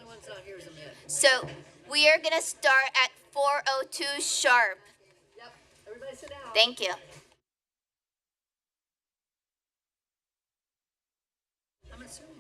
one's not here is a minute. So we are gonna start at 4:02 sharp. Yep. Everybody sit down. Thank you. I'm assuming.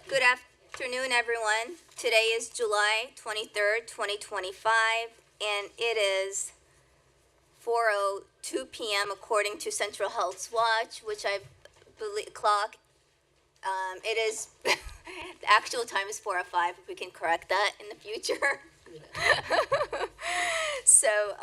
Good afternoon, everyone. Today is July 23rd, 2025, and it is 4:02 p.m. according to Central Health's watch, which I believe clock. It is the actual time is 4:05. If we can correct that in the future. So,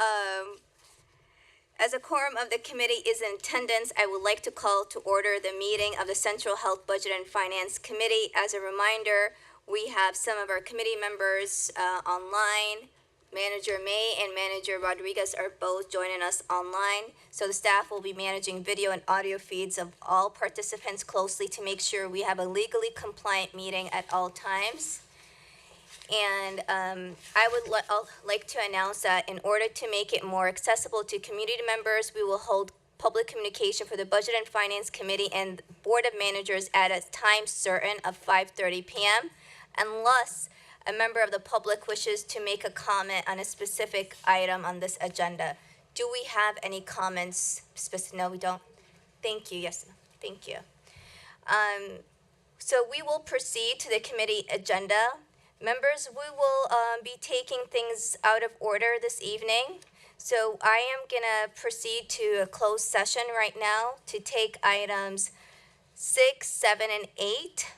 as a quorum of the committee is in attendance, I would like to call to order the meeting of the Central Health Budget and Finance Committee. As a reminder, we have some of our committee members online. Manager May and Manager Rodriguez are both joining us online. So the staff will be managing video and audio feeds of all participants closely to make sure we have a legally compliant meeting at all times. And I would like to announce that in order to make it more accessible to community members, we will hold public communication for the Budget and Finance Committee and Board of Managers at a time certain of 5:30 p.m. unless a member of the public wishes to make a comment on a specific item on this agenda. Do we have any comments? No, we don't. Thank you. Yes, thank you. So we will proceed to the committee agenda. Members, we will be taking things out of order this evening. So I am gonna proceed to a closed session right now to take items 6, 7, and 8.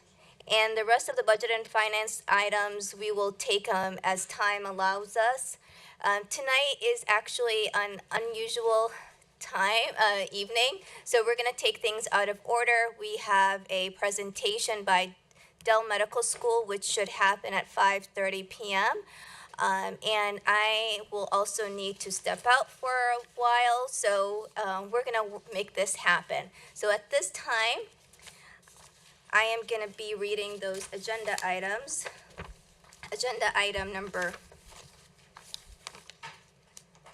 And the rest of the budget and finance items, we will take as time allows us. Tonight is actually an unusual evening. So we're gonna take things out of order. We have a presentation by Dell Medical School, which should happen at 5:30 p.m. And I will also need to step out for a while, so we're gonna make this happen. So at this time, I am gonna be reading those agenda items. Agenda item number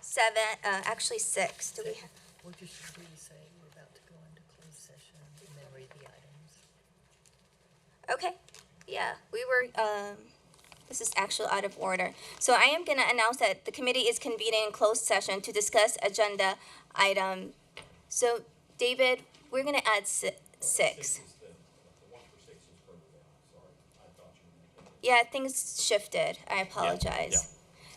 7, actually 6. Do we have? We'll just say we're about to go into closed session and then read the items. Okay, yeah, we were, this is actually out of order. So I am gonna announce that the committee is convening in closed session to discuss agenda item. So David, we're gonna add 6. The one for 6 is further down, sorry. I thought Yeah, things shifted. I apologize.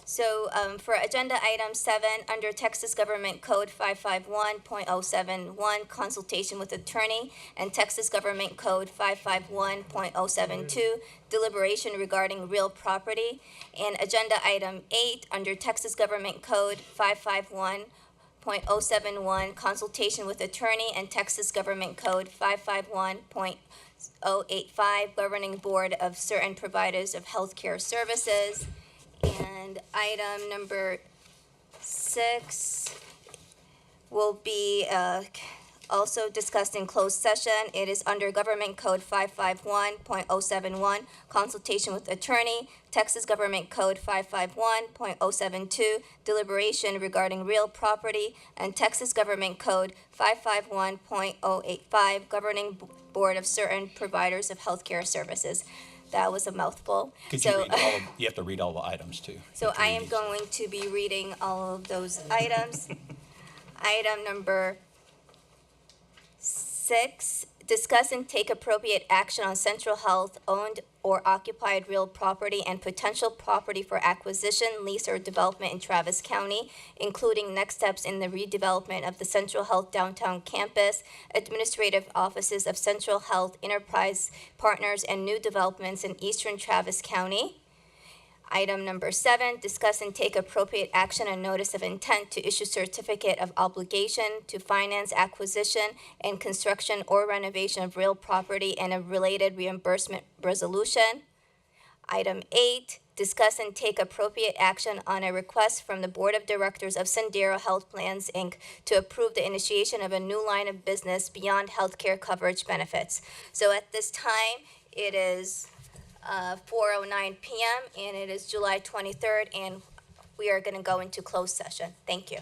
So for agenda item 7, under Texas Government Code 551.071, consultation with attorney, and Texas Government Code 551.072, deliberation regarding real property, and agenda item 8, under Texas Government Code 551.071, consultation with attorney, and Texas Government Code 551.085, governing board of certain providers of healthcare services. And item number 6 will be also discussed in closed session. It is under Government Code 551.071, consultation with attorney, Texas Government Code 551.072, deliberation regarding real property, and Texas Government Code 551.085, governing board of certain providers of healthcare services. That was a mouthful. Could you read all of, you have to read all the items too. So I am going to be reading all of those items. Item number 6, discuss and take appropriate action on Central Health owned or occupied real property and potential property for acquisition, lease, or development in Travis County, including next steps in the redevelopment of the Central Health downtown campus, administrative offices of Central Health Enterprise Partners, and new developments in eastern Travis County. Item number 7, discuss and take appropriate action on notice of intent to issue certificate of obligation to finance acquisition and construction or renovation of real property and a related reimbursement resolution. Item 8, discuss and take appropriate action on a request from the Board of Directors of Sendero Health Plans, Inc. to approve the initiation of a new line of business beyond healthcare coverage benefits. So at this time, it is 4:09 p.m. and it is July 23rd, and we are going to go into closed session. Thank you.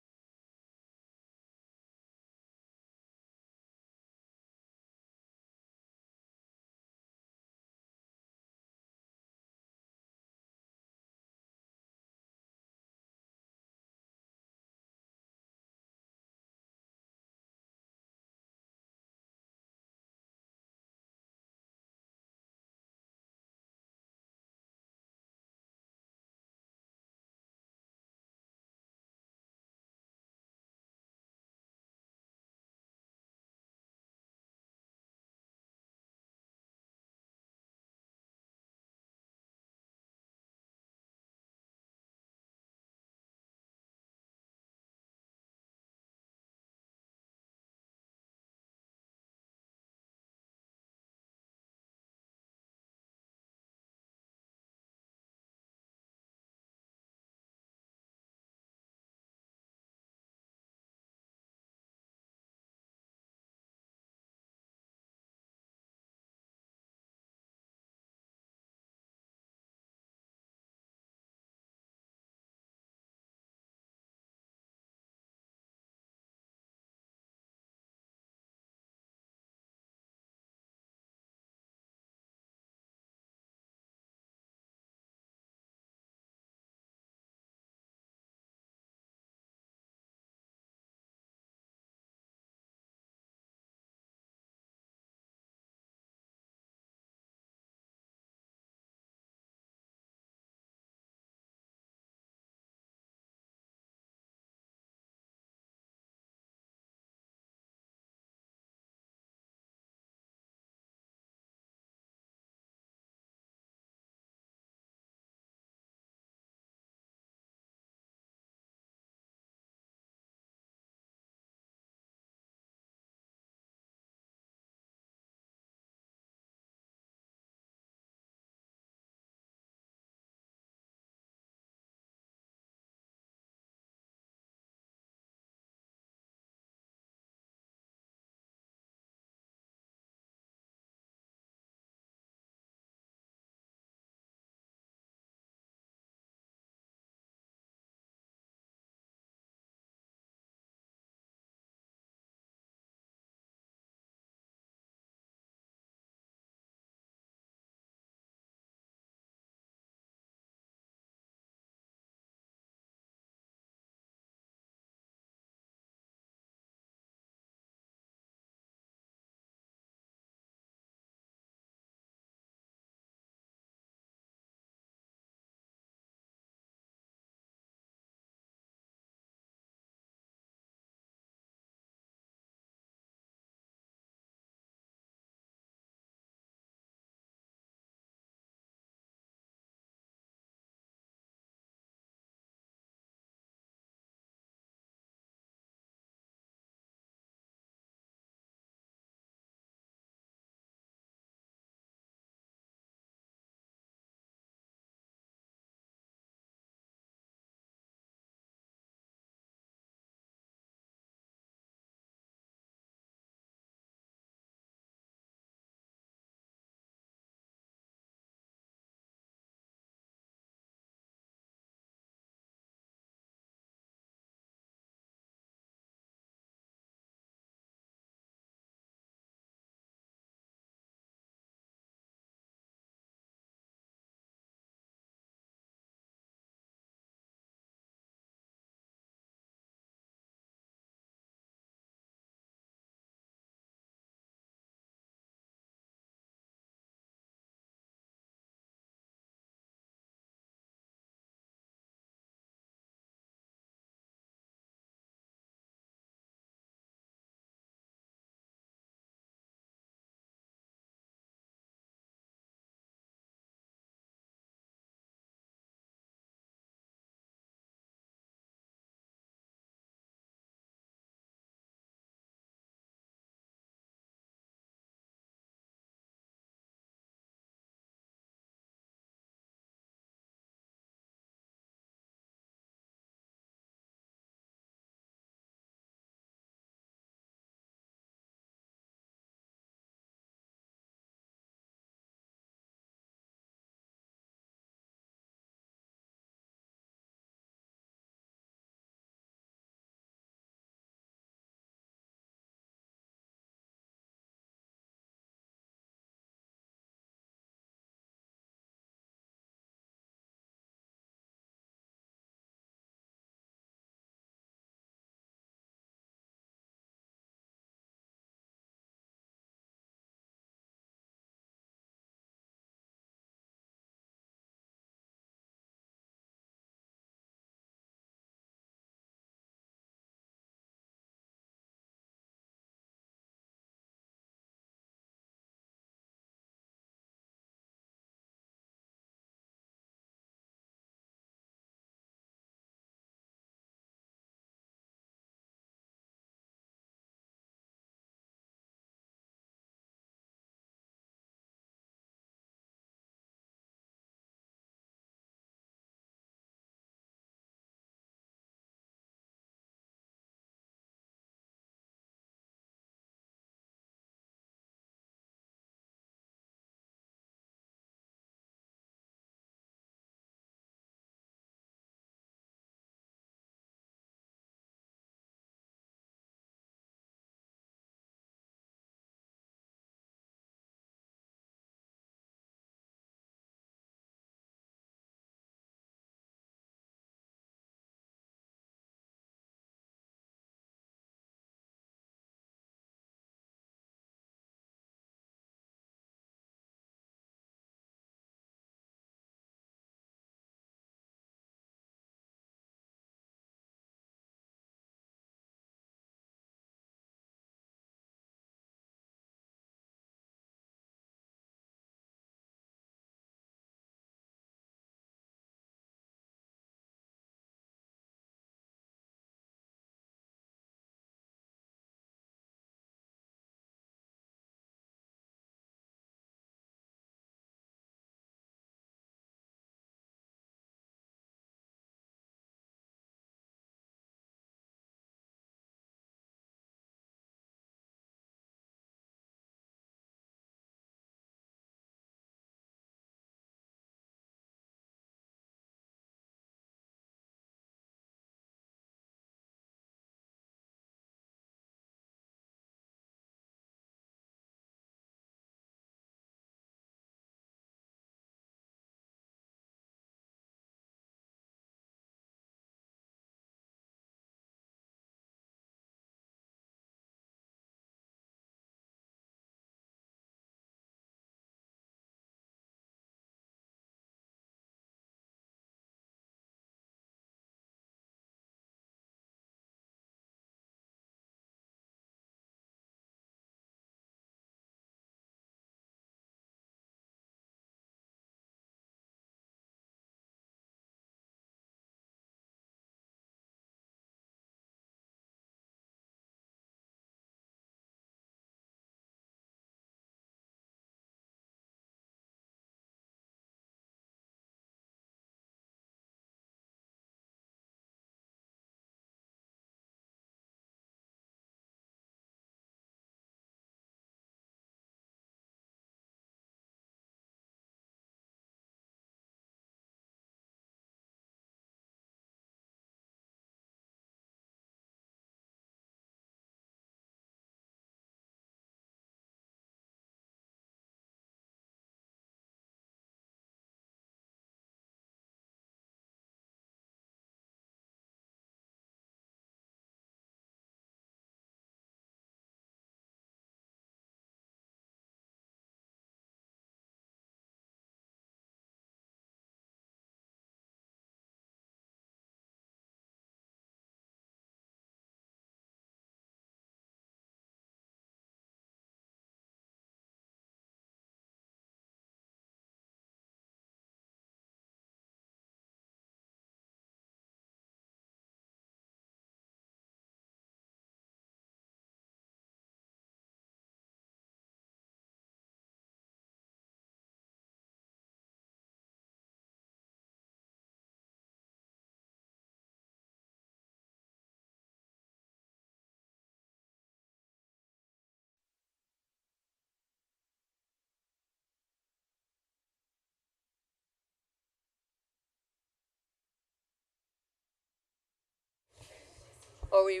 Are we?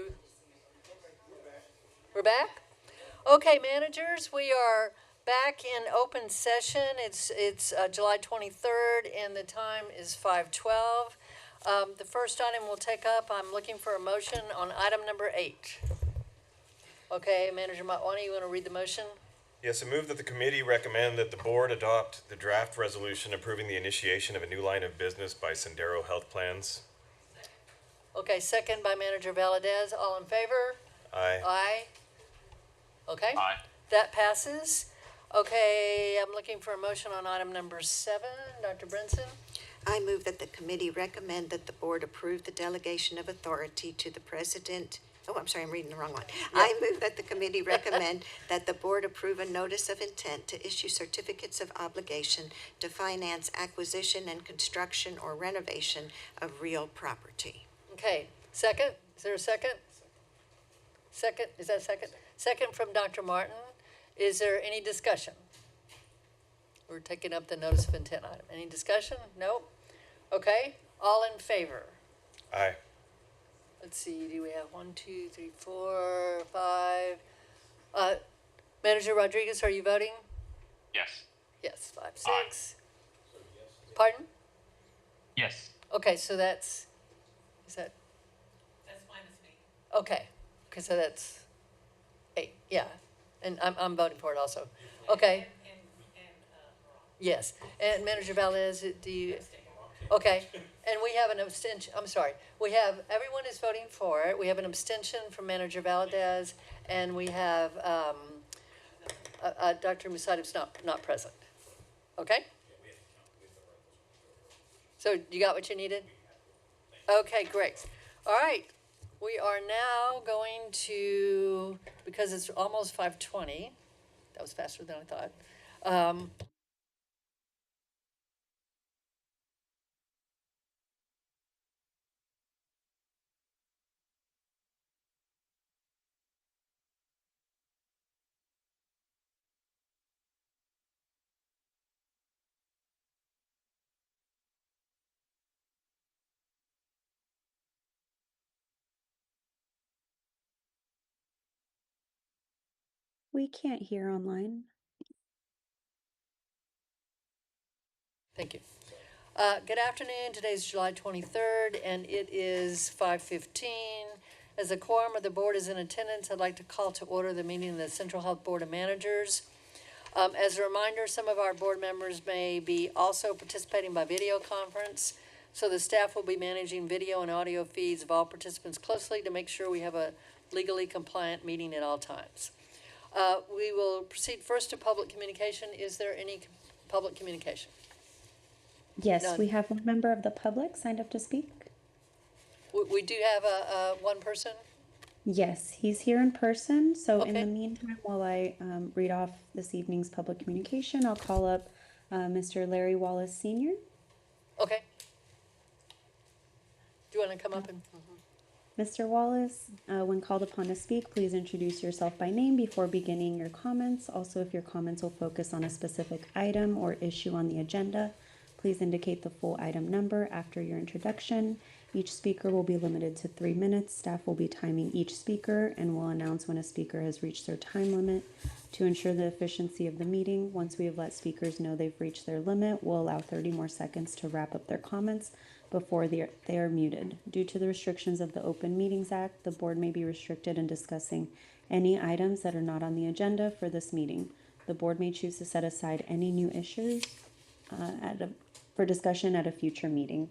We're back? Okay, managers, we are back in open session. It's July 23rd, and the time is 5:12. The first item we'll take up, I'm looking for a motion on item number 8. Okay, Manager Motwani, you want to read the motion? Yes, I move that the committee recommend that the board adopt the draft resolution approving the initiation of a new line of business by Sendero Health Plans. Okay, second by Manager Valadez. All in favor? Aye. Aye. Okay. Aye. That passes. Okay, I'm looking for a motion on item number 7. Dr. Brinson? I move that the committee recommend that the board approve the delegation of authority to the president. Oh, I'm sorry, I'm reading the wrong one. I move that the committee recommend that the board approve a notice of intent to issue certificates of obligation to finance acquisition and construction or renovation of real property. Okay, second? Is there a second? Second, is that a second? Second from Dr. Martin. Is there any discussion? We're taking up the notice of intent item. Any discussion? Nope. Okay, all in favor? Aye. Let's see, do we have 1, 2, 3, 4, 5? Manager Rodriguez, are you voting? Yes. Yes, 5, Aye. 6. Pardon? Yes. Okay, so is that? That's minus me. Okay, so that's 8, yeah, and I'm voting for it also. Okay, yes, and Manager Valdez, do you? Okay, and we have an abstention, I'm sorry, everyone is voting for it, we have an abstention from Manager Valdez, and we have, Dr. Musaitiv's not present, okay? So you got what you needed? Okay, great. All right, we are now going to, because it's almost 5:20, that was faster than I thought. We can't hear online. Thank you. Good afternoon. Today's July 23rd, and it is 5:15. As a quorum of the board is in attendance, I'd like to call to order the meeting of the Central Health Board of Managers. As a reminder, some of our board members may be also participating by video conference, so the staff will be managing video and audio feeds of all participants closely to make sure we have a legally compliant meeting at all times. We will proceed first to public communication. Is there any public communication? Yes, None. we have one member of the public signed up to speak. We do have a one person? Yes, he's here in person. So in Okay. the meantime, while I read off this evening's public communication, I'll call up Mr. Larry Wallace Sr. Okay. Do you want to come up and? Mr. Wallace, when called upon to speak, please introduce yourself by name before beginning your comments. Also, if your comments will focus on a specific item or issue on the agenda, please indicate the full item number after your introduction. Each speaker will be limited to 3 minutes. Staff will be timing each speaker and will announce when a speaker has reached their time limit. To ensure the efficiency of the meeting, once we have let speakers know they've reached their limit, we'll allow 30 more seconds to wrap up their comments before they are muted. Due to the restrictions of the Open Meetings Act, the board may be restricted in discussing any items that are not on the agenda for this meeting. The board may choose to set aside any new issues for discussion at a future meeting.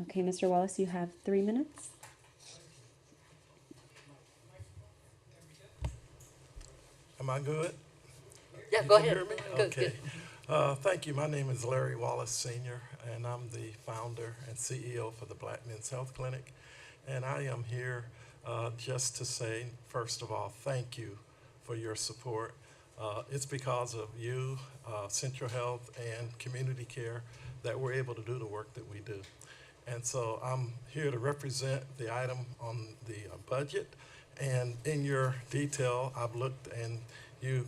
Okay, Mr. Wallace, you have 3 minutes. Am I good? Yeah, You go can ahead. hear me? Good, Okay. good. Thank you. My name is Larry Wallace Sr., and I'm the founder and CEO for the Black Men's Health Clinic. And I am here just to say, first of all, thank you for your support. It's because of you, Central Health, and Community Care that we're able to do the work that we do. And so I'm here to represent the item on the budget. And in your detail, I've looked, and you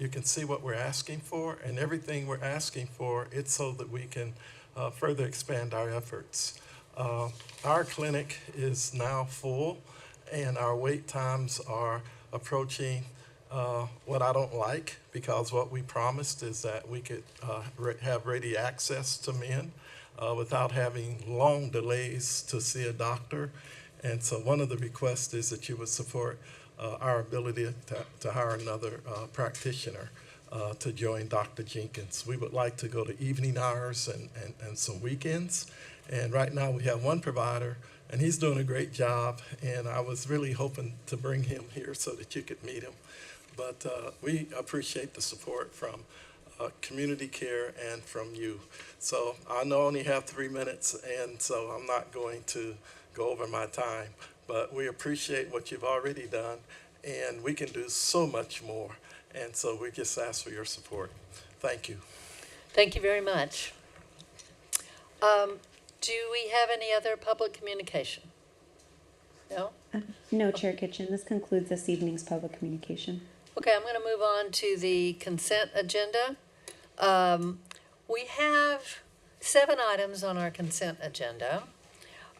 can see what we're asking for, and everything we're asking for, it's so that we can further expand our efforts Our clinic is now full, and our wait times are approaching what I don't like, because what we promised is that we could have ready access to men without having long delays to see a doctor. And so one of the requests is that you would support our ability to hire another practitioner to join Dr. Jenkins. We would like to go to evening hours and some weekends. And right now we have one provider, and he's doing a great job. And I was really hoping to bring him here so that you could meet him. But we appreciate the support from community care and from you. So I know I only have 3 minutes, and so I'm not going to go over my time. But we appreciate what you've already done, and we can do so much more. And so we just ask for your support. Thank you. Thank you very much. Do we have any other public communication? No? No, Chair Kitchen, this concludes this evening's public communication. Okay, I'm going to move on to the consent agenda. We have 7 items on our consent agenda.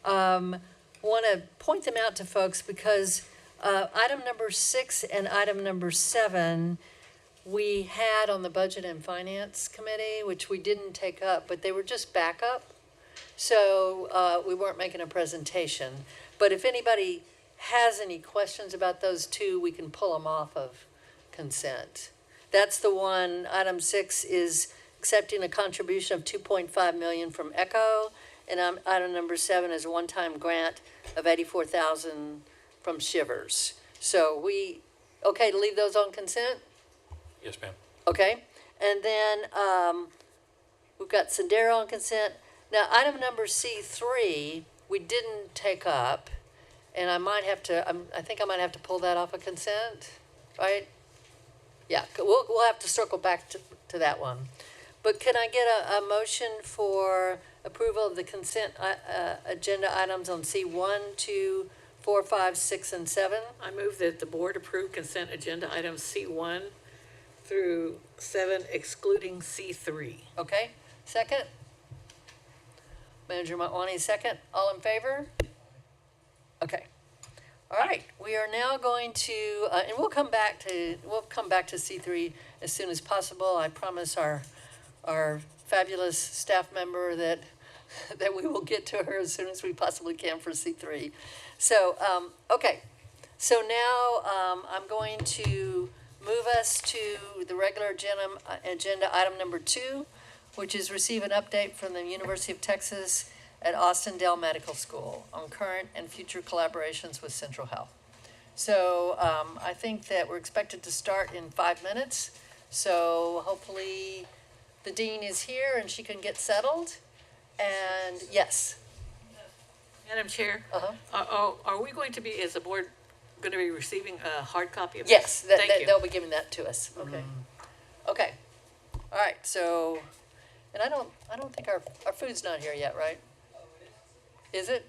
Want to point them out to folks because item number 6 and item number 7 we had on the Budget and Finance Committee, which we didn't take up, but they were just backup. So we weren't making a presentation. But if anybody has any questions about those 2, we can pull them off of consent. That's the one. Item 6 is accepting a contribution of $2.5 million from ECHO, and item number 7 is a one-time grant of $84,000 from Shivers. So we okay to leave those on consent? Yes, ma'am. Okay, and then we've got Sendero on consent. Now, item number C3 we didn't take up, and I might have to. I think I might have to pull that off of consent, right? Yeah, we'll have to circle back to that one. But can I get a motion for approval of the consent agenda items on C1, 2, 4, 5, 6, and 7? I move that the board approve consent agenda items C1 through 7, excluding C3. Okay, second? Manager Motwani, second. All in favor? Okay. All right, we are now going to, and we'll come back to C3 as soon as possible. I promise our fabulous staff member that we will get to her as soon as we possibly can for C3. So, okay. So now I'm going to move us to the regular agenda item number 2, which is receive an update from the University of Texas at Austin Dell Medical School on current and future collaborations with Central Health. So I think that we're expected to start in 5 minutes. So hopefully the dean is here and she can get settled. And yes. Madam Chair, are we going to be, is the board going to be receiving a hard copy of this? Yes, Thank you. they'll be giving that to us. Okay. Okay. All right. So, and I don't think our food's not here yet, right? Is it?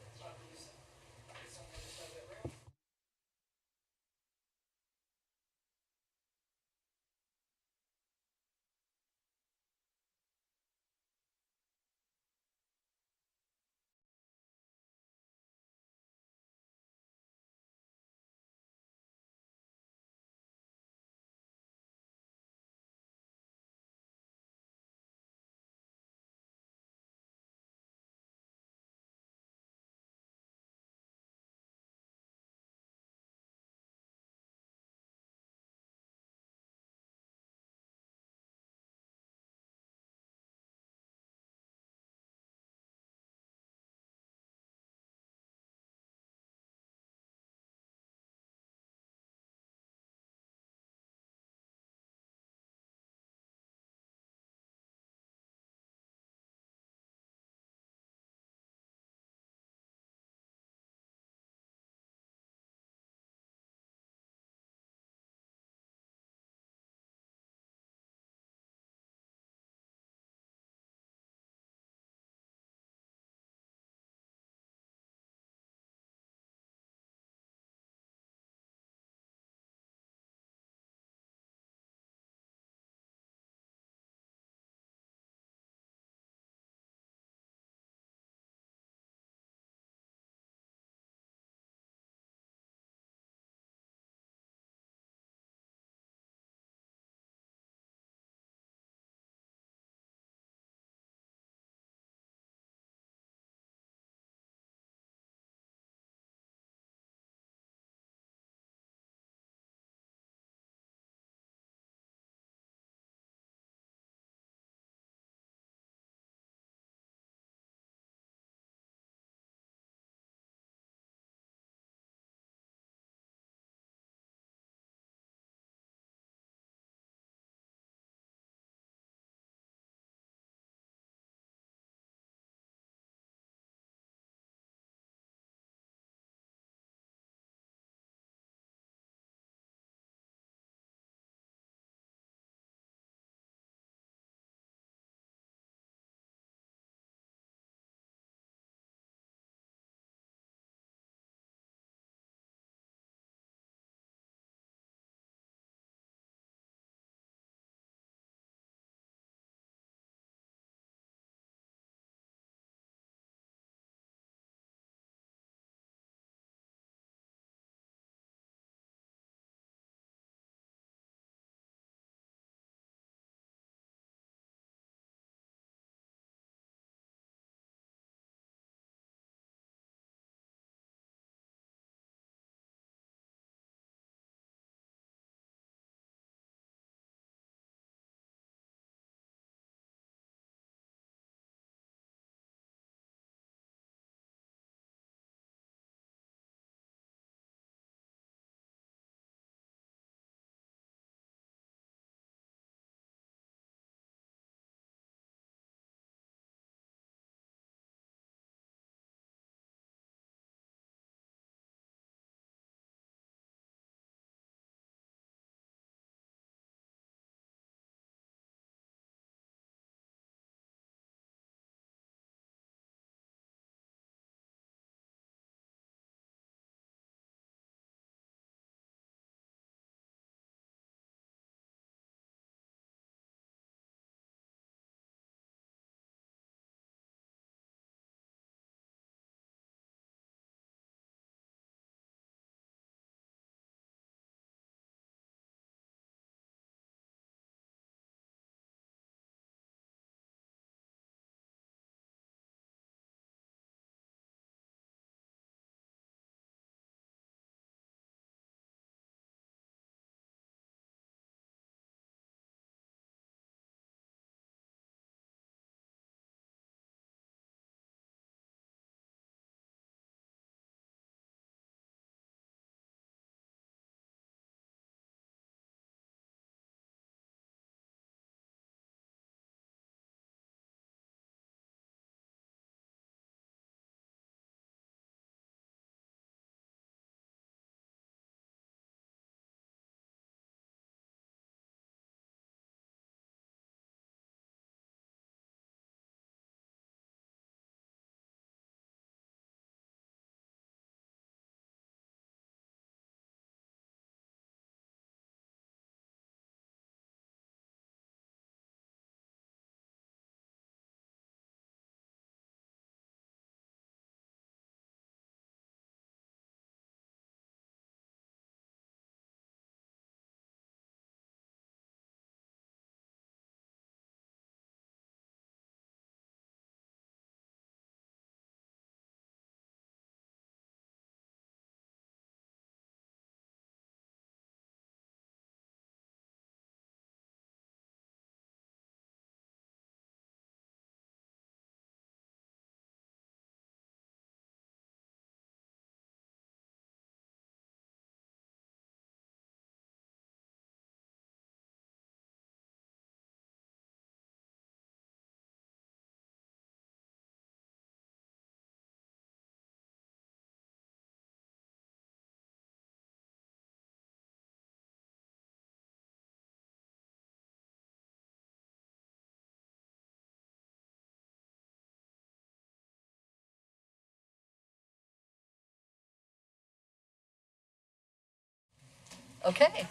Okay,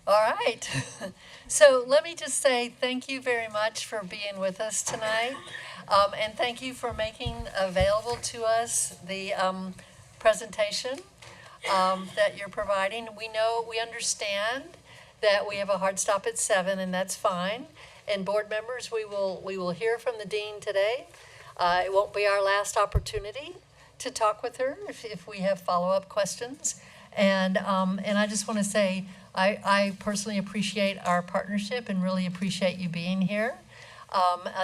all right. So let me just say thank you very much for being with us tonight. And thank you for making available to us the presentation that you're providing. We understand that we have a hard stop at 7, and that's fine. And board members, we will hear from the dean today. It won't be our last opportunity to talk with her if we have follow-up questions. And I just want to say, I personally appreciate our partnership and really appreciate you being here.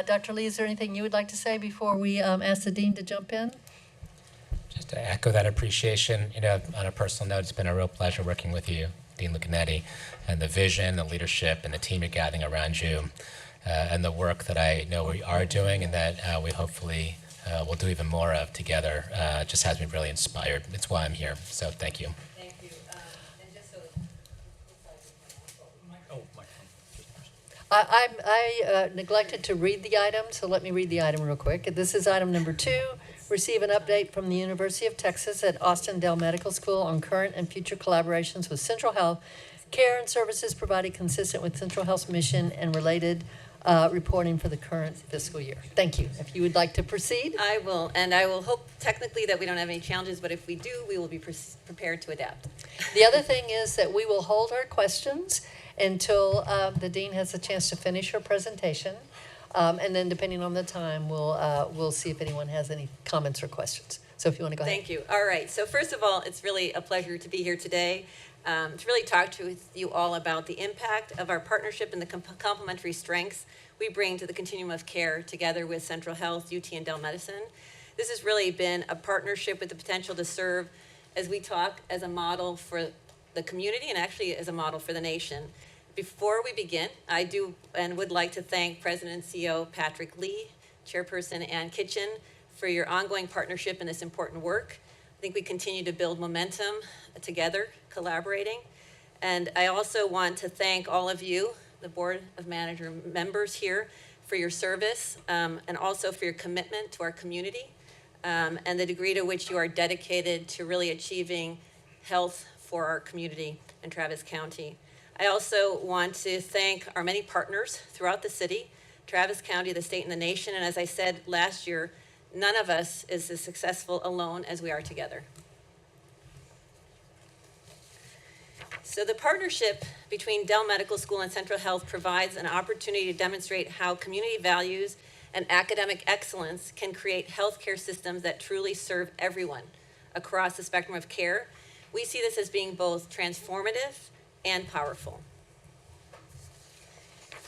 Dr. Lee, is there anything you would like to say before we ask the dean to jump in? Just to echo that appreciation, on a personal note, it's been a real pleasure working with you, Dean Lucanetti, and the vision, the leadership, and the team you're gathering around you, and the work that I know we are doing and that we hopefully will do even more of together just has me really inspired. It's why I'm here, so thank you. Thank you. And just so I neglected to read the item, so let me read the item real quick. This is item number 2. Receive an update from the University of Texas at Austin Dell Medical School on current and future collaborations with Central Health, care and services provided consistent with Central Health's mission and related reporting for the current fiscal year. Thank you. If you would like to proceed. I will, and I will hope technically that we don't have any challenges, but if we do, we will be prepared to adapt. The other thing is that we will hold our questions until the dean has a chance to finish her presentation. And then depending on the time, we'll see if anyone has any comments or questions. So if you want to go ahead. Thank you. All right. So first of all, it's really a pleasure to be here today to really talk to you all about the impact of our partnership and the complementary strengths we bring to the continuum of care together with Central Health, UT, and Dell Medicine. This has really been a partnership with the potential to serve, as we talk, as a model for the community and actually as a model for the nation. Before we begin, I do and would like to thank President and CEO Patrick Lee, Chairperson Ann Kitchen, for your ongoing partnership in this important work. I think we continue to build momentum together, collaborating. And I also want to thank all of you, the Board of Manager members here, for your service and also for your commitment to our community and the degree to which you are dedicated to really achieving health for our community in Travis County. I also want to thank our many partners throughout the city, Travis County, the state, and the nation. And as I said last year, none of us is as successful alone as we are together. So the partnership between Dell Medical School and Central Health provides an opportunity to demonstrate how community values and academic excellence can create healthcare systems that truly serve everyone across the spectrum of care. We see this as being both transformative and powerful.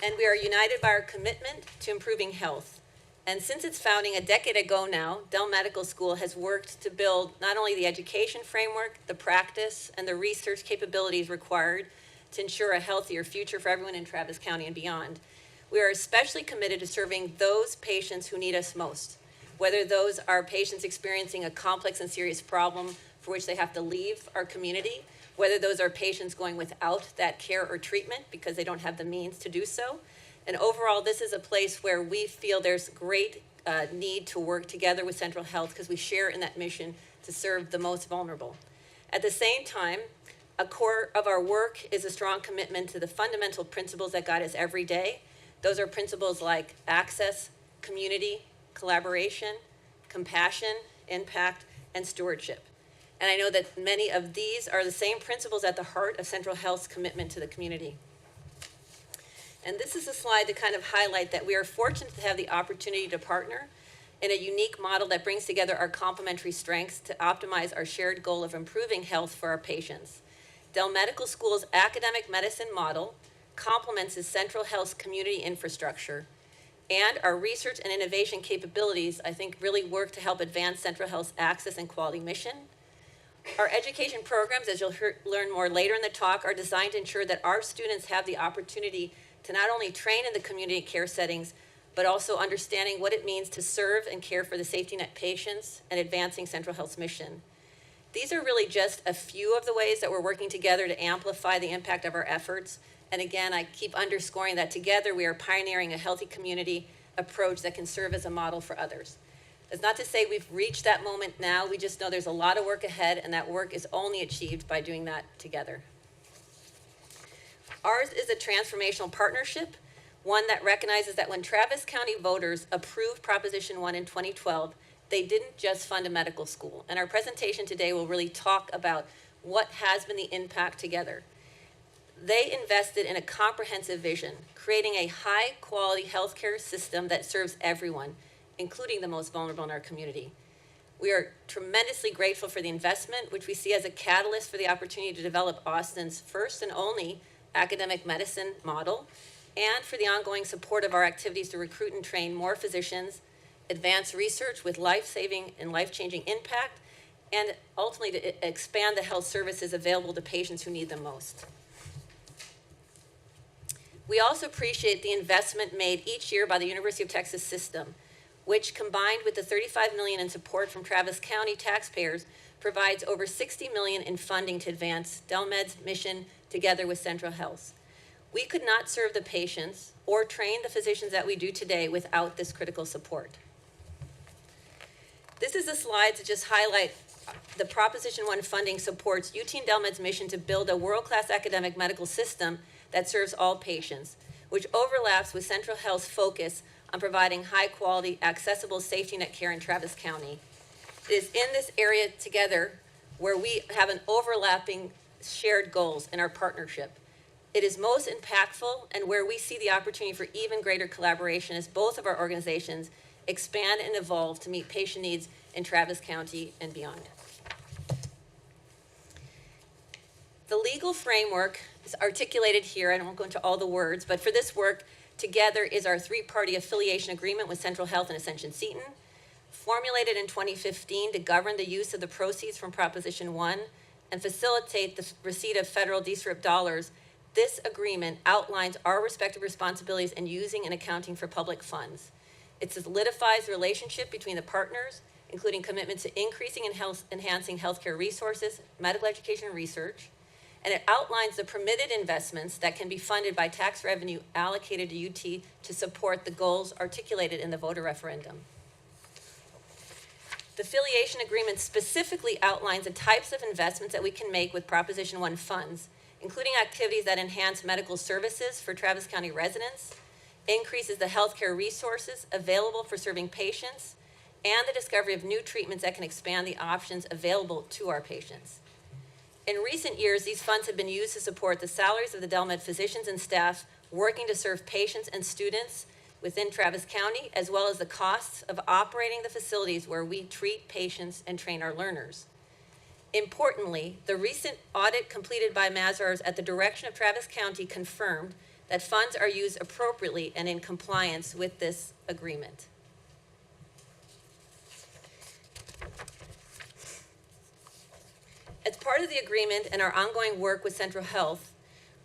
And we are united by our commitment to improving health. And since its founding a decade ago now, Dell Medical School has worked to build not only the education framework, the practice, and the research capabilities required to ensure a healthier future for everyone in Travis County and beyond. We are especially committed to serving those patients who need us most, whether those are patients experiencing a complex and serious problem for which they have to leave our community, whether those are patients going without that care or treatment because they don't have the means to do so. And overall, this is a place where we feel there's great need to work together with Central Health because we share in that mission to serve the most vulnerable. At the same time, a core of our work is a strong commitment to the fundamental principles that guide us every day. Those are principles like access, community, collaboration, compassion, impact, and stewardship. And I know that many of these are the same principles at the heart of Central Health's commitment to the community. And this is a slide to kind of highlight that we are fortunate to have the opportunity to partner in a unique model that brings together our complementary strengths to optimize our shared goal of improving health for our patients. Dell Medical School's academic medicine model complements the Central Health's community infrastructure, and our research and innovation capabilities, I think, really work to help advance Central Health's access and quality mission. Our education programs, as you'll learn more later in the talk, are designed to ensure that our students have the opportunity to not only train in the community care settings, but also understanding what it means to serve and care for the safety net patients and advancing Central Health's mission. These are really just a few of the ways that we're working together to amplify the impact of our efforts. And again, I keep underscoring that together we are pioneering a healthy community approach that can serve as a model for others. It's not to say we've reached that moment now, we just know there's a lot of work ahead, and that work is only achieved by doing that together. Ours is a transformational partnership, one that recognizes that when Travis County voters approved Proposition 1 in 2012, they didn't just fund a medical school. And our presentation today will really talk about what has been the impact together. They invested in a comprehensive vision, creating a high-quality healthcare system that serves everyone, including the most vulnerable in our community. We are tremendously grateful for the investment, which we see as a catalyst for the opportunity to develop Austin's first and only academic medicine model, and for the ongoing support of our activities to recruit and train more physicians, advance research with life-saving and life-changing impact, and ultimately to expand the health services available to patients who need them most. We also appreciate the investment made each year by the University of Texas system, which combined with the $35 million in support from Travis County taxpayers provides over $60 million in funding to advance Dell Med's mission together with Central Health. We could not serve the patients or train the physicians that we do today without this critical support. This is a slide to just highlight the Proposition 1 funding supports UT and Dell Med's mission to build a world-class academic medical system that serves all patients, which overlaps with Central Health's focus on providing high-quality, accessible safety net care in Travis County. It is in this area together where we have an overlapping shared goals in our partnership. It is most impactful and where we see the opportunity for even greater collaboration as both of our organizations expand and evolve to meet patient needs in Travis County and beyond. The legal framework is articulated here. I won't go into all the words, but for this work, together is our three-party affiliation agreement with Central Health and Ascension Seton, formulated in 2015 to govern the use of the proceeds from Proposition 1 and facilitate the receipt of federal DSRIP dollars. This agreement outlines our respective responsibilities in using and accounting for public funds. It solidifies the relationship between the partners, including commitments to increasing and enhancing healthcare resources, medical education, and research. And it outlines the permitted investments that can be funded by tax revenue allocated to UT to support the goals articulated in the voter referendum. The affiliation agreement specifically outlines the types of investments that we can make with Proposition 1 funds, including activities that enhance medical services for Travis County residents, increases the healthcare resources available for serving patients, and the discovery of new treatments that can expand the options available to our patients. In recent years, these funds have been used to support the salaries of the Dell Med physicians and staff working to serve patients and students within Travis County, as well as the costs of operating the facilities where we treat patients and train our learners. Importantly, the recent audit completed by Mazars at the direction of Travis County confirmed that funds are used appropriately and in compliance with this agreement. As part of the agreement and our ongoing work with Central Health,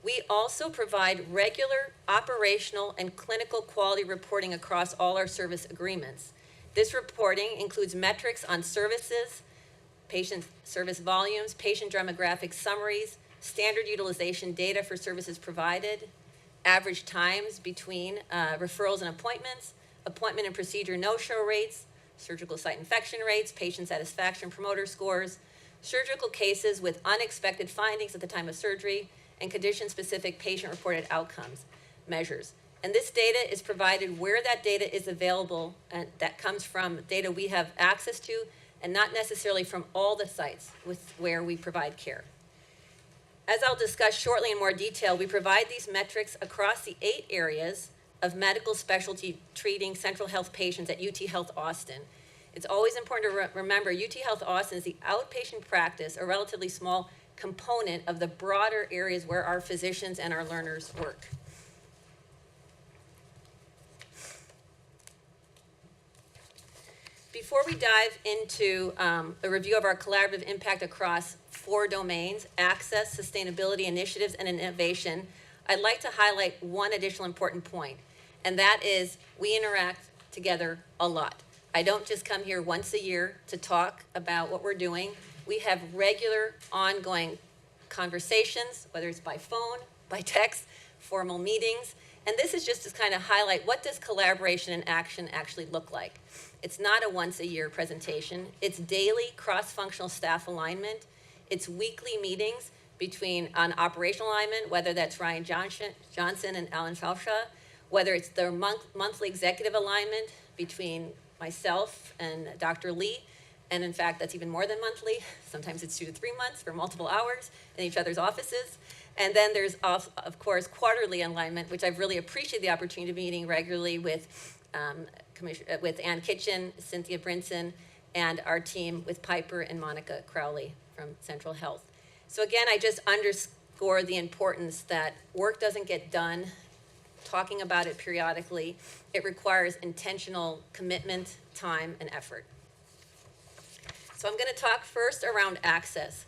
we also provide regular operational and clinical quality reporting across all our service agreements. This reporting includes metrics on services, patient service volumes, patient demographic summaries, standard utilization data for services provided, average times between referrals and appointments, appointment and procedure no-show rates, surgical site infection rates, patient satisfaction promoter scores, surgical cases with unexpected findings at the time of surgery, and condition-specific patient-reported outcomes measures. And this data is provided where that data is available, and that comes from data we have access to, and not necessarily from all the sites where we provide care. As I'll discuss shortly in more detail, we provide these metrics across the 8 areas of medical specialty treating Central Health patients at UT Health Austin. It's always important to remember UT Health Austin is the outpatient practice, a relatively small component of the broader areas where our physicians and our learners work. Before we dive into a review of our collaborative impact across 4 domains, access, sustainability initiatives, and innovation, I'd like to highlight one additional important point, and that is we interact together a lot. I don't just come here once a year to talk about what we're doing. We have regular, ongoing conversations, whether it's by phone, by text, formal meetings, and this is just to kind of highlight what does collaboration and action actually look like. It's not a once-a-year presentation. It's daily cross-functional staff alignment. It's weekly meetings on operational alignment, whether that's Ryan Johnson and Alan Falshaw, whether it's their monthly executive alignment between myself and Dr. Lee, and in fact, that's even more than monthly. Sometimes it's 2 to 3 months for multiple hours in each other's offices. And then there's, of course, quarterly alignment, which I've really appreciated the opportunity of meeting regularly with Ann Kitchen, Cynthia Brinson, and our team with Piper and Monica Crowley from Central Health. So again, I just underscore the importance that work doesn't get done talking about it periodically. It requires intentional commitment, time, and effort. So I'm going to talk first around access.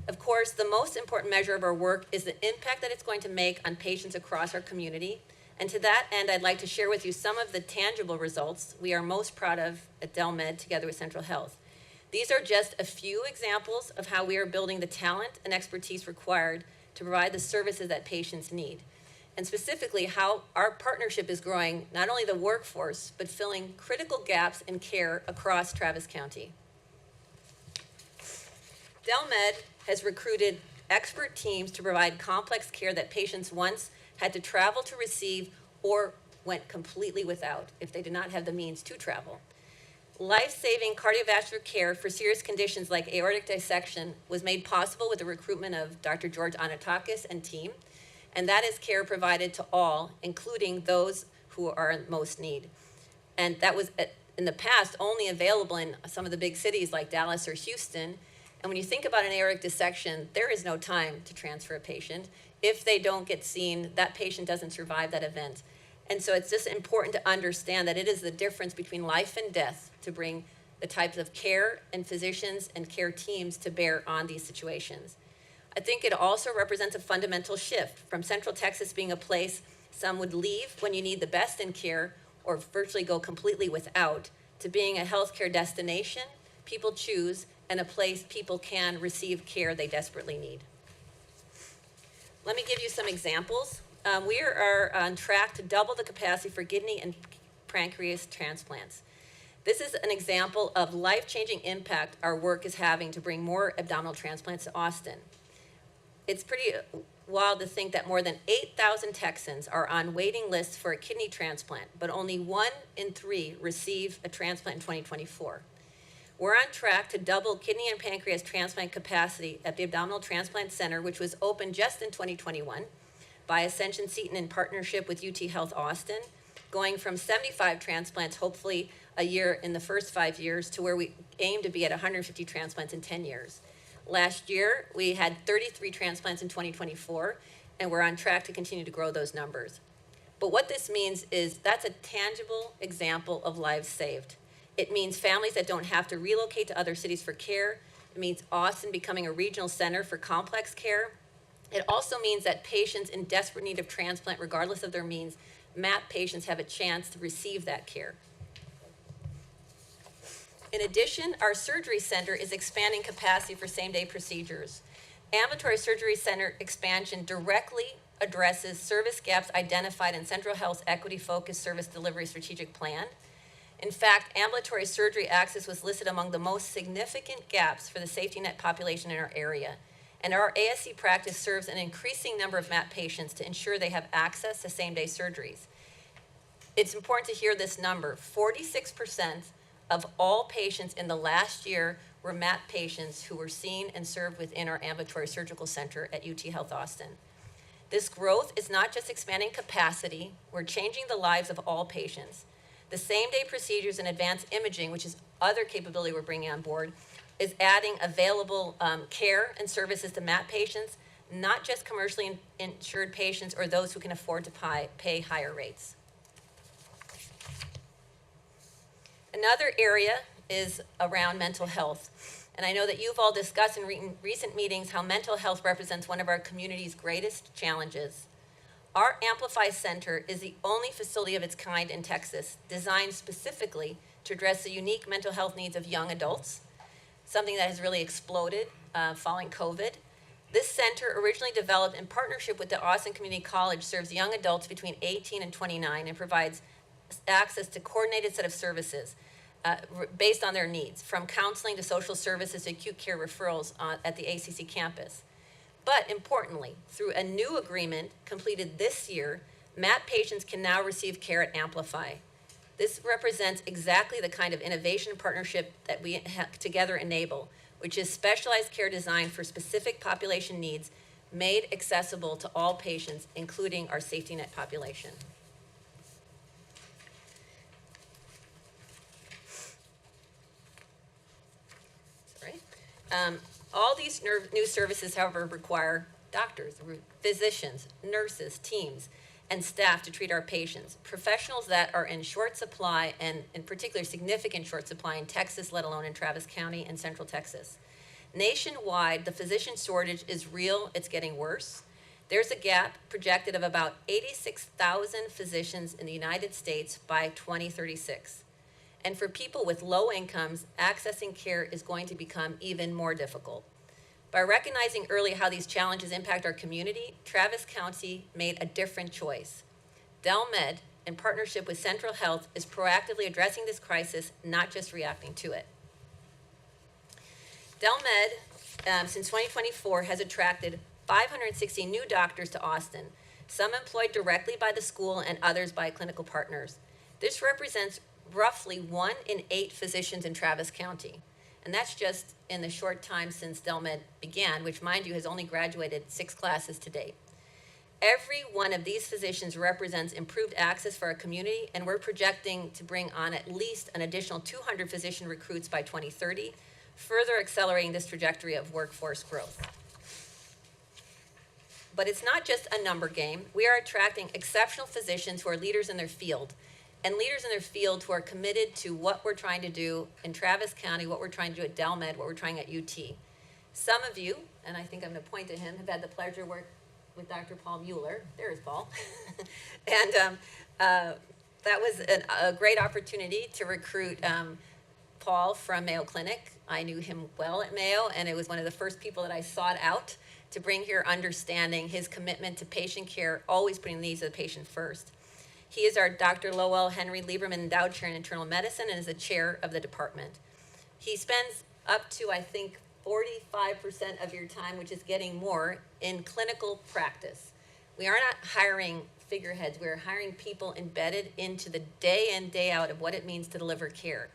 Of course, the most important measure of our work is the impact that it's going to make on patients across our community. And to that end, I'd like to share with you some of the tangible results we are most proud of at Dell Med together with Central Health. These are just a few examples of how we are building the talent and expertise required to provide the services that patients need. And specifically, how our partnership is growing not only the workforce, but filling critical gaps in care across Travis County. Dell Med has recruited expert teams to provide complex care that patients once had to travel to receive or went completely without if they did not have the means to travel. Life-saving cardiovascular care for serious conditions like aortic dissection was made possible with the recruitment of Dr. George Anatakis and team, and that is care provided to all, including those who are in most need. And that was, in the past, only available in some of the big cities like Dallas or Houston. And when you think about an aortic dissection, there is no time to transfer a patient. If they don't get seen, that patient doesn't survive that event. And so it's just important to understand that it is the difference between life and death to bring the types of care and physicians and care teams to bear on these situations. I think it also represents a fundamental shift from Central Texas being a place some would leave when you need the best in care or virtually go completely without, to being a healthcare destination people choose and a place people can receive care they desperately need. Let me give you some examples. We are on track to double the capacity for kidney and pancreas transplants. This is an example of life-changing impact our work is having to bring more abdominal transplants to Austin. It's pretty wild to think that more than 8,000 Texans are on waiting lists for a kidney transplant, but only 1 in 3 receive a transplant in 2024. We're on track to double kidney and pancreas transplant capacity at the Abdominal Transplant Center, which was opened just in 2021 by Ascension Seton in partnership with UT Health Austin, going from 75 transplants, hopefully a year in the first 5 years, to where we aim to be at 150 transplants in 10 years. Last year, we had 33 transplants in 2024, and we're on track to continue to grow those numbers. But what this means is that's a tangible example of lives saved. It means families that don't have to relocate to other cities for care. It means Austin becoming a regional center for complex care. It also means that patients in desperate need of transplant, regardless of their means, MAP patients have a chance to receive that care. In addition, our surgery center is expanding capacity for same-day procedures. Ambulatory surgery center expansion directly addresses service gaps identified in Central Health's equity-focused service delivery strategic plan. In fact, ambulatory surgery access was listed among the most significant gaps for the safety net population in our area. And our ASC practice serves an increasing number of MAP patients to ensure they have access to same-day surgeries. It's important to hear this number. 46% of all patients in the last year were MAP patients who were seen and served within our ambulatory surgical center at UT Health Austin. This growth is not just expanding capacity, we're changing the lives of all patients. The same-day procedures and advanced imaging, which is other capability we're bringing on board, is adding available care and services to MAP patients, not just commercially insured patients or those who can afford to pay higher rates. Another area is around mental health. And I know that you've all discussed in recent meetings how mental health represents one of our community's greatest challenges. Our Amplify Center is the only facility of its kind in Texas designed specifically to address the unique mental health needs of young adults, something that has really exploded following COVID. This center, originally developed in partnership with the Austin Community College, serves young adults between 18 and 29 and provides access to coordinated set of services based on their needs, from counseling to social services to acute care referrals at the ACC campus. But importantly, through a new agreement completed this year, MAP patients can now receive care at Amplify. This represents exactly the kind of innovation partnership that we together enable, which is specialized care designed for specific population needs, made accessible to all patients, including our safety net population. Sorry. All these new services, however, require doctors, physicians, nurses, teams, and staff to treat our patients, professionals that are in short supply, and in particular significant short supply in Texas, let alone in Travis County and Central Texas. Nationwide, the physician shortage is real, it's getting worse. There's a gap projected of about 86,000 physicians in the United States by 2036. And for people with low incomes, accessing care is going to become even more difficult. By recognizing early how these challenges impact our community, Travis County made a different choice. Dell Med, in partnership with Central Health, is proactively addressing this crisis, not just reacting to it. Dell Med, since 2024, has attracted 560 new doctors to Austin, some employed directly by the school and others by clinical partners. This represents roughly 1 in 8 physicians in Travis County. And that's just in the short time since Dell Med began, which, mind you, has only graduated 6 classes to date. Every one of these physicians represents improved access for our community, and we're projecting to bring on at least an additional 200 physician recruits by 2030, further accelerating this trajectory of workforce growth. But it's not just a number game. We are attracting exceptional physicians who are leaders in their field, and leaders in their field who are committed to what we're trying to do in Travis County, what we're trying to do at Dell Med, what we're trying at UT. Some of you, and I think I'm going to point to him, have had the pleasure to work with Dr. Paul Mueller. There's Paul. And that was a great opportunity to recruit Paul from Mayo Clinic. I knew him well at Mayo, and it was one of the first people that I sought out to bring here, understanding his commitment to patient care, always putting the needs of the patient first. He is our Dr. Lowell Henry Lieberman Endowed Chair in Internal Medicine and is the chair of the department. He spends up to, I think, 45% of your time, which is getting more, in clinical practice. We are not hiring figureheads. We're hiring people embedded into the day in, day out of what it means to deliver care.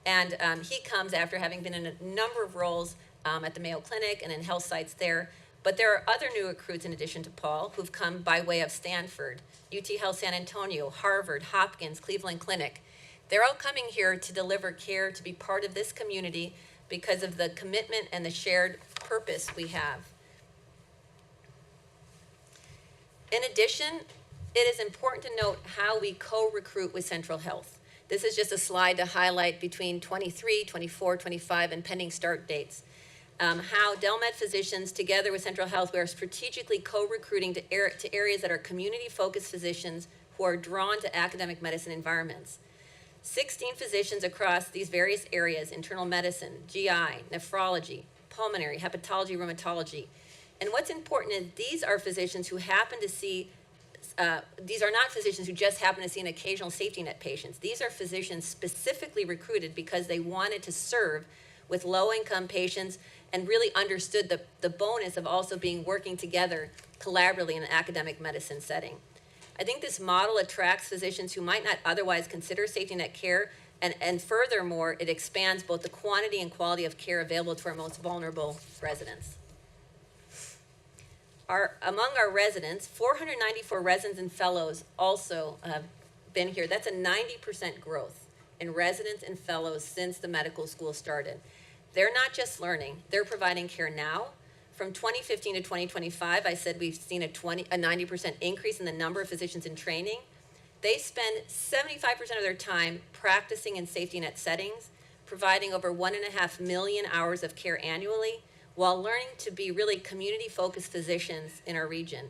And he comes after having been in a number of roles at the Mayo Clinic and in health sites there. But there are other new recruits in addition to Paul who've come by way of Stanford, UT Health San Antonio, Harvard, Hopkins, Cleveland Clinic. They're all coming here to deliver care, to be part of this community because of the commitment and the shared purpose we have. In addition, it is important to note how we co-recruit with Central Health. This is just a slide to highlight between 23, 24, 25, and pending start dates. How Dell Med physicians, together with Central Health, we are strategically co-recruiting to areas that are community-focused physicians who are drawn to academic medicine environments. 16 physicians across these various areas: internal medicine, GI, nephrology, pulmonary, hepatology, rheumatology. And what's important is these are physicians who happen to see, these are not physicians who just happen to see an occasional safety net patients. These are physicians specifically recruited because they wanted to serve with low-income patients and really understood the bonus of also working together collaboratively in an academic medicine setting. I think this model attracts physicians who might not otherwise consider safety net care, and furthermore, it expands both the quantity and quality of care available to our most vulnerable residents. Among our residents, 494 residents and fellows also have been here. That's a 90% growth in residents and fellows since the medical school started. They're not just learning, they're providing care now. From 2015 to 2025, I said we've seen a 90% increase in the number of physicians in training. They spend 75% of their time practicing in safety net settings, providing over 1.5 million hours of care annually, while learning to be really community-focused physicians in our region.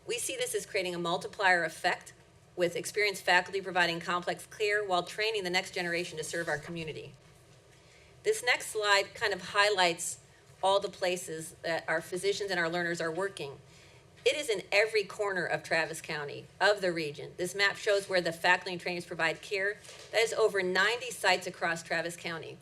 We see this as creating a multiplier effect, with experienced faculty providing complex care while training the next generation to serve our community. This next slide kind of highlights all the places that our physicians and our learners are working. It is in every corner of Travis County, of the region. This map shows where the faculty and trainers provide care. That is over 90 sites across Travis County.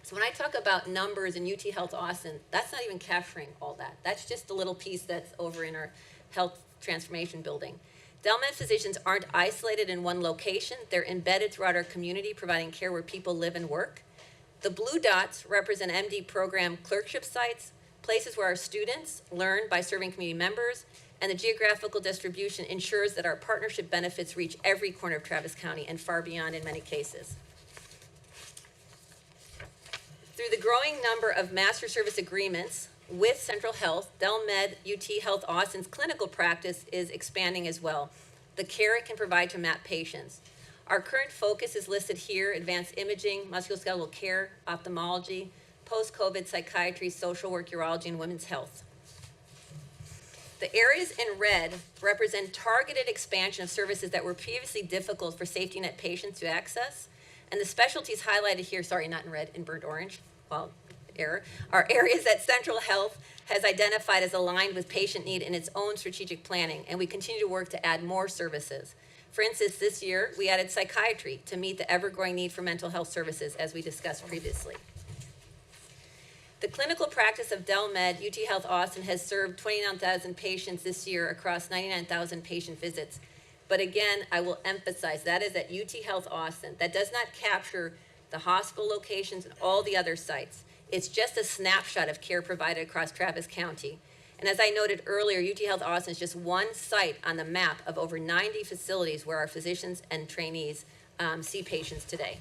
So when I talk about numbers in UT Health Austin, that's not even capturing all that. That's just a little piece that's over in our health transformation building. DelMed physicians aren't isolated in one location. They're embedded throughout our community, providing care where people live and work. The blue dots represent MD program clerkship sites, places where our students learn by serving community members, and the geographical distribution ensures that our partnership benefits reach every corner of Travis County and far beyond in many cases. Through the growing number of master service agreements with Central Health, DelMed UT Health Austin's clinical practice is expanding as well. The care it can provide to MAP patients. Our current focus is listed here: advanced imaging, musculoskeletal care, ophthalmology, post-COVID psychiatry, social work, urology, and women's health. The areas in red represent targeted expansion of services that were previously difficult for safety net patients to access. And the specialties highlighted here, sorry, not in red, in burnt orange, well, error, are areas that Central Health has identified as aligned with patient need in its own strategic planning, and we continue to work to add more services. For instance, this year, we added psychiatry to meet the ever-growing need for mental health services, as we discussed previously. The clinical practice of DelMed UT Health Austin has served 29,000 patients this year across 99,000 patient visits. But again, I will emphasize that is at UT Health Austin. That does not capture the hospital locations and all the other sites. It's just a snapshot of care provided across Travis County. And as I noted earlier, UT Health Austin is just one site on the map of over 90 facilities where our physicians and trainees see patients today.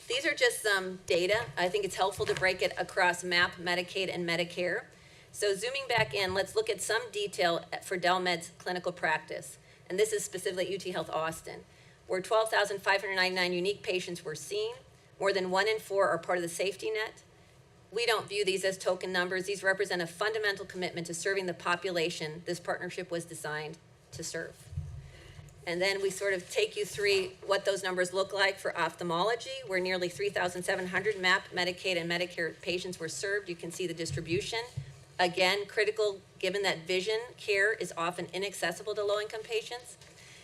These are just some data. I think it's helpful to break it across MAP, Medicaid, and Medicare. So zooming back in, let's look at some detail for DelMed's clinical practice. And this is specifically UT Health Austin, where 12,599 unique patients were seen. More than 1 in 4 are part of the safety net. We don't view these as token numbers. These represent a fundamental commitment to serving the population this partnership was designed to serve. And then we sort of take you through what those numbers look like for ophthalmology, where nearly 3,700 MAP, Medicaid, and Medicare patients were served. You can see the distribution. Again, critical given that vision care is often inaccessible to low-income patients.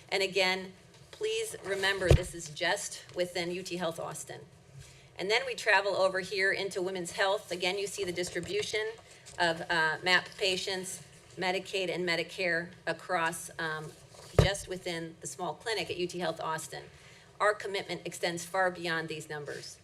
And again, please remember this is just within UT Health Austin. And then we travel over here into women's health. Again, you see the distribution of MAP patients, Medicaid, and Medicare across just within the small clinic at UT Health Austin. Our commitment extends far beyond these numbers.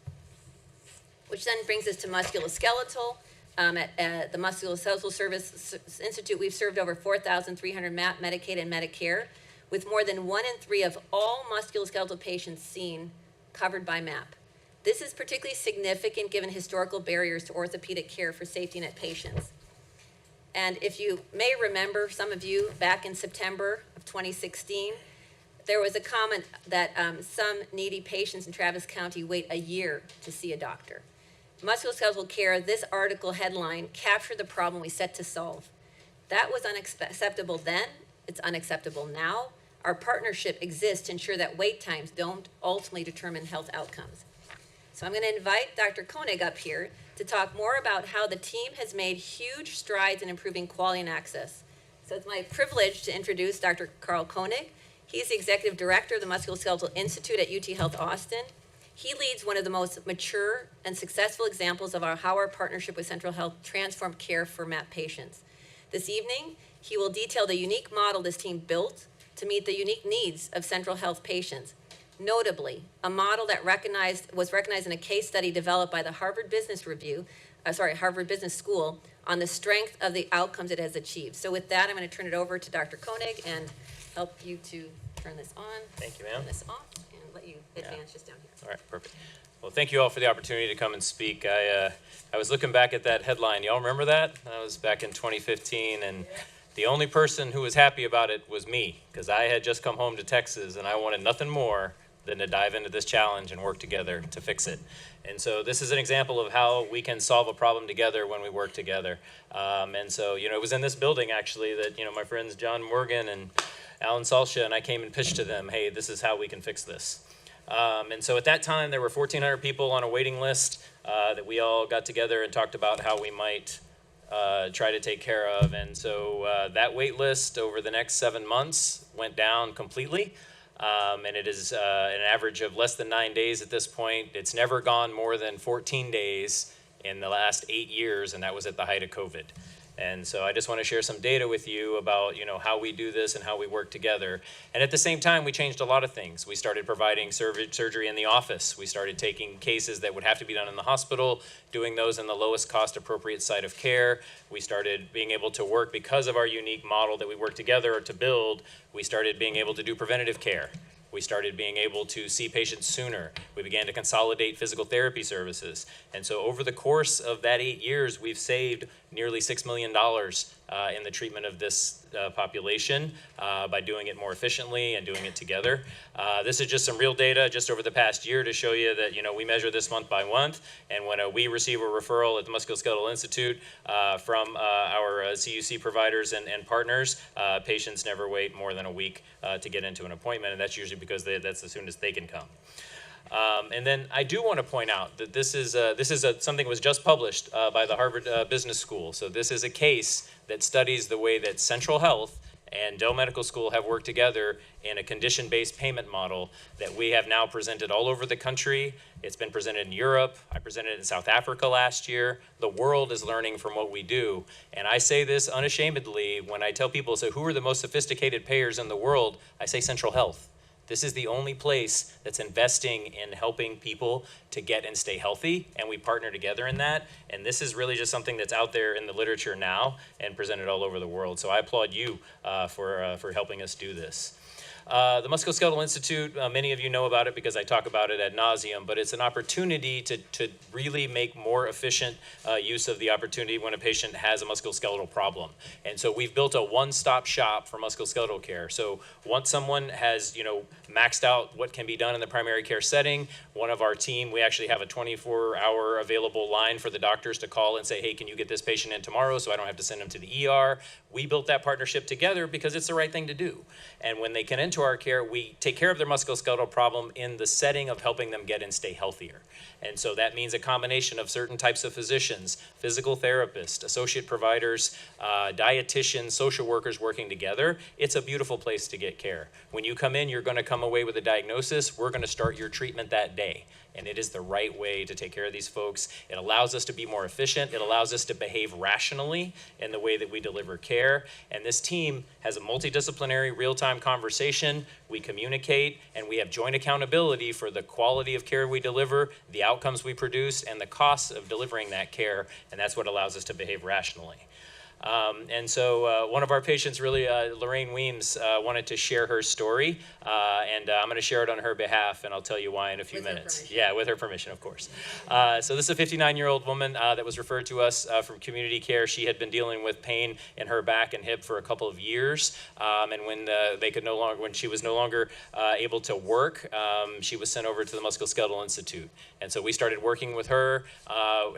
Which then brings us to musculoskeletal. At the Musculoskeletal Service Institute, we've served over 4,300 MAP, Medicaid, and Medicare, with more than 1 in 3 of all musculoskeletal patients seen covered by MAP. This is particularly significant given historical barriers to orthopedic care for safety net patients. And if you may remember, some of you, back in September of 2016, there was a comment that some needy patients in Travis County wait a year to see a doctor. Musculoskeletal care, this article headline captured the problem we set to solve. That was unacceptable then, it's unacceptable now. Our partnership exists to ensure that wait times don't ultimately determine health outcomes. So I'm going to invite Dr. Koenig up here to talk more about how the team has made huge strides in improving quality and access. So it's my privilege to introduce Dr. Carl Koenig. He's the Executive Director of the Musculoskeletal Institute at UT Health Austin. He leads one of the most mature and successful examples of how our partnership with Central Health transformed care for MAP patients. This evening, he will detail the unique model this team built to meet the unique needs of Central Health patients. Notably, a model that was recognized in a case study developed by the Harvard Business School on the strength of the outcomes it has achieved. So with that, I'm going to turn it over to Dr. Koenig and help you to turn this on. Thank you, ma'am. Turn this off and let you advance just down here. All right, perfect. Well, thank you all for the opportunity to come and speak. I was looking back at that headline. Y'all remember that? That was back in 2015, and the only person who was happy about it was me, because I had just come home to Texas, and I wanted nothing more than to dive into this challenge and work together to fix it. And so this is an example of how we can solve a problem together when we work together. And so, it was in this building, actually, that, my friends John Morgan and Alan Salsha and I came and pitched to them, hey, this is how we can fix this. And so at that time, there were 1,400 people on a waiting list that we all got together and talked about how we might try to take care of. And so that wait list over the next 7 months went down completely. and it is an average of less than 9 days at this point. It's never gone more than 14 days in the last 8 years, and that was at the height of COVID. And so I just want to share some data with you about, how we do this and how we work together. And at the same time, we changed a lot of things. We started providing surgery in the office. We started taking cases that would have to be done in the hospital, doing those in the lowest cost appropriate site of care. We started being able to work because of our unique model that we work together to build. We started being able to do preventative care. We started being able to see patients sooner. We began to consolidate physical therapy services. And so over the course of that 8 years, we've saved nearly $6 million in the treatment of this population by doing it more efficiently and doing it together. This is just some real data just over the past year to show you that, we measure this month by month. And when we receive a referral at the Musculoskeletal Institute from our CUC providers and partners, patients never wait more than a week to get into an appointment. And that's usually because that's as soon as they can come. And then I do want to point out that this is something that was just published by the Harvard Business School. So this is a case that studies the way that Central Health and Dell Medical School have worked together in a condition-based payment model that we have now presented all over the country. It's been presented in Europe. I presented it in South Africa last year. The world is learning from what we do. And I say this unashamedly when I tell people, so who are the most sophisticated payers in the world? I say Central Health. This is the only place that's investing in helping people to get and stay healthy, and we partner together in that. And this is really just something that's out there in the literature now and presented all over the world. So I applaud you for helping us do this. The Musculoskeletal Institute, many of you know about it because I talk about it ad nauseum, but it's an opportunity to really make more efficient use of the opportunity when a patient has a musculoskeletal problem. And so we've built a one-stop shop for musculoskeletal care. So once someone has, maxed out what can be done in the primary care setting, one of our team, we actually have a 24-hour available line for the doctors to call and say, hey, can you get this patient in tomorrow so I don't have to send them to the ER? We built that partnership together because it's the right thing to do. And when they can enter our care, we take care of their musculoskeletal problem in the setting of helping them get and stay healthier. And so that means a combination of certain types of physicians, physical therapists, associate providers, dietitians, social workers working together. It's a beautiful place to get care. When you come in, you're going to come away with a diagnosis. We're going to start your treatment that day. And it is the right way to take care of these folks. It allows us to be more efficient. It allows us to behave rationally in the way that we deliver care. And this team has a multidisciplinary real-time conversation. We communicate, and we have joint accountability for the quality of care we deliver, the outcomes we produce, and the costs of delivering that care. And that's what allows us to behave rationally. And so one of our patients, really, Lorraine Weems, wanted to share her story, and I'm going to share it on her behalf, and I'll tell you why in a few minutes. Yeah, with her permission, of course. So this is a 59-year-old woman that was referred to us from community care. She had been dealing with pain in her back and hip for a couple of years, and when she was no longer able to work, she was sent over to the Musculoskeletal Institute. And so we started working with her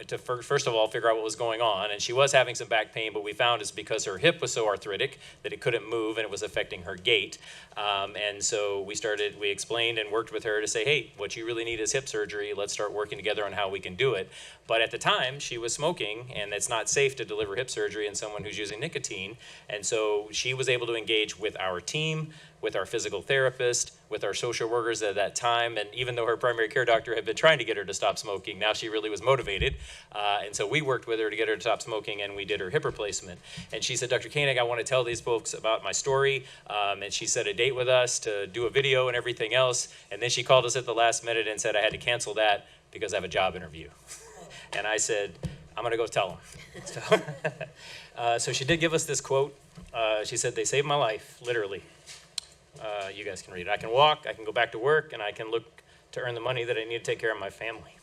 to first of all figure out what was going on, and she was having some back pain, but we found it's because her hip was so arthritic that it couldn't move and it was affecting her gait. And so we explained and worked with her to say, hey, what you really need is hip surgery. Let's start working together on how we can do it. But at the time, she was smoking, and it's not safe to deliver hip surgery in someone who's using nicotine. And so she was able to engage with our team, with our physical therapist, with our social workers at that time. And even though her primary care doctor had been trying to get her to stop smoking, now she really was motivated. And so we worked with her to get her to stop smoking, and we did her hip replacement. And she said, Dr. Koenig, I want to tell these folks about my story. And she set a date with us to do a video and everything else. And then she called us at the last minute and said, I had to cancel that because I have a job interview. And I said, I'm going to go tell them. So she did give us this quote. She said, they saved my life, literally. You guys can read it. I can walk, I can go back to work, and I can look to earn the money that I need to take care of my family.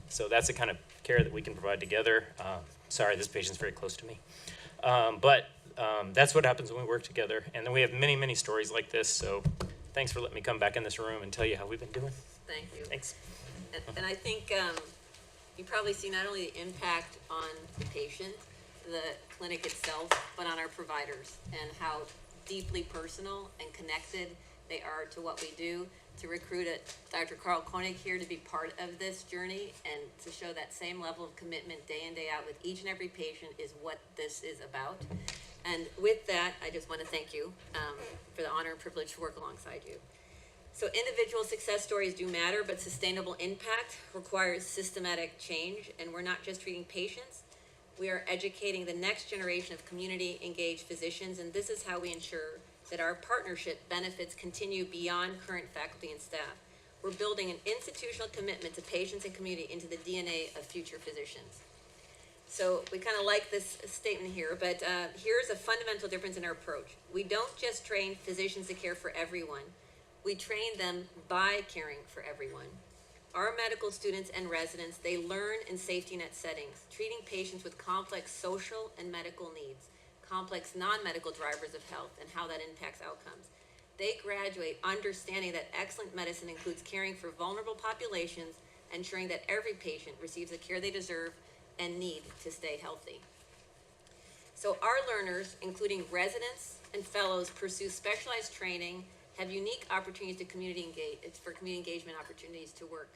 So that's the kind of care that we can provide together. Sorry, this patient's very close to me. But that's what happens when we work together. And then we have many, many stories like this. So thanks for letting me come back in this room and tell you how we've been doing. Thank you. Thanks. And I think you probably see not only the impact on the patient, the clinic itself, but on our providers and how deeply personal and connected they are to what we do. To recruit Dr. Carl Koenig here to be part of this journey and to show that same level of commitment day in, day out with each and every patient is what this is about. And with that, I just want to thank you for the honor and privilege to work alongside you. So individual success stories do matter, but sustainable impact requires systematic change, and we're not just treating patients, we are educating the next generation of community engaged physicians, and this is how we ensure that our partnership benefits continue beyond current faculty and staff. We're building an institutional commitment to patients and community into the DNA of future physicians. So we kind of like this statement here, but here's a fundamental difference in our approach. We don't just train physicians to care for everyone. We train them by caring for everyone. Our medical students and residents, they learn in safety net settings, treating patients with complex social and medical needs, complex non-medical drivers of health, and how that impacts outcomes. They graduate understanding that excellent medicine includes caring for vulnerable populations, ensuring that every patient receives the care they deserve and need to stay healthy. So our learners, including residents and fellows, pursue specialized training, have unique opportunities to community engagement opportunities to work.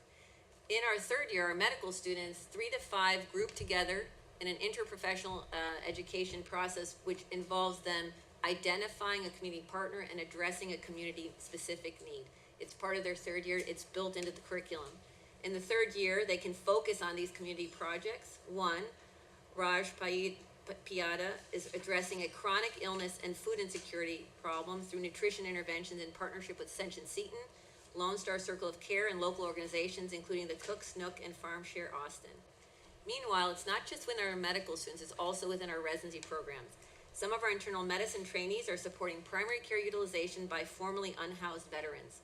In our third year, our medical students, 3 to 5 group together in an interprofessional education process, which involves them identifying a community partner and addressing a community-specific need. It's part of their third year. It's built into the curriculum. In the third year, they can focus on these community projects. One, Raj Piada is addressing a chronic illness and food insecurity problem through nutrition interventions in partnership with Senshin Seton, Lone Star Circle of Care, and local organizations, including the Cook's Nook and Farm Share Austin. Meanwhile, it's not just within our medical students, it's also within our residency programs. Some of our internal medicine trainees are supporting primary care utilization by formerly unhoused veterans.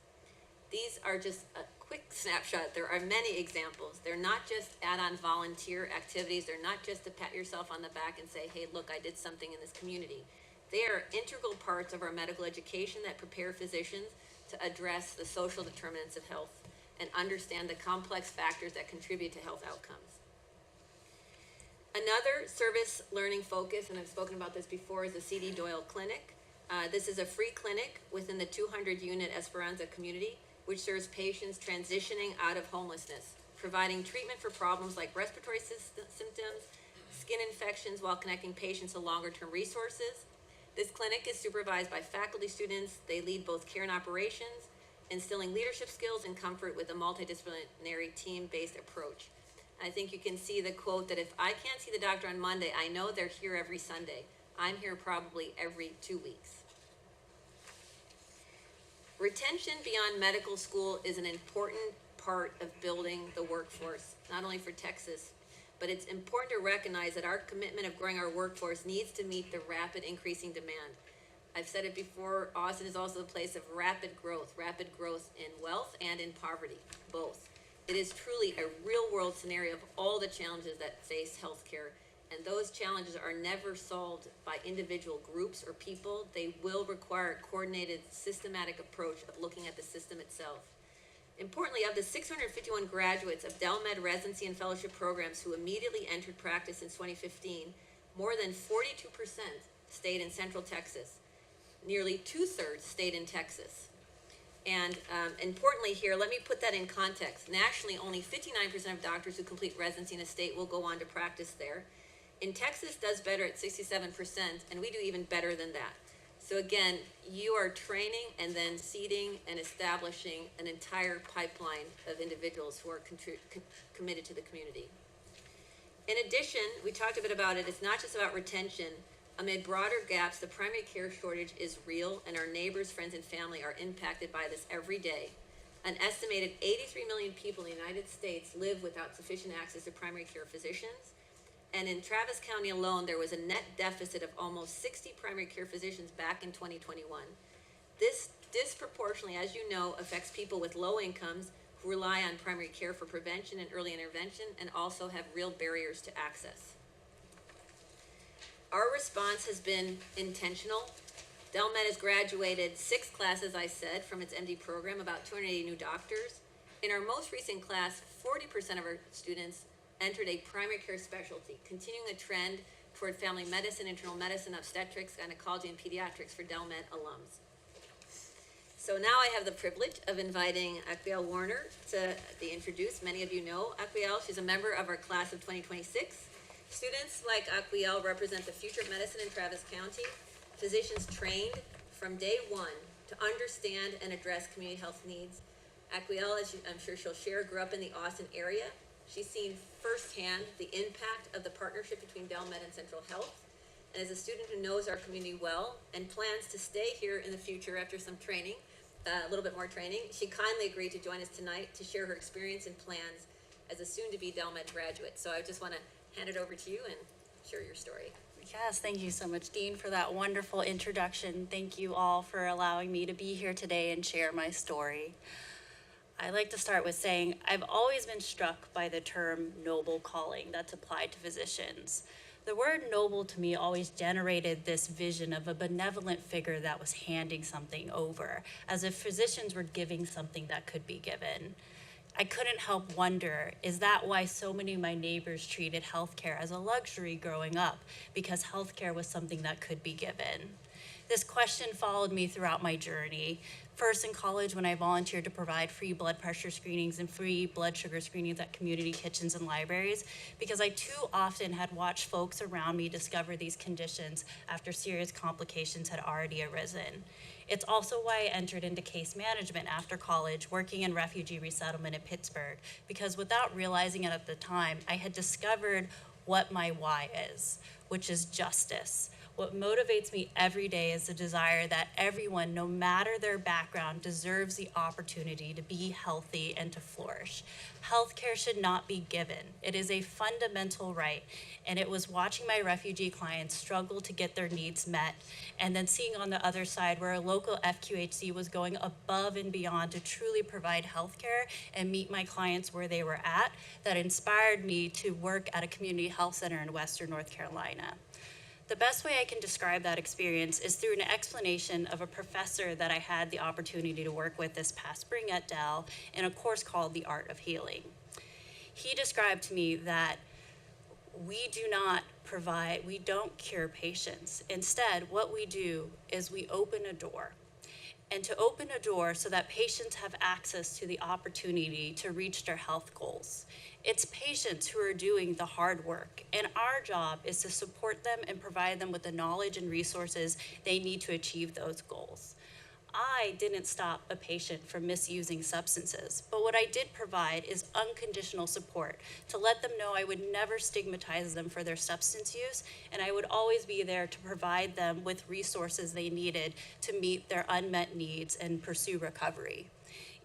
These are just a quick snapshot. There are many examples. They're not just add-on volunteer activities. They're not just to pat yourself on the back and say, hey, look, I did something in this community. They are integral parts of our medical education that prepare physicians to address the social determinants of health and understand the complex factors that contribute to health outcomes. Another service learning focus, and I've spoken about this before, is the C.D. Doyle Clinic. This is a free clinic within the 200-unit Esperanza community, which serves patients transitioning out of homelessness, providing treatment for problems like respiratory symptoms, skin infections, while connecting patients to longer-term resources. This clinic is supervised by faculty students. They lead both care and operations, instilling leadership skills and comfort with a multidisciplinary team-based approach. I think you can see the quote that if I can't see the doctor on Monday, I know they're here every Sunday. I'm here probably every 2 weeks. Retention beyond medical school is an important part of building the workforce, not only for Texas, but it's important to recognize that our commitment of growing our workforce needs to meet the rapid increasing demand. I've said it before, Austin is also a place of rapid growth in wealth and in poverty, both. It is truly a real-world scenario of all the challenges that face healthcare, and those challenges are never solved by individual groups or people. They will require a coordinated, systematic approach of looking at the system itself. Importantly, of the 651 graduates of Dell Med residency and fellowship programs who immediately entered practice in 2015, more than 42% stayed in Central Texas. Nearly 2/3 stayed in Texas. And importantly here, let me put that in context. Nationally, only 59% of doctors who complete residency in a state will go on to practice there. In Texas, does better at 67%, and we do even better than that. So again, you are training and then seeding and establishing an entire pipeline of individuals who are committed to the community. In addition, we talked a bit about it, it's not just about retention. Amid broader gaps, the primary care shortage is real, and our neighbors, friends, and family are impacted by this every day. An estimated 83 million people in the United States live without sufficient access to primary care physicians. And in Travis County alone, there was a net deficit of almost 60 primary care physicians back in 2021. This disproportionately, as you know, affects people with low incomes who rely on primary care for prevention and early intervention and also have real barriers to access. Our response has been intentional. Dell Med has graduated 6 classes, I said, from its MD program, about 280 new doctors. In our most recent class, 40% of our students entered a primary care specialty, continuing a trend toward family medicine, internal medicine, obstetrics, gynecology, and pediatrics for Dell Med alums. So now I have the privilege of inviting Aquiel Warner to be introduced. Many of you know Aquiel. She's a member of our class of 2026. Students like Aquiel represent the future of medicine in Travis County. Physicians trained from day one to to understand and address community health needs. Aquiel, as I'm sure she'll share, grew up in the Austin area. She's seen firsthand the impact of the partnership between Dell Med and Central Health. And as a student who knows our community well and plans to stay here in the future after some training, a little bit more training, she kindly agreed to join us tonight to share her experience and plans as a soon-to-be Dell Med graduate. So I just want to hand it over to you and share your story. Yes, thank you so much, Dean, for that wonderful introduction. Thank you all for allowing me to be here today and share my story. I'd like to start with saying I've always been struck by the term noble calling that's applied to physicians. The word noble to me always generated this vision of a benevolent figure that was handing something over, as if physicians were giving something that could be given. I couldn't help wonder, is that why so many of my neighbors treated healthcare as a luxury growing up, because healthcare was something that could be given? This question followed me throughout my journey. First in college, when I volunteered to provide free blood pressure screenings and free blood sugar screenings at community kitchens and libraries, because I too often had watched folks around me discover these conditions after serious complications had already arisen. It's also why I entered into case management after college, working in refugee resettlement in Pittsburgh, because without realizing it at the time, I had discovered what my why is, which is justice. What motivates me every day is the desire that everyone, no matter their background, deserves the opportunity to be healthy and to flourish. Healthcare should not be given. It is a fundamental right. And it was watching my refugee clients struggle to get their needs met, and then seeing on the other side where a local FQHC was going above and beyond to truly provide healthcare and meet my clients where they were at, that inspired me to work at a community health center in Western North Carolina. The best way I can describe that experience is through an explanation of a professor that I had the opportunity to work with this past spring at Dell in a course called The Art of Healing. He described to me that we don't cure patients. Instead, what we do is we open a door. And to open a door so that patients have access to the opportunity to reach their health goals. It's patients who are doing the hard work, and our job is to support them and provide them with the knowledge and resources they need to achieve those goals. I didn't stop a patient from misusing substances, but what I did provide is unconditional support to let them know I would never stigmatize them for their substance use, and I would always be there to provide them with resources they needed to meet their unmet needs and pursue recovery.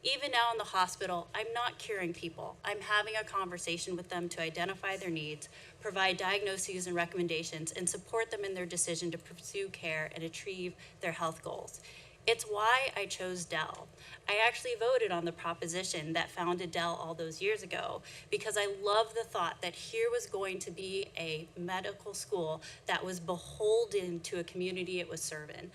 Even now in the hospital, I'm not curing people. I'm having a conversation with them to identify their needs, provide diagnoses and recommendations, and support them in their decision to pursue care and achieve their health goals. It's why I chose Dell. I actually voted on the proposition that founded Dell all those years ago because I love the thought that here was going to be a medical school that was beholden to a community it was serving,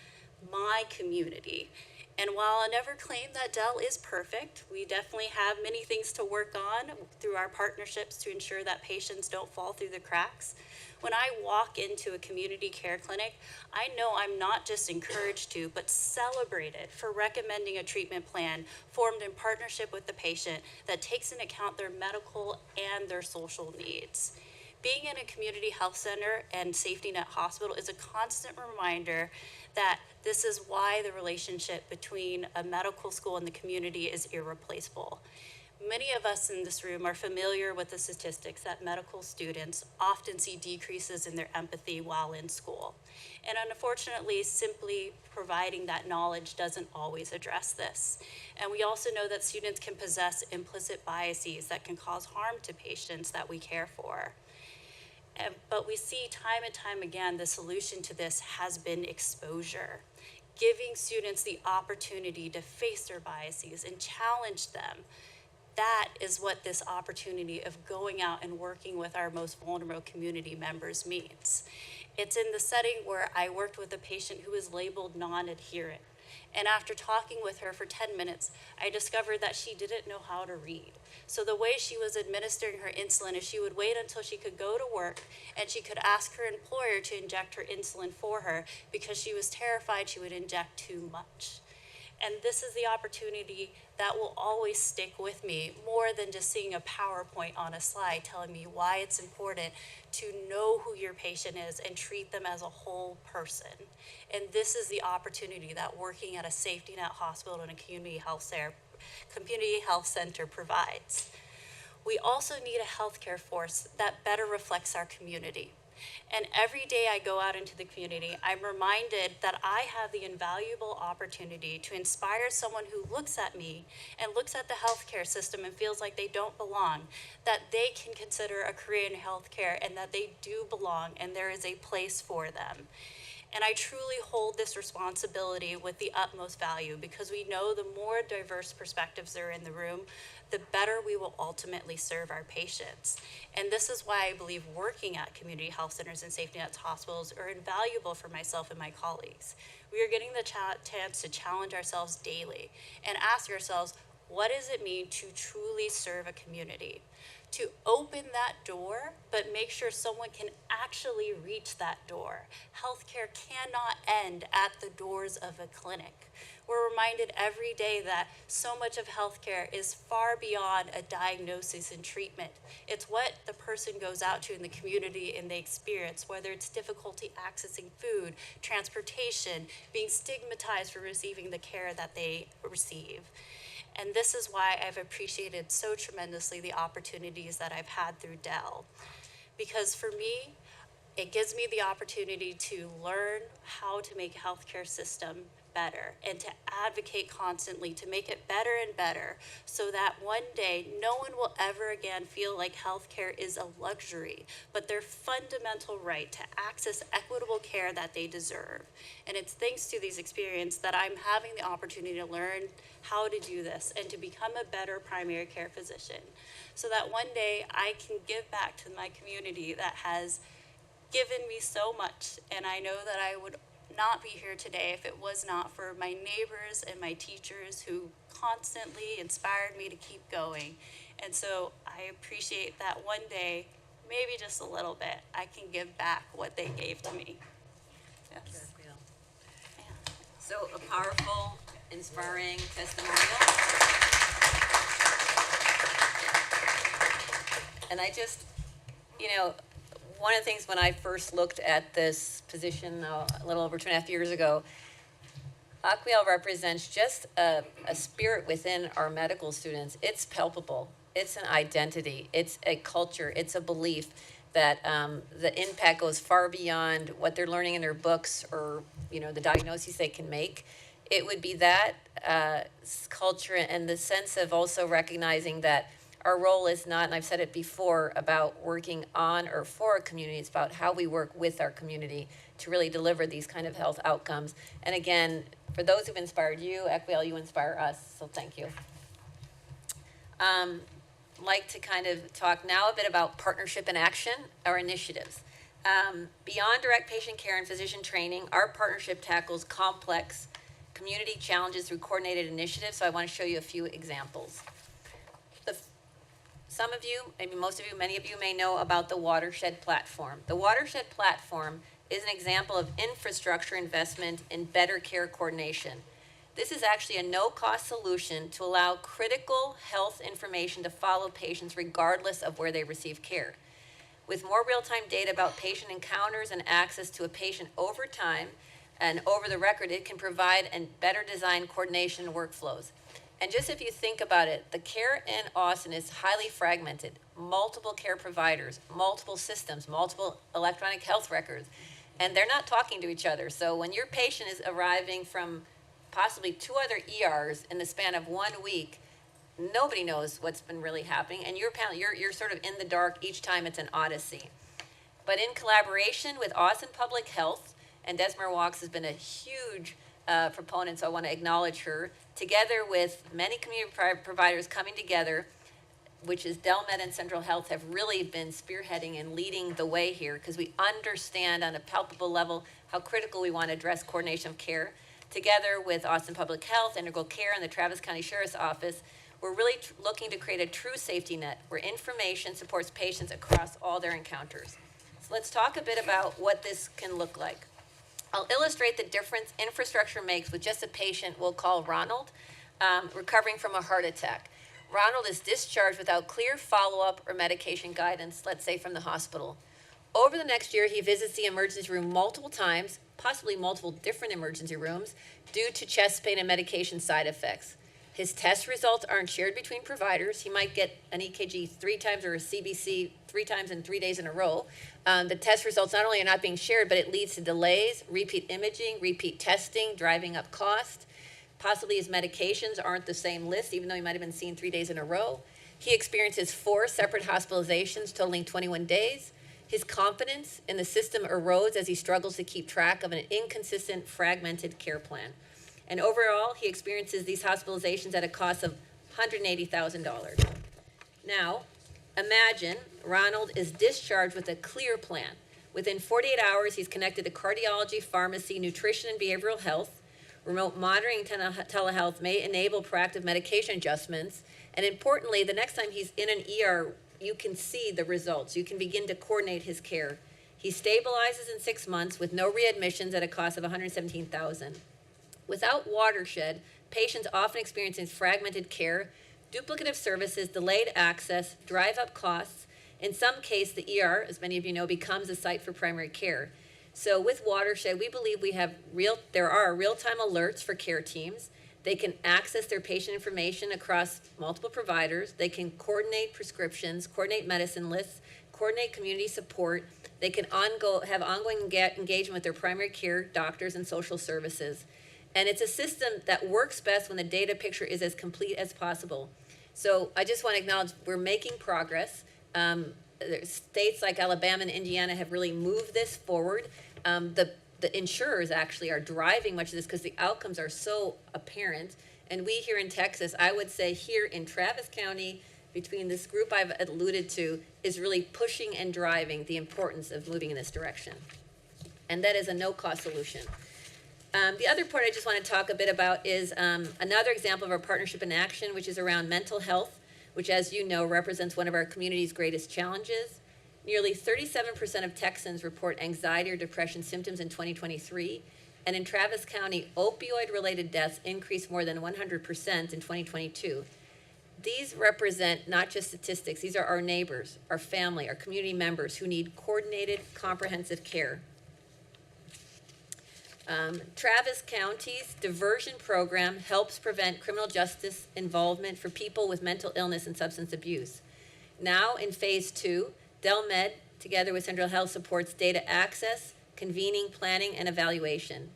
my community. And while I never claim that Dell is perfect, we definitely have many things to work on through our partnerships to ensure that patients don't fall through the cracks. When I walk into a community care clinic, I know I'm not just encouraged to, but celebrated for recommending a treatment plan formed in partnership with the patient that takes into account their medical and their social needs. Being in a community health center and safety net hospital is a constant reminder that this is why the relationship between a medical school and the community is irreplaceable. Many of us in this room are familiar with the statistics that medical students often see decreases in their empathy while in school. And unfortunately, simply providing that knowledge doesn't always address this. And we also know that students can possess implicit biases that can cause harm to patients that we care for. But we see time and time again, the solution to this has been exposure. Giving students the opportunity to face their biases and challenge them. That is what this opportunity of going out and working with our most vulnerable community members means. It's in the setting where I worked with a patient who was labeled non-adherent. And after talking with her for 10 minutes, I discovered that she didn't know how to read. So the way she was administering her insulin is she would wait until she could go to work and she could ask her employer to inject her insulin for her because she was terrified she would inject too much. And this is the opportunity that will always stick with me, more than just seeing a PowerPoint on a slide telling me why it's important to know who your patient is and treat them as a whole person. And this is the opportunity that working at a safety net hospital and a community health center provides. We also need a healthcare force that better reflects our community. And every day I go out into the community, I'm reminded that I have the invaluable opportunity to inspire someone who looks at me and looks at the healthcare system and feels like they don't belong, that they can consider a career in healthcare and that they do belong and there is a place for them. And I truly hold this responsibility with the utmost value, because we know the more diverse perspectives there are in the room, the better we will ultimately serve our patients. And this is why I believe working at community health centers and safety nets hospitals are invaluable for myself and my colleagues. We are getting the chance to challenge ourselves daily and ask ourselves, what does it mean to truly serve a community? To open that door, but make sure someone can actually reach that door. Healthcare cannot end at the doors of a clinic. We're reminded every day that so much of healthcare is far beyond a diagnosis and treatment. It's what the person goes out to in the community and they experience, whether it's difficulty accessing food, transportation, being stigmatized for receiving the care that they receive. And this is why I've appreciated so tremendously the opportunities that I've had through Dell. Because for me, it gives me the opportunity to learn how to make a healthcare system better and to advocate constantly to make it better and better, so that one day no one will ever again feel like healthcare is a luxury, but their fundamental right to access equitable care that they deserve. And it's thanks to these experiences that I'm having the opportunity to learn how to do this and to become a better primary care physician, so that one day I can give back to my community that has given me so much. And I know that I would not be here today if it was not for my neighbors and my teachers who constantly inspired me to keep going. And so I appreciate that one day, maybe just a little bit, I can give back what they gave to me. Yes. So a powerful, inspiring testimonial. And I just, one of the things when I first looked at this position a little over 2.5 years ago, Aquiel represents just a spirit within our medical students. It's palpable. It's an identity. It's a culture. It's a belief that the impact goes far beyond what they're learning in their books or, the diagnoses they can make. It would be that culture and the sense of also recognizing that our role is not, and I've said it before, about working on or for a community. It's about how we work with our community to really deliver these kind of health outcomes. And again, for those who've inspired you, Equiel, you inspire us, so thank you. Like to kind of talk now a bit about partnership in action, our initiatives. Beyond direct patient care and physician training, our partnership tackles complex community challenges through coordinated initiatives, so I want to show you a few examples. Some of you, maybe most of you, many of you may know about the Watershed Platform. The Watershed Platform is an example of infrastructure investment in better care coordination. This is actually a no-cost solution to allow critical health information to follow patients regardless of where they receive care. With more real-time data about patient encounters and access to a patient over time and over the record, it can provide and better design coordination workflows. And just if you think about it, the care in Austin is highly fragmented, multiple care providers, multiple systems, multiple electronic health records, and they're not talking to each other. So when your patient is arriving from possibly 2 other ERs in the span of 1 week, nobody knows what's been really happening, and you're sort of in the dark each time. It's an odyssey. But in collaboration with Austin Public Health, and Desmer Walks has been a huge proponent, so I want to acknowledge her, together with many community providers coming together, which is Dell Med and Central Health, have really been spearheading and leading the way here, because we understand on a palpable level how critical we want to address coordination of care. Together with Austin Public Health, Integral Care, and the Travis County Sheriff's Office, we're really looking to create a true safety net where information supports patients across all their encounters. So let's talk a bit about what this can look like. I'll illustrate the difference infrastructure makes with just a patient we'll call Ronald, recovering from a heart attack. Ronald is discharged without clear follow-up or medication guidance, let's say from the hospital. Over the next year, he visits the emergency room multiple times, possibly multiple different emergency rooms, due to chest pain and medication side effects. His test results aren't shared between providers. He might get an EKG 3 times or a CBC 3 times in 3 days in a row. The test results not only are not being shared, but it leads to delays, repeat imaging, repeat testing, driving up cost. Possibly his medications aren't the same list, even though he might have been seen 3 days in a row. He experiences 4 separate hospitalizations totaling 21 days. His confidence in the system erodes as he struggles to keep track of an inconsistent, fragmented care plan. And overall, he experiences these hospitalizations at a cost of $180,000. Now, imagine Ronald is discharged with a clear plan. Within 48 hours, he's connected to cardiology, pharmacy, nutrition, and behavioral health. Remote monitoring telehealth may enable proactive medication adjustments. And importantly, the next time he's in an ER, you can see the results. You can begin to coordinate his care. He stabilizes in 6 months with no readmissions at a cost of $117,000. Without Watershed, patients often experience fragmented care, duplicative services, delayed access, drive up costs. In some cases, the ER, as many of you know, becomes a site for primary care. So with Watershed, we believe there are real-time alerts for care teams. They can access their patient information across multiple providers. They can coordinate prescriptions, coordinate medicine lists, coordinate community support. They can have ongoing engagement with their primary care doctors and social services. And it's a system that works best when the data picture is as complete as possible. So I just want to acknowledge we're making progress. States like Alabama and Indiana have really moved this forward. The insurers actually are driving much of this because the outcomes are so apparent. And we here in Texas, I would say here in Travis County, between this group I've alluded to, is really pushing and driving the importance of moving in this direction. And that is a no-cost solution. The other part I just want to talk a bit about is another example of our partnership in action, which is around mental health, which, as you know, represents one of our community's greatest challenges. Nearly 37% of Texans report anxiety or depression symptoms in 2023, and in Travis County, opioid-related deaths increased more than 100% in 2022. These represent not just statistics, these are our neighbors, our family, our community members who need coordinated, comprehensive care. Travis County's diversion program helps prevent criminal justice involvement for people with mental illness and substance abuse. Now in phase 2, Dell Med, together with Central Health, supports data access, convening, planning, and evaluation.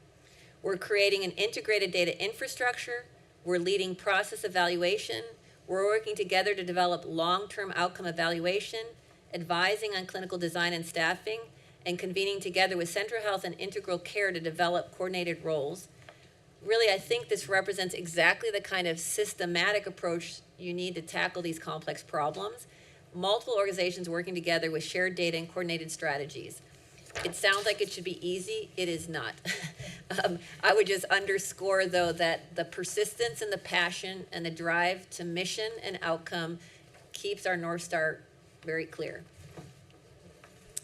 We're creating an integrated data infrastructure. We're leading process evaluation. We're working together to develop long-term outcome evaluation, advising on clinical design and staffing, and convening together with Central Health and Integral Care to develop coordinated roles. Really, I think this represents exactly the kind of systematic approach you need to tackle these complex problems. Multiple organizations working together with shared data and coordinated strategies. It sounds like it should be easy. It is not. I would just underscore, though, that the persistence and the passion and the drive to mission and outcome keeps our North Star very clear.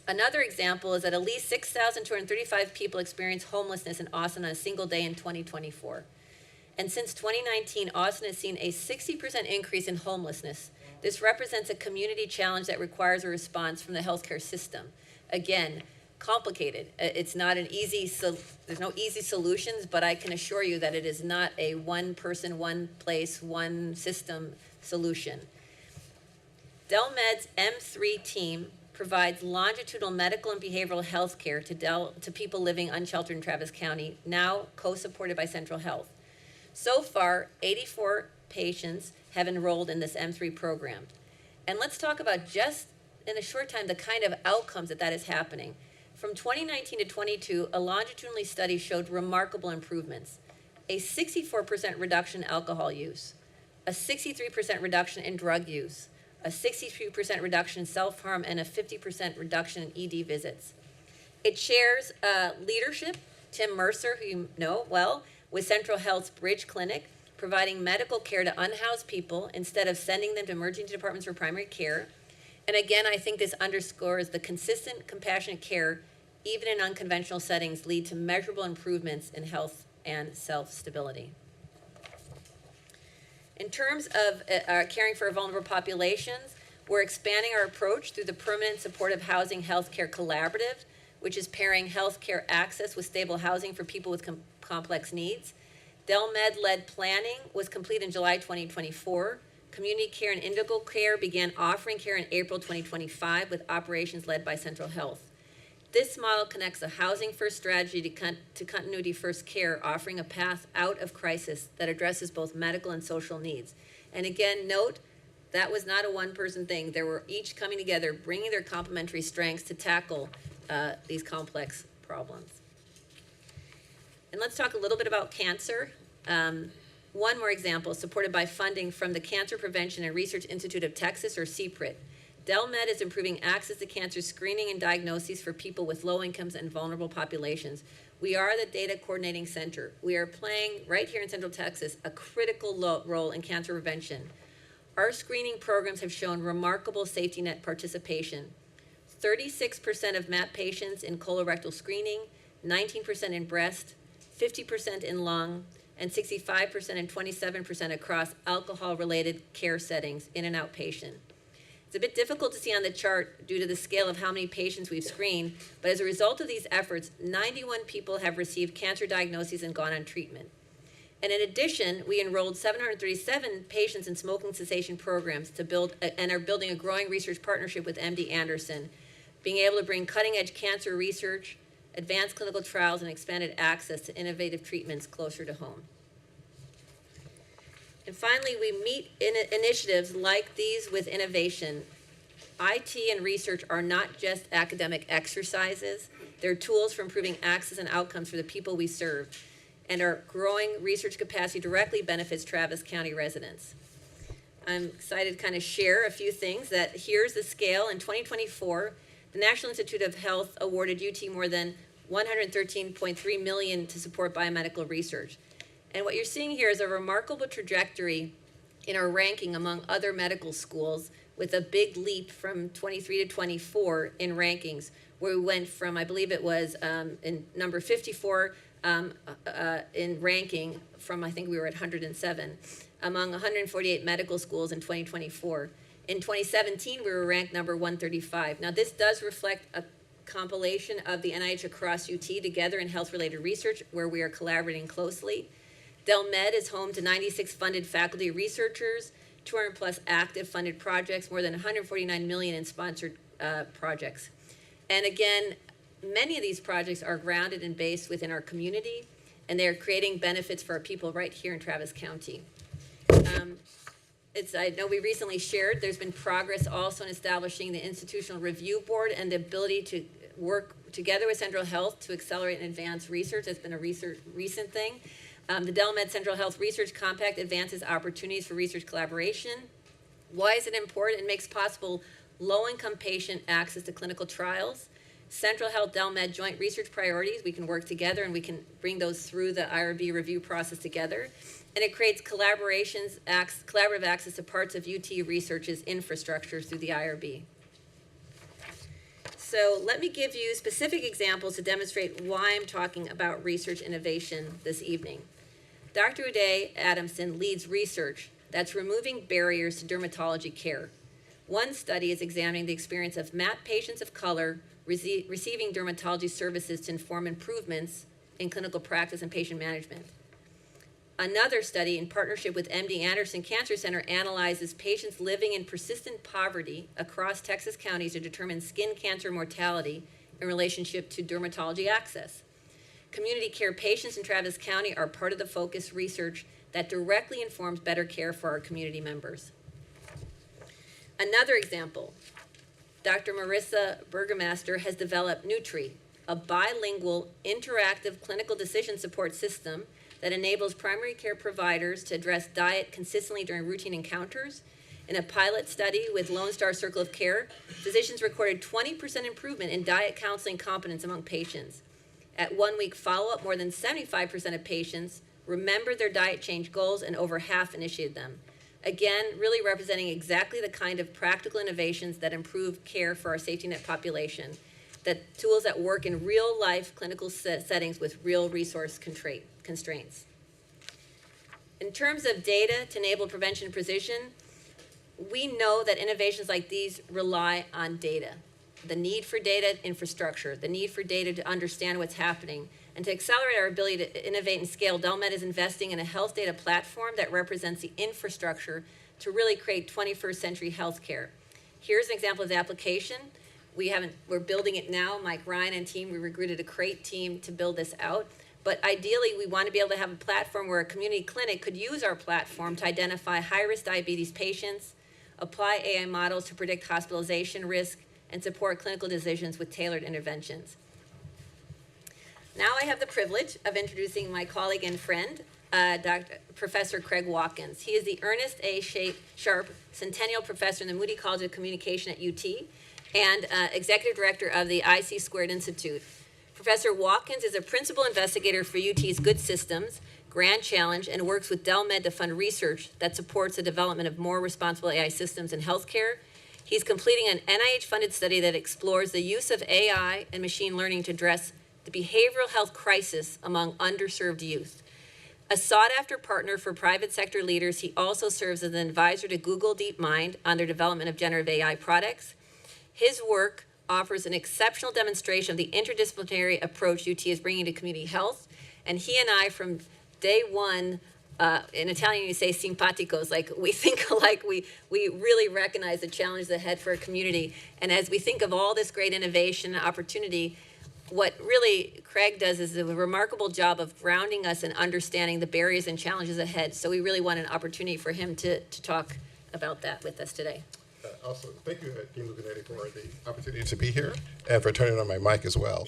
Another example is that at least 6,235 people experienced homelessness in Austin on a single day in 2024. And since 2019, Austin has seen a 60% increase in homelessness. This represents a community challenge that requires a response from the healthcare system. Again, complicated. It's not an easy, there's no easy solutions, but I can assure you that it is not a one person, one place, one system solution. Dell Med's M3 team provides longitudinal medical and behavioral health care to people living unsheltered in Travis County, now co-supported by Central Health. So far, 84 patients have enrolled in this M3 program. And let's talk about just in a short time the kind of outcomes that is happening. From 2019 to 22, a longitudinal study showed remarkable improvements. A 64% reduction in alcohol use, a 63% reduction in drug use, a 63% reduction in self-harm, and a 50% reduction in ED visits. It shares leadership, Tim Mercer, who you know well, with Central Health's Bridge Clinic, providing medical care to unhoused people instead of sending them to emergency departments for primary care. And again, I think this underscores the consistent, compassionate care even in unconventional settings, lead to measurable improvements in health and self-stability. In terms of caring for vulnerable populations, we're expanding our approach through the Permanent Supportive Housing Healthcare Collaborative, which is pairing healthcare access with stable housing for people with complex needs. Dell Med-led planning was complete in July 2024. Community care and individual care began offering care in April 2025 with operations led by Central Health. This model connects a housing-first strategy to continuity-first care, offering a path out of crisis that addresses both medical and social needs. And again, note, that was not a one-person thing. They were each coming together, bringing their complementary strengths to tackle these complex problems. And let's talk a little bit about cancer. One more example, supported by funding from the Cancer Prevention and Research Institute of Texas, or CPRIT. Dell Med is improving access to cancer screening and diagnoses for people with low incomes and vulnerable populations. We are the data coordinating center. We are playing, right here in Central Texas, a critical role in cancer prevention. Our screening programs have shown remarkable safety net participation. 36% of MAP patients in colorectal screening, 19% in breast, 50% in lung, and 65% and 27% across alcohol-related care settings in and outpatient. It's a bit difficult to see on the chart due to the scale of how many patients we've screened, but as a result of these efforts, 91 people have received cancer diagnoses and gone on treatment. And in addition, we enrolled 737 patients in smoking cessation programs to build, and are building a growing research partnership with MD Anderson, being able to bring cutting-edge cancer research, advanced clinical trials, and expanded access to innovative treatments closer to home. And finally, we meet initiatives like these with innovation. IT and research are not just academic exercises. They're tools for improving access and outcomes for the people we serve. And our growing research capacity directly benefits Travis County residents. I'm excited to kind of share a few things. That here's the scale. In 2024, the National Institute of Health awarded UT more than $113.3 million to support biomedical research. And what you're seeing here is a remarkable trajectory in our ranking among other medical schools, with a big leap from 23 to 24 in rankings, where we went from, I believe it was in number 54 in ranking from, I think we were at 107, among 148 medical schools in 2024. In 2017, we were ranked number 135. Now, this does reflect a compilation of the NIH across UT together in health-related research, where we are collaborating closely. Dell Med is home to 96 funded faculty researchers, 200 plus active funded projects, more than 149 million in sponsored projects. And again, many of these projects are grounded and based within our community, and they are creating benefits for our people right here in Travis County. I know we recently shared, there's been progress also in establishing the Institutional Review Board and the ability to work together with Central Health to accelerate and advance research. That's been a recent thing. The Dell Med Central Health Research Compact advances opportunities for research collaboration. Why is it important? It makes possible low-income patient access to clinical trials. Central Health Dell Med joint research priorities, we can work together and we can bring those through the IRB review process together. And it creates collaborative access to parts of UT research's infrastructure through the IRB. So let me give you specific examples to demonstrate why I'm talking about research innovation this evening. Dr. Uday Adamson leads research that's removing barriers to dermatology care. One study is examining the experience of MAP patients of color receiving dermatology services to inform improvements in clinical practice and patient management. Another study, in partnership with MD Anderson Cancer Center, analyzes patients living in persistent poverty across Texas counties to determine skin cancer mortality in relationship to dermatology access. Community care patients in Travis County are part of the focused research that directly informs better care for our community members. Another example, Dr. Marissa Burgomaster has developed Nutri, a bilingual interactive clinical decision support system that enables primary care providers to address diet consistently during routine encounters. In a pilot study with Lone Star Circle of Care, physicians recorded 20% improvement in diet counseling competence among patients. At 1 week follow-up, more than 75% of patients remembered their diet change goals, and over half initiated them. Again, really representing exactly the kind of practical innovations that improve care for our safety net population. tools that work in real-life clinical settings with real resource constraints. In terms of data to enable prevention and precision, we know that innovations like these rely on data. The need for data infrastructure, the need for data to understand what's happening, and to accelerate our ability to innovate and scale, Dell Med is investing in a health data platform that represents the infrastructure to really create 21st century healthcare. Here's an example of the application. We're building it now. Mike Ryan and team, we recruited a great team to build this out. But ideally, we want to be able to have a platform where a community clinic could use our platform to identify high-risk diabetes patients, apply AI models to predict hospitalization risk, and support clinical decisions with tailored interventions. Now I have the privilege of introducing my colleague and friend, Professor Craig Watkins. He is the Ernest A. Sharp Centennial Professor in the Moody College of Communication at UT and Executive Director of the IC Squared Institute. Professor Watkins is a principal investigator for UT's Good Systems Grand Challenge and works with Dell Med to fund research that supports the development of more responsible AI systems in healthcare. He's completing an NIH-funded study that explores the use of AI and machine learning to address the behavioral health crisis among underserved youth. A sought-after partner for private sector leaders, he also serves as an advisor to Google DeepMind on their development of generative AI products. His work offers an exceptional demonstration of the interdisciplinary approach UT is bringing to community health, and he and I, from day one, in Italian you say simpaticos, like we think alike, we really recognize the challenges ahead for a community, and as we think of all this great innovation and opportunity, what really Craig does is a remarkable job of grounding us and understanding the barriers and challenges ahead. So we really want an opportunity for him to talk about that with us today. Also, thank you, Dean Lucanetti, for the opportunity to be here and for turning on my mic as well.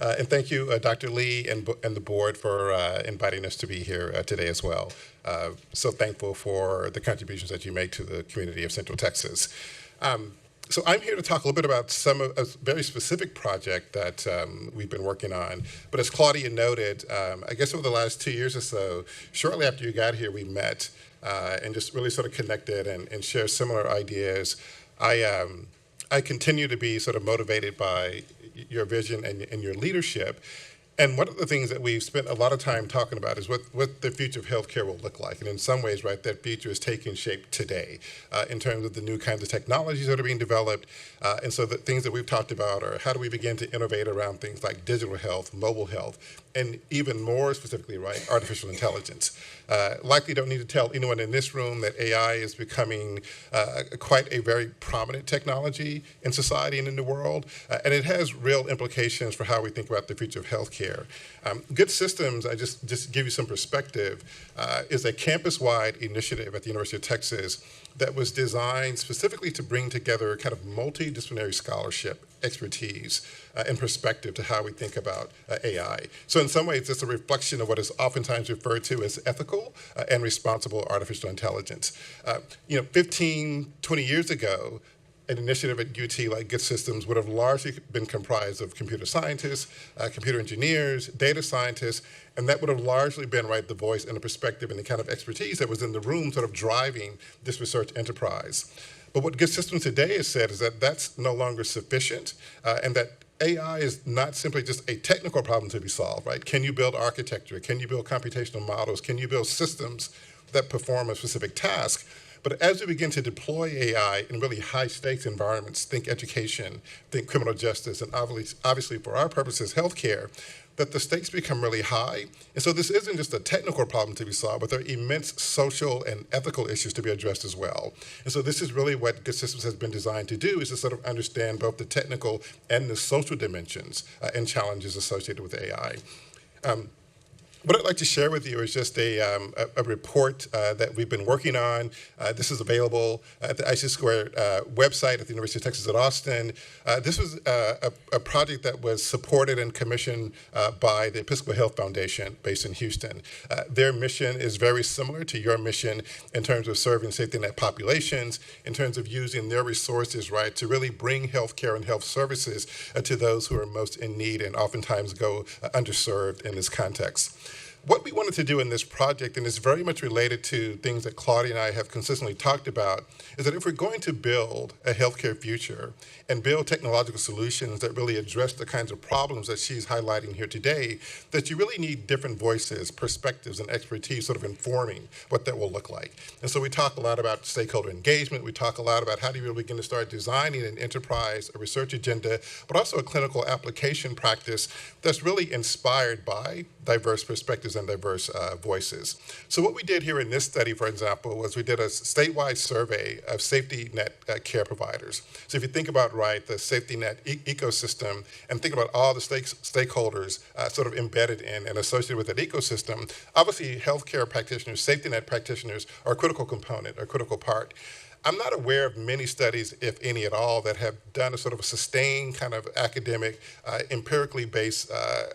And thank you, Dr. Lee and the board for inviting us to be here today as well. So thankful for the contributions that you make to the community of Central Texas. So I'm here to talk a little bit about a very specific project that we've been working on. But as Claudia noted, I guess over the last 2 years or so, shortly after you got here, we met and just really sort of connected and share similar ideas. I continue to be sort of motivated by your vision and your leadership. And one of the things that we've spent a lot of time talking about is what the future of healthcare will look like. And in some ways, right, that future is taking shape today in terms of the new kinds of technologies that are being developed. And so the things that we've talked about are how do we begin to innovate around things like digital health, mobile health, and even more specifically, right, artificial intelligence. Likely don't need to tell anyone in this room that AI is becoming quite a very prominent technology in society and in the world. And it has real implications for how we think about the future of healthcare. Good Systems, I just give you some perspective, is a campus-wide initiative at the University of Texas that was designed specifically to bring together kind of multidisciplinary scholarship, expertise, and perspective to how we think about AI. So in some ways, it's a reflection of what is oftentimes referred to as ethical and responsible artificial intelligence. 15, 20 years ago, an initiative at UT like Good Systems would have largely been comprised of computer scientists, computer engineers, data scientists, and that would have largely been, right, the voice and the perspective and the kind of expertise that was in the room sort of driving this research enterprise. But what Good Systems today has said is that that's no longer sufficient and that AI is not simply just a technical problem to be solved, right? Can you build architecture? Can you build computational models? Can you build systems that perform a specific task? But as we begin to deploy AI in really high-stakes environments, think education, think criminal justice, and obviously for our purposes, healthcare, that the stakes become really high. And so this isn't just a technical problem to be solved, but there are immense social and ethical issues to be addressed as well. And so this is really what Good Systems has been designed to do, is to sort of understand both the technical and the social dimensions and challenges associated with AI. What I'd like to share with you is just a report that we've been working on. This is available at the IC Square website at the University of Texas at Austin. This was a project that was supported and commissioned by the Episcopal Health Foundation based in Houston. Their mission is very similar to your mission in terms of serving safety net populations, in terms of using their resources, right, to really bring healthcare and health services to those who are most in need and oftentimes go underserved in this context. What we wanted to do in this project, and it's very much related to things that Claudia and I have consistently talked about, is that if we're going to build a healthcare future and build technological solutions that really address the kinds of problems that she's highlighting here today, that you really need different voices, perspectives, and expertise sort of informing what that will look like. And so we talk a lot about stakeholder engagement. We talk a lot about how do you really begin to start designing an enterprise, a research agenda, but also a clinical application practice that's really inspired by diverse perspectives and diverse voices. So what we did here in this study, for example, was we did a statewide survey of safety net care providers. So if you think about, right, the safety net ecosystem and think about all the stakeholders sort of embedded in and associated with that ecosystem, obviously healthcare practitioners, safety net practitioners are a critical component, a critical part. I'm not aware of many studies, if any at all, that have done a sort of a sustained kind of academic, empirically based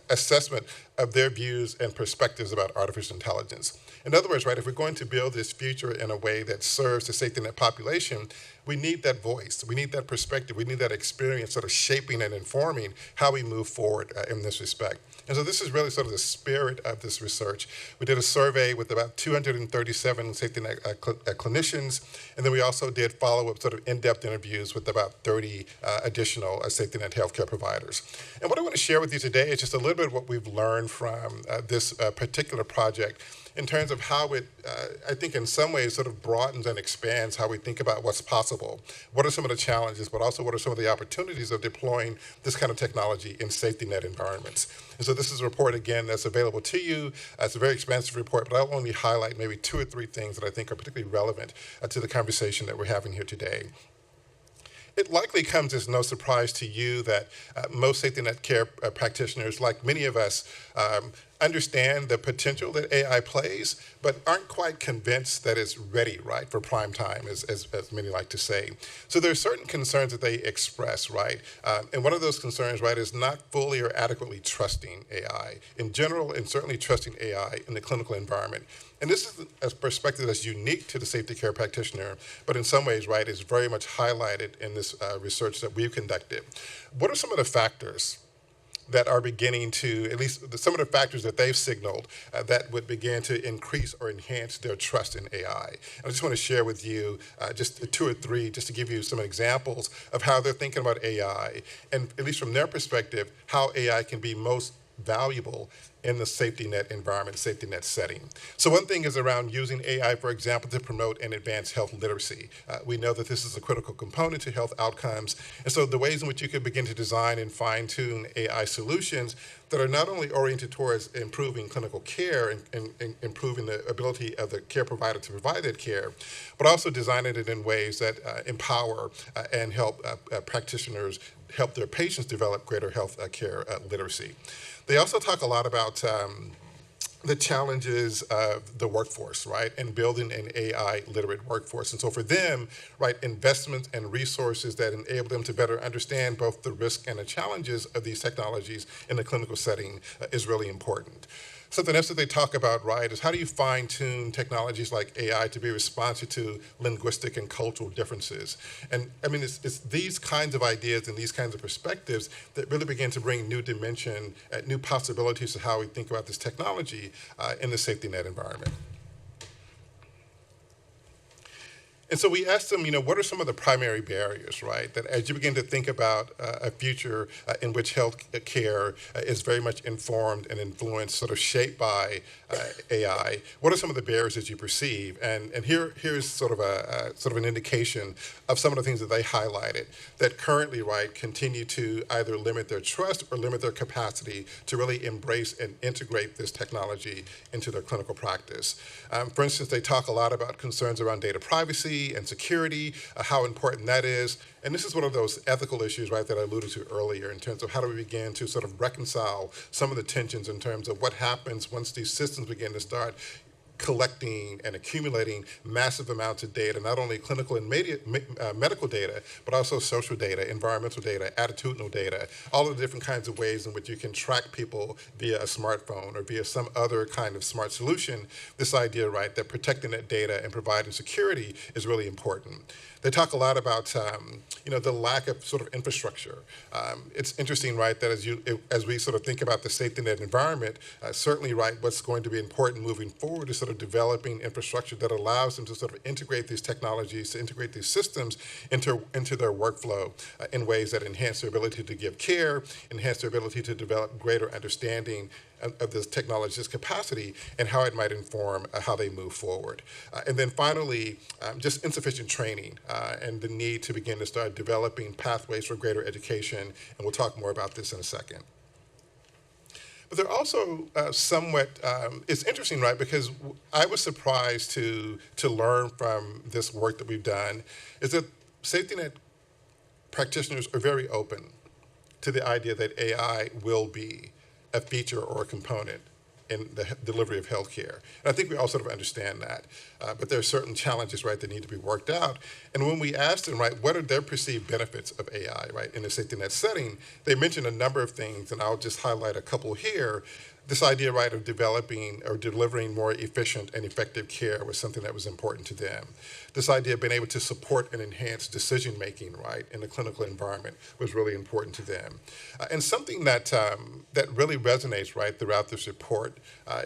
assessment of their views and perspectives about artificial intelligence. In other words, right, if we're going to build this future in a way that serves the safety net population, we need that voice, we need that perspective, we need that experience sort of shaping and informing how we move forward in this respect. And so this is really sort of the spirit of this research. We did a survey with about 237 safety net clinicians, and then we also did follow-up sort of in-depth interviews with about 30 additional safety net healthcare providers. And what I want to share with you today is just a little bit of what we've learned from this particular project in terms of how it, I think in some ways sort of broadens and expands how we think about what's possible. What are some of the challenges, but also what are some of the opportunities of deploying this kind of technology in safety net environments. And so this is a report, again, that's available to you. It's a very expansive report, but I'll only highlight maybe 2 or 3 things that I think are particularly relevant to the conversation that we're having here today. It likely comes as no surprise to you that most safety net care practitioners, like many of us, understand the potential that AI plays, but aren't quite convinced that it's ready, right, for prime time, as many like to say. So there are certain concerns that they express, right? And one of those concerns, right, is not fully or adequately trusting AI in general, and certainly trusting AI in the clinical environment. And this is a perspective that's unique to the safety care practitioner, but in some ways, right, is very much highlighted in this research that we've conducted. What are some of the factors that are beginning to, at least some of the factors that they've signaled that would begin to increase or enhance their trust in AI? And I just want to share with you just 2 or 3, just to give you some examples of how they're thinking about AI, and at least from their perspective, how AI can be most valuable in the safety net environment, safety net setting. So one thing is around using AI, for example, to promote and advance health literacy. We know that this is a critical component to health outcomes. And so the ways in which you could begin to design and fine-tune AI solutions that are not only oriented towards improving clinical care and improving the ability of the care provider to provide that care, but also designing it in ways that empower and help practitioners help their patients develop greater health care literacy. They also talk a lot about the challenges of the workforce, right, and building an AI literate workforce. And so for them, right, investments and resources that enable them to better understand both the risk and the challenges of these technologies in the clinical setting is really important. Something else that they talk about, right, is how do you fine-tune technologies like AI to be responsive to linguistic and cultural differences? And I mean, it's these kinds of ideas and these kinds of perspectives that really begin to bring new dimension, new possibilities to how we think about this technology in the safety net environment. And so we asked them, what are some of the primary barriers, right, that as you begin to think about a future in which health care is very much informed and influenced, sort of shaped by AI, what are some of the barriers that you perceive? And here's sort of an indication of some of the things that they highlighted that currently, right, continue to either limit their trust or limit their capacity to really embrace and integrate this technology into their clinical practice. For instance, they talk a lot about concerns around data privacy and security, how important that is. And this is one of those ethical issues, right, that I alluded to earlier in terms of how do we begin to sort of reconcile some of the tensions in terms of what happens once these systems begin to start collecting and accumulating massive amounts of data, not only clinical and medical data, but also social data, environmental data, attitudinal data, all of the different kinds of ways in which you can track people via a smartphone or via some other kind of smart solution. This idea, right, that protecting that data and providing security is really important. They talk a lot about, the lack of sort of infrastructure. It's interesting, right, that as we sort of think about the safety net environment, certainly, right, what's going to be important moving forward is sort of developing infrastructure that allows them to sort of integrate these technologies, to integrate these systems into their workflow in ways that enhance their ability to give care, enhance their ability to develop greater understanding of this technology's capacity and how it might inform how they move forward. And then finally, just insufficient training and the need to begin to start developing pathways for greater education, and we'll talk more about this in a second. But they're also somewhat, it's interesting, right, because I was surprised to learn from this work that we've done, is that safety net practitioners are very open to the idea that AI will be a feature or a component in the delivery of healthcare. And I think we all sort of understand that. But there are certain challenges, right, that need to be worked out. And when we asked them, right, what are their perceived benefits of AI, right, in the safety net setting, they mentioned a number of things, and I'll just highlight a couple here. This idea, right, of developing or delivering more efficient and effective care was something that was important to them. This idea of being able to support and enhance decision-making, right, in the clinical environment was really important to them. And something that really resonates, right, throughout this report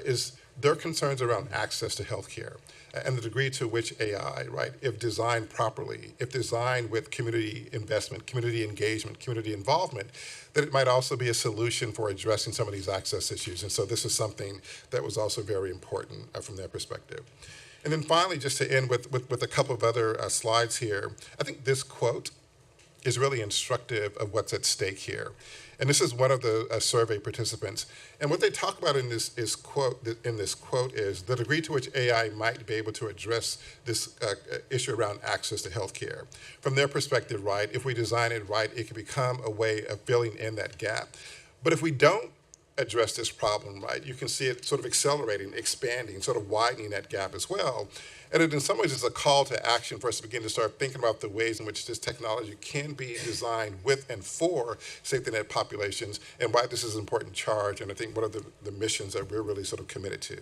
is their concerns around access to healthcare and the degree to which AI, right, if designed properly, if designed with community investment, community engagement, community involvement, that it might also be a solution for addressing some of these access issues. And so this is something that was also very important from their perspective. And then finally, just to end with a couple of other slides here, I think this quote is really instructive of what's at stake here. And this is one of the survey participants. And what they talk about in this quote is the degree to which AI might be able to address this issue around access to healthcare. From their perspective, right, if we design it right, it can become a way of filling in that gap. But if we don't address this problem, right, you can see it sort of accelerating, expanding, sort of widening that gap as well. And it in some ways is a call to action for us to begin to start thinking about the ways in which this technology can be designed with and for safety net populations, and why this is an important charge, and I think one of the missions that we're really sort of committed to.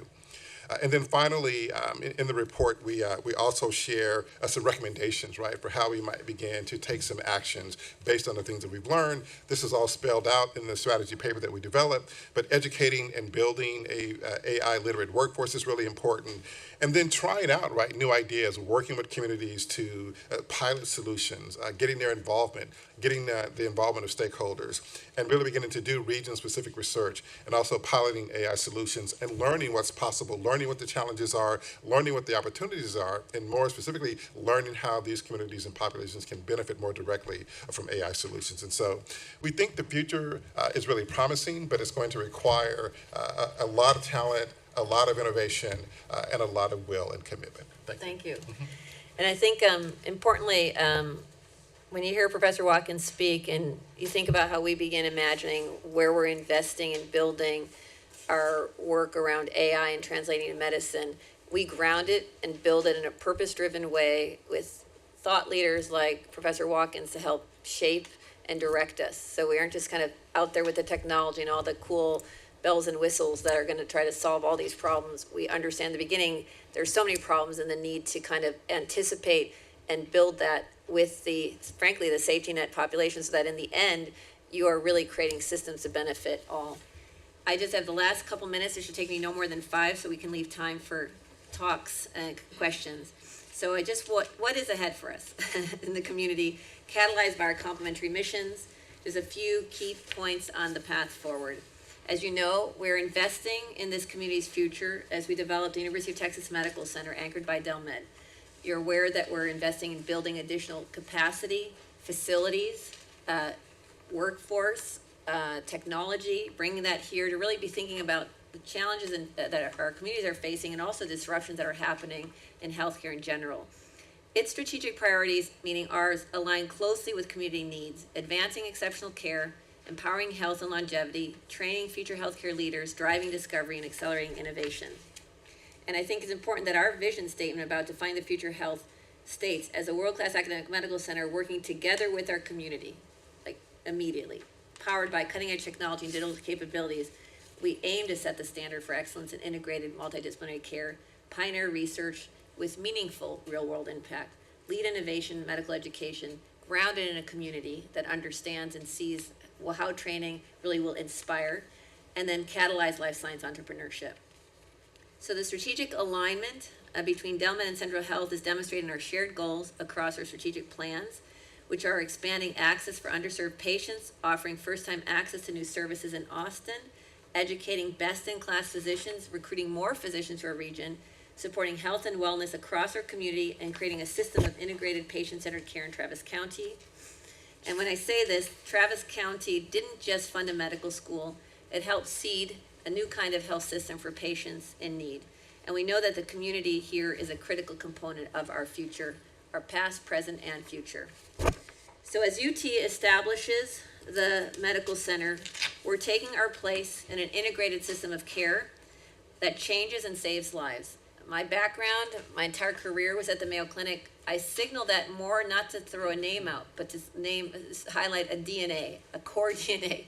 And then finally, in the report, we also share some recommendations, right, for how we might begin to take some actions based on the things that we've learned. This is all spelled out in the strategy paper that we developed, but educating and building a AI literate workforce is really important. And then trying out, right, new ideas, working with communities to pilot solutions, getting their involvement, getting the involvement of stakeholders, and really beginning to do region-specific research, and also piloting AI solutions and learning what's possible, learning what the challenges are, learning what the opportunities are, and more specifically, learning how these communities and populations can benefit more directly from AI solutions. And so we think the future is really promising, but it's going to require a lot of talent, a lot of innovation, and a lot of will and commitment. Thank you. And I think importantly, when you hear Professor Watkins speak and you think about how we begin imagining where we're investing and building our work around AI and translating to medicine, we ground it and build it in a purpose-driven way with thought leaders like Professor Watkins to help shape and direct us. So we aren't just kind of out there with the technology and all the cool bells and whistles that are going to try to solve all these problems. We understand the beginning, there's so many problems, and the need to kind of anticipate and build that with frankly, the safety net population, so that in the end, you are really creating systems to benefit all. I just have the last couple minutes. It should take me no more than 5, so we can leave time for talks and questions. So what is ahead for us in the community, catalyzed by our complementary missions? There's a few key points on the path forward. As you know, we're investing in this community's future as we develop the University of Texas Medical Center anchored by Dell Med. You're aware that we're investing in building additional capacity, facilities, workforce, technology, bringing that here to really be thinking about the challenges that our communities are facing, and also disruptions that are happening in healthcare in general. Its strategic priorities, meaning ours, align closely with community needs, advancing exceptional care, empowering health and longevity, training future healthcare leaders, driving discovery, and accelerating innovation. And I think it's important that our vision statement about defining the future of health states, as a world-class academic medical center working together with our community, like immediately, powered by cutting-edge technology and digital capabilities, we aim to set the standard for excellence in integrated multidisciplinary care, pioneer research with meaningful real-world impact, lead innovation in medical education, grounded in a community that understands and sees how training really will inspire, and then catalyze life science entrepreneurship. So the strategic alignment between Dell Med and Central Health is demonstrated in our shared goals across our strategic plans, which are expanding access for underserved patients, offering first-time access to new services in Austin, educating best-in-class physicians, recruiting more physicians to our region, supporting health and wellness across our community, and creating a system of integrated patient-centered care in Travis County. And when I say this, Travis County didn't just fund a medical school, it helped seed a new kind of health system for patients in need. And we know that the community here is a critical component of our future, our past, present, and future. So as UT establishes the medical center, we're taking our place in an integrated system of care that changes and saves lives. My background, my entire career was at the Mayo Clinic. I signal that more not to throw a name out, but to highlight a DNA, a core DNA,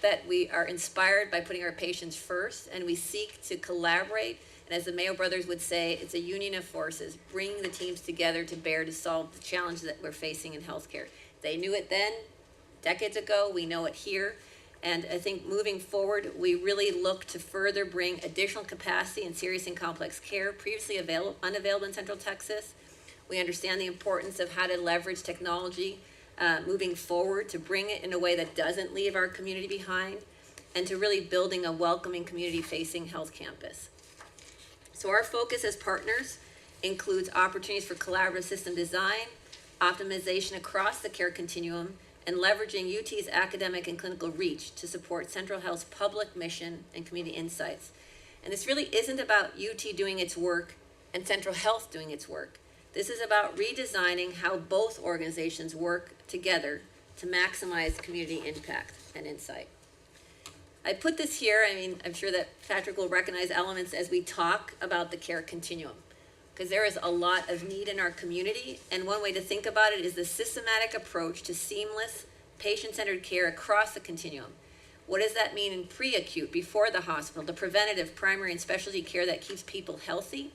that we are inspired by putting our patients first, and we seek to collaborate. And as the Mayo brothers would say, it's a union of forces, bringing the teams together to bear to solve the challenges that we're facing in healthcare. They knew it then, decades ago, we know it here. And I think moving forward, we really look to further bring additional capacity in serious and complex care, previously unavailable in Central Texas. We understand the importance of how to leverage technology moving forward to bring it in a way that doesn't leave our community behind, and to really building a welcoming community-facing health campus. So our focus as partners includes opportunities for collaborative system design, optimization across the care continuum, and leveraging UT's academic and clinical reach to support Central Health's public mission and community insights. And this really isn't about UT doing its work and Central Health doing its work. This is about redesigning how both organizations work together to maximize community impact and insight. I put this here, I'm sure that Patrick will recognize elements as we talk about the care continuum, because there is a lot of need in our community, and one way to think about it is the systematic approach to seamless, patient-centered care across the continuum. What does that mean in pre-acute, before the hospital, the preventative, primary, and specialty care that keeps people healthy,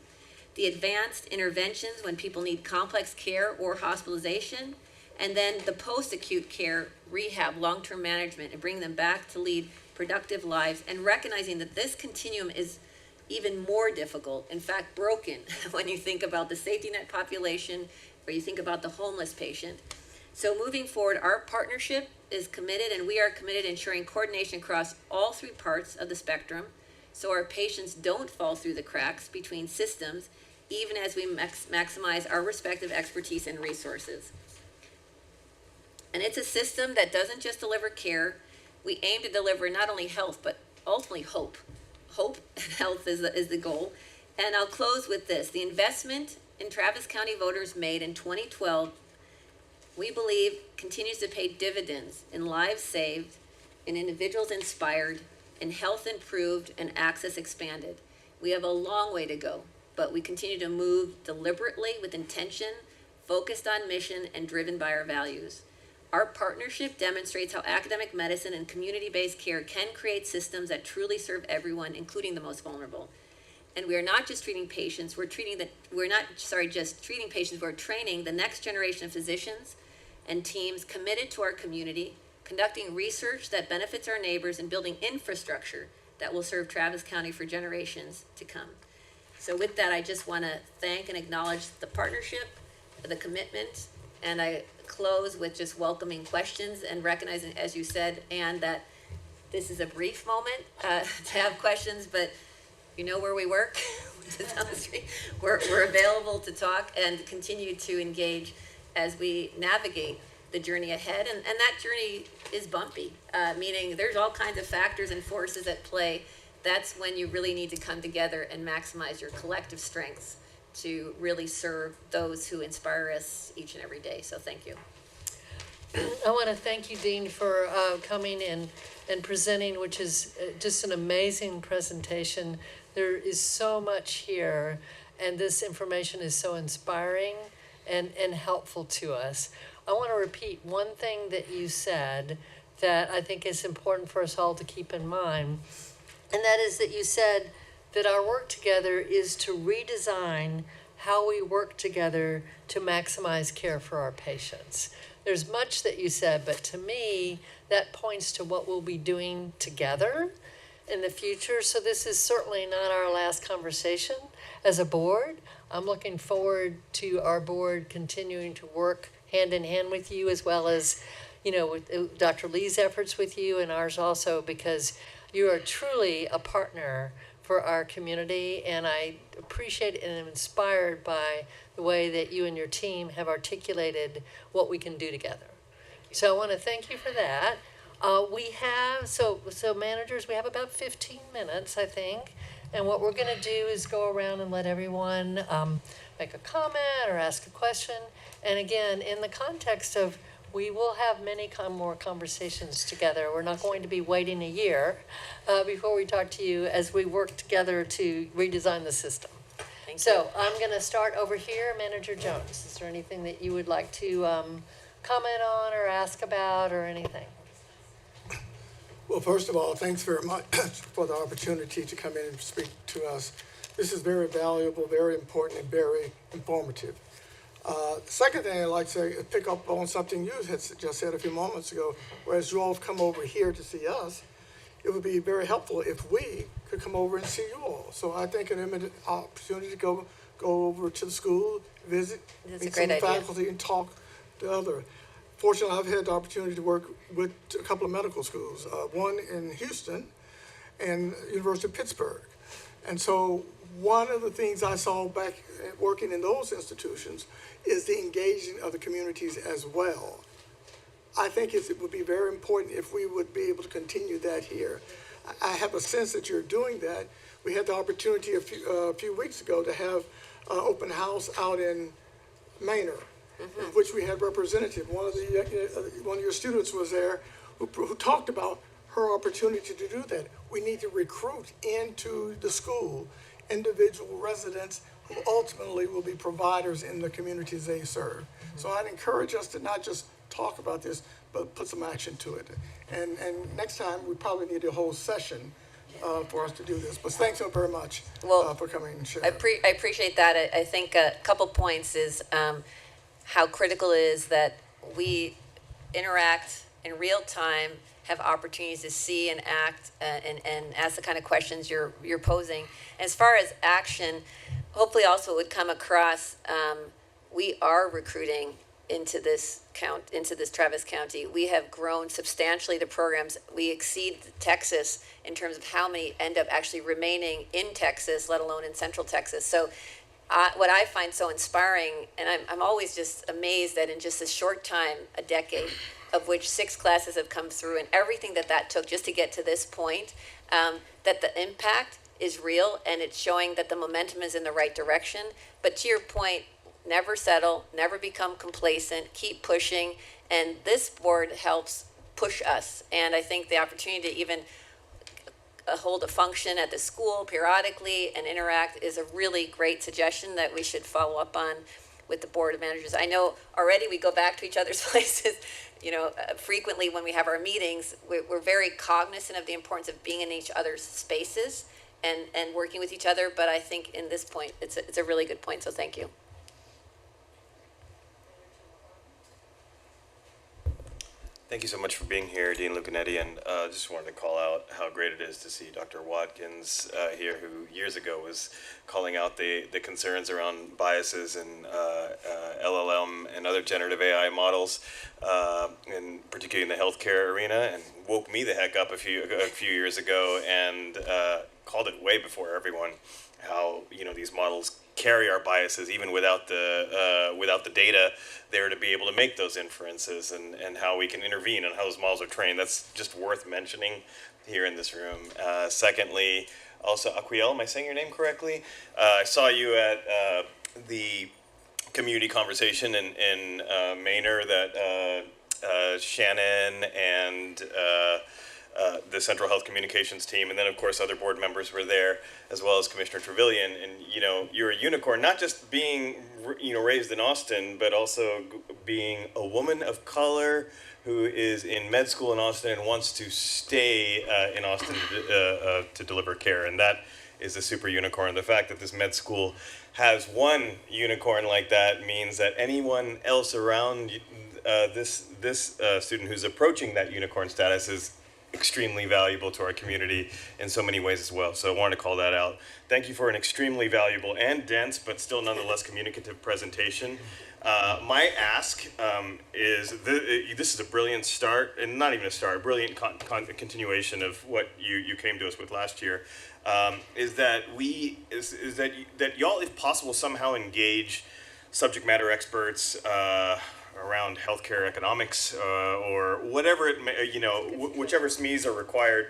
the advanced interventions when people need complex care or hospitalization, and then the post-acute care, rehab, long-term management, and bring them back to lead productive lives, and recognizing that this continuum is even more difficult, in fact broken, when you think about the safety net population, or you think about the homeless patient. So moving forward, our partnership is committed, and we are committed to ensuring coordination across all three parts of the spectrum, so our patients don't fall through the cracks between systems, even as we maximize our respective expertise and resources. And it's a system that doesn't just deliver care. We aim to deliver not only health, but ultimately hope. Hope and health is the goal. And I'll close with this. The investment in Travis County voters made in 2012, we believe, continues to pay dividends in lives saved, in individuals inspired, in health improved, and access expanded. We have a long way to go, but we continue to move deliberately with intention, focused on mission, and driven by our values. Our partnership demonstrates how academic medicine and community-based care can create systems that truly serve everyone, including the most vulnerable. And we are not just treating patients, we're training the next generation of physicians and teams committed to our community, conducting research that benefits our neighbors, and building infrastructure that will serve Travis County for generations to come. So with that, I just want to thank and acknowledge the partnership, the commitment, and I close with just welcoming questions and recognizing, as you said, Anne, that this is a brief moment to have questions, but you know where we work, down the street. We're available to talk and continue to engage as we navigate the journey ahead. And that journey is bumpy, meaning there's all kinds of factors and forces at play. That's when you really need to come together and maximize your collective strengths to really serve those who inspire us each and every day. So thank you. I want to thank you, Dean, for coming and presenting, which is just an amazing presentation There is so much here, and this information is so inspiring and helpful to us. I want to repeat one thing that you said that I think is important for us all to keep in mind, and that is that you said that our work together is to redesign how we work together to maximize care for our patients. There's much that you said, but to me, that points to what we'll be doing together in the future. So this is certainly not our last conversation as a board. I'm looking forward to our board continuing to work hand in hand with you, as well as, with Dr. Lee's efforts with you and ours also, because you are truly a partner for our community, and I appreciate and am inspired by the way that you and your team have articulated what we can do together. So I want to thank you for that. We have, so managers, we have about 15 minutes, I think. And what we're going to do is go around and let everyone make a comment or ask a question. And again, in the context of, we will have many more conversations together. We're not going to be waiting a year before we talk to you as we work together to redesign the system. So I'm going to start over here. Manager Jones, is there anything that you would like to comment on or ask about or anything? Well, first of all, thanks very much for the opportunity to come in and speak to us. This is very valuable, very important, and very informative. Second thing I'd like to say is pick up on something you had just said a few moments ago, whereas you all have come over here to see us, it would be very helpful if we could come over and see you all. So I think an opportunity to go over to the school, visit, meet some faculty, and talk to other. Fortunately, I've had the opportunity to work with a couple of medical schools, one in Houston and University of Pittsburgh. And so one of the things I saw back working in those institutions is the engaging of the communities as well. I think it would be very important if we would be able to continue that here. I have a sense that you're doing that. We had the opportunity a few weeks ago to have an open house out in Manor, in which we had representative. One of your students was there who talked about her opportunity to do that. We need to recruit into the school individual residents who ultimately will be providers in the communities they serve. So I'd encourage us to not just talk about this, but put some action to it. And next time, we probably need a whole session for us to do this. But thanks so very much for coming and sharing. I appreciate that. I think a couple points is how critical it is that we interact in real time, have opportunities to see and act and ask the kind of questions you're posing. As far as action, hopefully also would come across, we are recruiting into this Travis County. We have grown substantially the programs. We exceed Texas in terms of how many end up actually remaining in Texas, let alone in Central Texas. So what I find so inspiring, and I'm always just amazed that in just a short time, a decade, of which 6 classes have come through, and everything that took just to get to this point, that the impact is real, and it's showing that the momentum is in the right direction. But to your point, never settle, never become complacent, keep pushing, and this board helps push us. And I think the opportunity to even hold a function at the school periodically and interact is a really great suggestion that we should follow up on with the board of managers. I know already we go back to each other's places, frequently when we have our meetings. We're very cognizant of the importance of being in each other's spaces and working with each other. But I think in this point, it's a really good point. So thank you. Thank you so much for being here, Dean Lucanetti, and just wanted to call out how great it is to see Dr. Watkins here, who years ago was calling out the concerns around biases in LLM and other generative AI models, and particularly in the healthcare arena, and woke me the heck up a few years ago and called it way before everyone how these models carry our biases even without the data there to be able to make those inferences, and how we can intervene and how those models are trained. That's just worth mentioning here in this room. Secondly, also Aquiel, am I saying your name correctly? I saw you at the community conversation in Manor that Shannon and the Central Health Communications team, and then of course other board members were there, as well as Commissioner Trevelyan. And you're a unicorn, not just being raised in Austin, but also being a woman of color who is in med school in Austin and wants to stay in Austin to deliver care. And that is a super unicorn. The fact that this med school has one unicorn like that means that anyone else around this student who's approaching that unicorn status is extremely valuable to our community in so many ways as well. So I wanted to call that out. Thank you for an extremely valuable and dense, but still nonetheless communicative presentation. My ask is, this is a brilliant start, and not even a start, a brilliant continuation of what you came to us with last year, is that that y'all, if possible, somehow engage subject matter experts around healthcare economics or whatever it may, whichever SMEs are required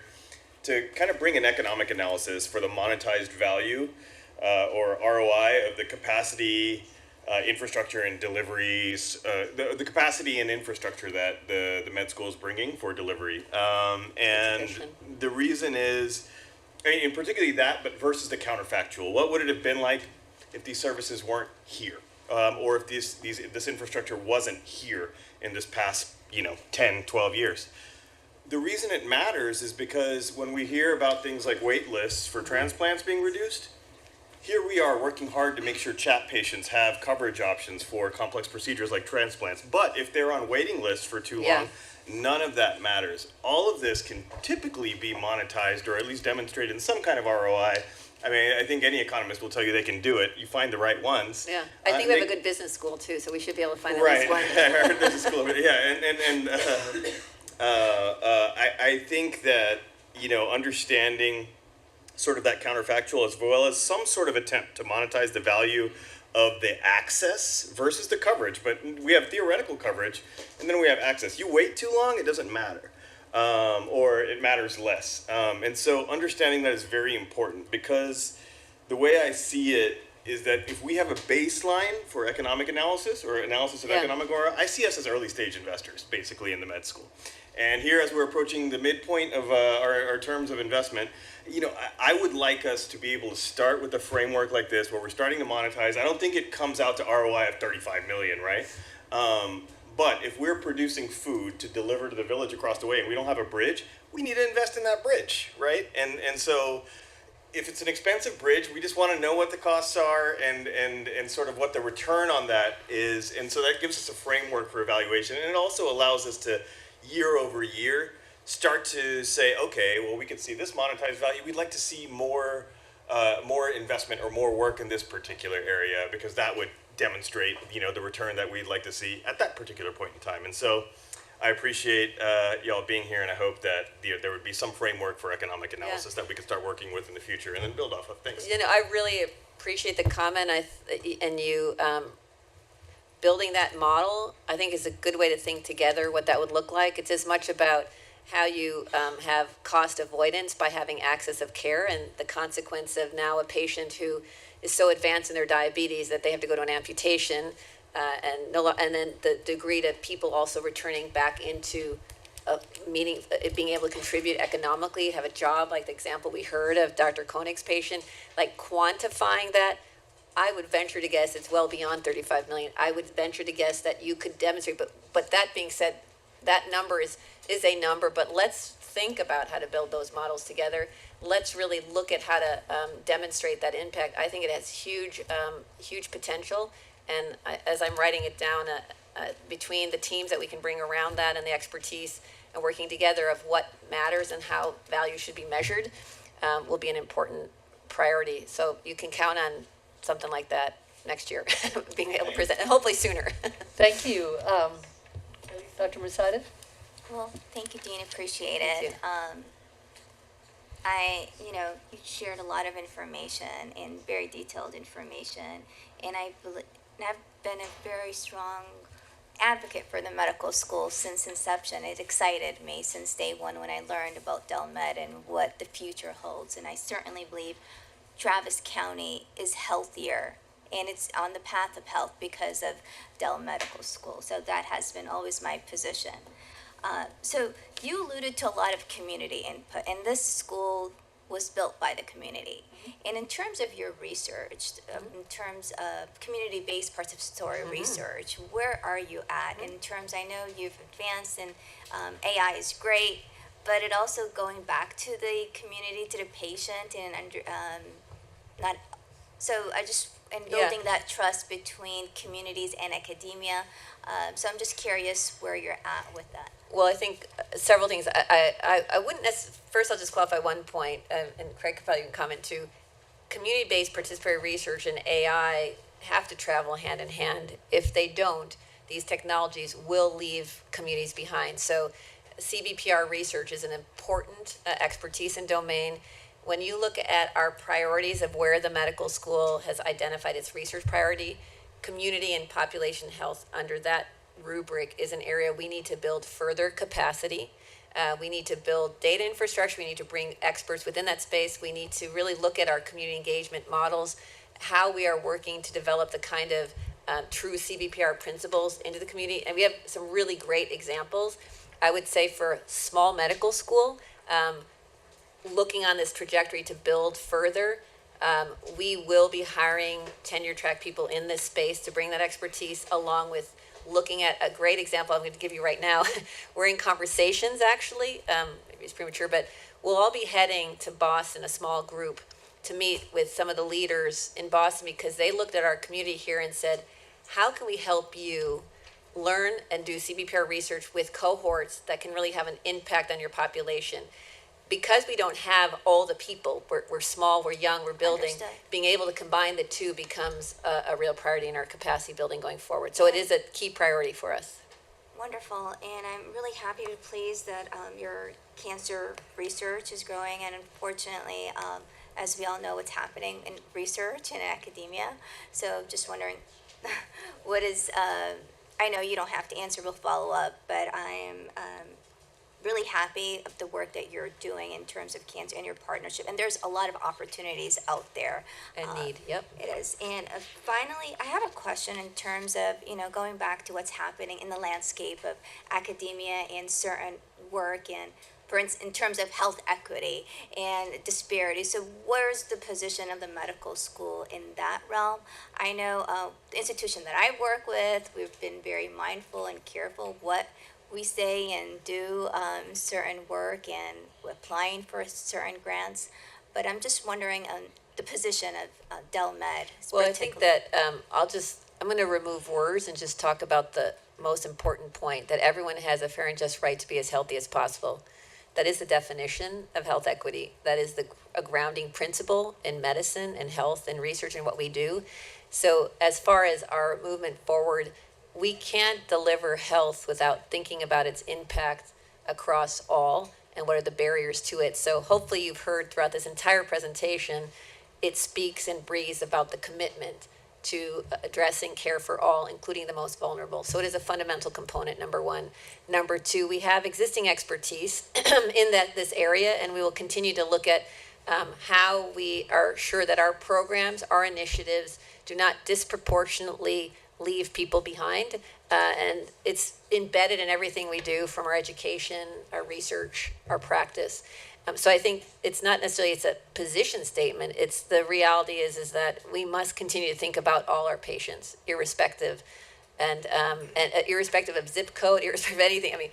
to kind of bring an economic analysis for the monetized value or ROI of the capacity, infrastructure and deliveries, the capacity and infrastructure that the med school is bringing for delivery. And the reason is, in particularly that, but versus the counterfactual. What would it have been like if these services weren't here? Or if this infrastructure wasn't here in this past 10, 12 years. The reason it matters is because when we hear about things like wait lists for transplants being reduced, here we are working hard to make sure CHAP patients have coverage options for complex procedures like transplants. But if they're on waiting lists for too long, none of that matters. All of this can typically be monetized or at least demonstrated in some kind of ROI. I mean, I think any economist will tell you they can do it. You find the right ones. Yeah, I think we have a good business school too, so we should be able to find at right. least one. Right, business school. Yeah, and I think that understanding sort of that counterfactual as well as some sort of attempt to monetize the value of the access versus the coverage. But we have theoretical coverage, and then we have access. You wait too long, it doesn't matter. Or it matters less. And so understanding that is very important, because the way I see it is that if we have a baseline for economic analysis or analysis of economic ROI, I see us as early stage investors, basically, in the med school. And here, as we're approaching the midpoint of our terms of investment, I would like us to be able to start with a framework like this where we're starting to monetize. I don't think it comes out to ROI of 35 million, right? But if we're producing food to deliver to the village across the way and we don't have a bridge, we need to invest in that bridge, right? And so if it's an expensive bridge, we just want to know what the costs are and sort of what the return on that is. And so that gives us a framework for evaluation. And it also allows us to, year over year, start to say, okay, well, we can see this monetized value. We'd like to see more investment or more work in this particular area, because that would demonstrate, the return that we'd like to see at that particular point in time. And so I appreciate y'all being here, and I hope that there would be some framework for economic analysis that we could start working with in the future and then build off of. Thanks. I really appreciate the comment, and you building that model, I think, is a good way to think together what that would look like. It's as much about how you have cost avoidance by having access of care, and the consequence of now a patient who is so advanced in their diabetes that they have to go to an amputation, and then the degree to people also returning back into being able to contribute economically, have a job, like the example we heard of Dr. Koenig's patient, like quantifying that. I would venture to guess it's well beyond 35 million. I would venture to guess that you could demonstrate, but that being said, that number is a number, but let's think about how to build those models together. Let's really look at how to demonstrate that impact. I think it has huge potential, and as I'm writing it down, between the teams that we can bring around that and the expertise and working together of what matters and how value should be measured will be an important priority. So you can count on something like that next year, being able to present, and hopefully sooner. Thank you. Dr. Musaitis? Well, thank you, Dean. Appreciate Thank it. You shared a lot of information and very detailed information, and I've been a very strong advocate for the medical school since inception. It excited me since day one when I learned about Dell Med and what the future holds, and I certainly believe Travis County is healthier, and it's on the path of health because of Dell Medical School. So that has been always my position. So you alluded to a lot of community input, and this school was built by the community. And in terms of your research, in terms of community-based participatory research, where are you at in terms, I know you've advanced and AI is great, but it also going back to the community, to the patient, and not, so I just, and building that trust between communities and academia. So I'm just curious where you're at with that. Well, I think several things. I wouldn't necessarily, first I'll just qualify one point, and Craig could probably comment too. Community-based participatory research and AI have to travel hand in hand. If they don't, these technologies will leave communities behind. So CBPR research is an important expertise and domain. When you look at our priorities of where the medical school has identified its research priority, community and population health under that rubric is an area we need to build further capacity. We need to build data infrastructure. We need to bring experts within that space. We need to really look at our community engagement models, how we are working to develop the kind of true CBPR principles into the community. And we have some really great examples. I would say for small medical school, looking on this trajectory to build further, we will be hiring tenure track people in this space to bring that expertise, along with looking at a great example I'm going to give you right now. We're in conversations, actually, maybe it's premature, but we'll all be heading to Boston, a small group, to meet with some of the leaders in Boston, because they looked at our community here and said, how can we help you learn and do CBPR research with cohorts that can really have an impact on your population? Because we don't have all the people, we're small, we're young, we're building, Understood. being able to combine the two becomes a real priority in our capacity building going forward. So it is a key priority for us. Wonderful, and I'm really happy to pleased that your cancer research is growing, and unfortunately, as we all know, what's happening in research and academia. So just wondering, what is, I know you don't have to answer, we'll follow up, but I am really happy of the work that you're doing in terms of cancer and your partnership. And there's a lot of opportunities out there. And need, yep. It is. And finally, I have a question in terms of, going back to what's happening in the landscape of academia and certain work, and for instance, in terms of health equity and disparity. So where's the position of the medical school in that realm? I know the institution that I work with, we've been very mindful and careful what we say and do certain work and applying for certain grants. But I'm just wondering the position of Dell Med. Well, I think that I'm going to remove words and just talk about the most important point, that everyone has a fair and just right to be as healthy as possible. That is the definition of health equity. That is a grounding principle in medicine and health and research and what we do. So as far as our movement forward, we can't deliver health without thinking about its impact across all and what are the barriers to it. So hopefully you've heard throughout this entire presentation, it speaks and breathes about the commitment to addressing care for all, including the most vulnerable. So it is a fundamental component, number one. Number two, we have existing expertise in this area, and we will continue to look at how we are sure that our programs, our initiatives do not disproportionately leave people behind. And it's embedded in everything we do, from our education, our research, our practice. So I think it's not necessarily it's a position statement. It's the reality is that we must continue to think about all our patients, irrespective, and irrespective of zip code, irrespective of anything. I mean,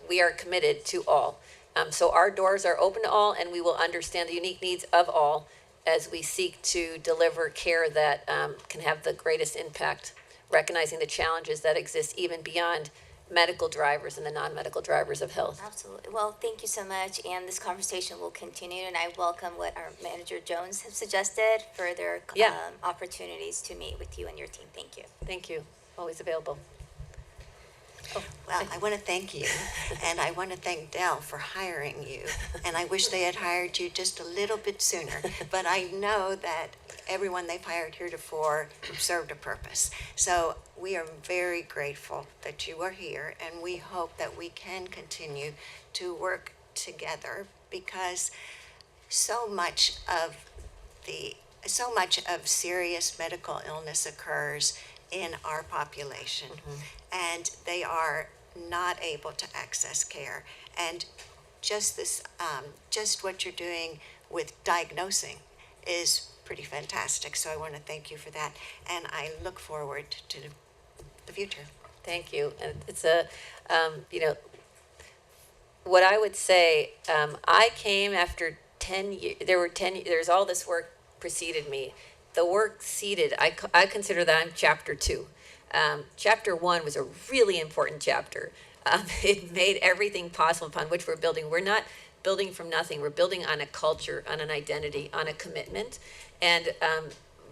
we are committed to all. So our doors are open to all, and we will understand the unique needs of all as we seek to deliver care that can have the greatest impact, recognizing the challenges that exist even beyond medical drivers and the non-medical drivers of health. Absolutely. Well, thank you so much, and this conversation will continue, and I welcome what our manager Jones has suggested, further opportunities to meet with you and your team. Thank you. Thank you. Always available. Well, I want to thank you, and I want to thank Dell for hiring you, and I wish they had hired you just a little bit sooner, but I know that everyone they've hired heretofore served a purpose. So we are very grateful that you are here, and we hope that we can continue to work together, because so much of serious medical illness occurs in our population, and they are not able to access care. And just this, just what you're doing with diagnosing is pretty fantastic. So I want to thank you for that. And I look forward to the future. Thank you. And it's a, what I would say, I came after 10 years, there's all this work preceded me. The work seeded, I consider that I'm chapter 2. Chapter 1 was a really important chapter. It made everything possible upon which we're building. We're not building from nothing. We're building on a culture, on an identity, on a commitment, and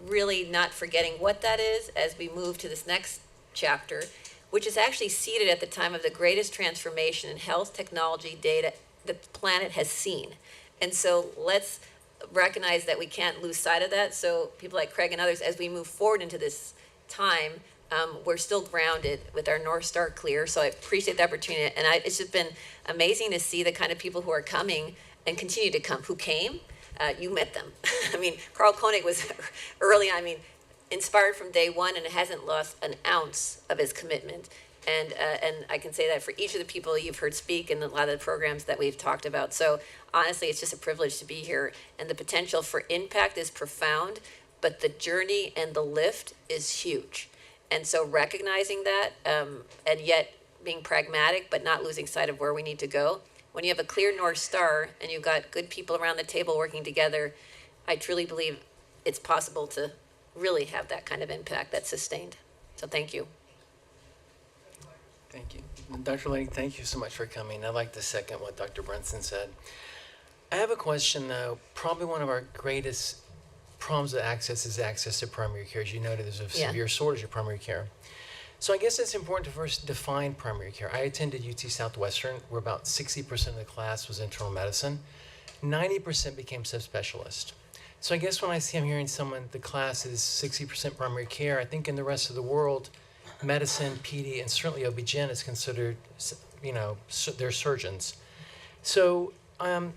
really not forgetting what that is as we move to this next chapter, which is actually seated at the time of the greatest transformation in health technology data the planet has seen. And so let's recognize that we can't lose sight of that. So people like Craig and others, as we move forward into this time, we're still grounded with our North Star clear. So I appreciate the opportunity. And it's just been amazing to see the kind of people who are coming and continue to come, who came. You met them. I mean, Carl Koenig was early on, inspired from day one, and hasn't lost an ounce of his commitment. And I can say that for each of the people you've heard speak and a lot of the programs that we've talked about. So honestly, it's just a privilege to be here. And the potential for impact is profound, but the journey and the lift is huge. And so recognizing that, and yet being pragmatic, but not losing sight of where we need to go. When you have a clear North Star and you've got good people around the table working together, I truly believe it's possible to really have that kind of impact that's sustained. So thank you. Thank you. Dr. Lang, thank you so much for coming. I'd like to second what Dr. Brunson said. I have a question, though. Probably one of our greatest problems with access is access to primary care. As you noted, there's a severe shortage of primary care. So I guess it's important to first define primary care. I attended UT Southwestern, where about 60% of the class was internal medicine. 90% became subspecialist. So I guess when I'm hearing someone, the class is 60% primary care, I think in the rest of the world, medicine, PD, and certainly OB-GYN is considered, they're surgeons. So I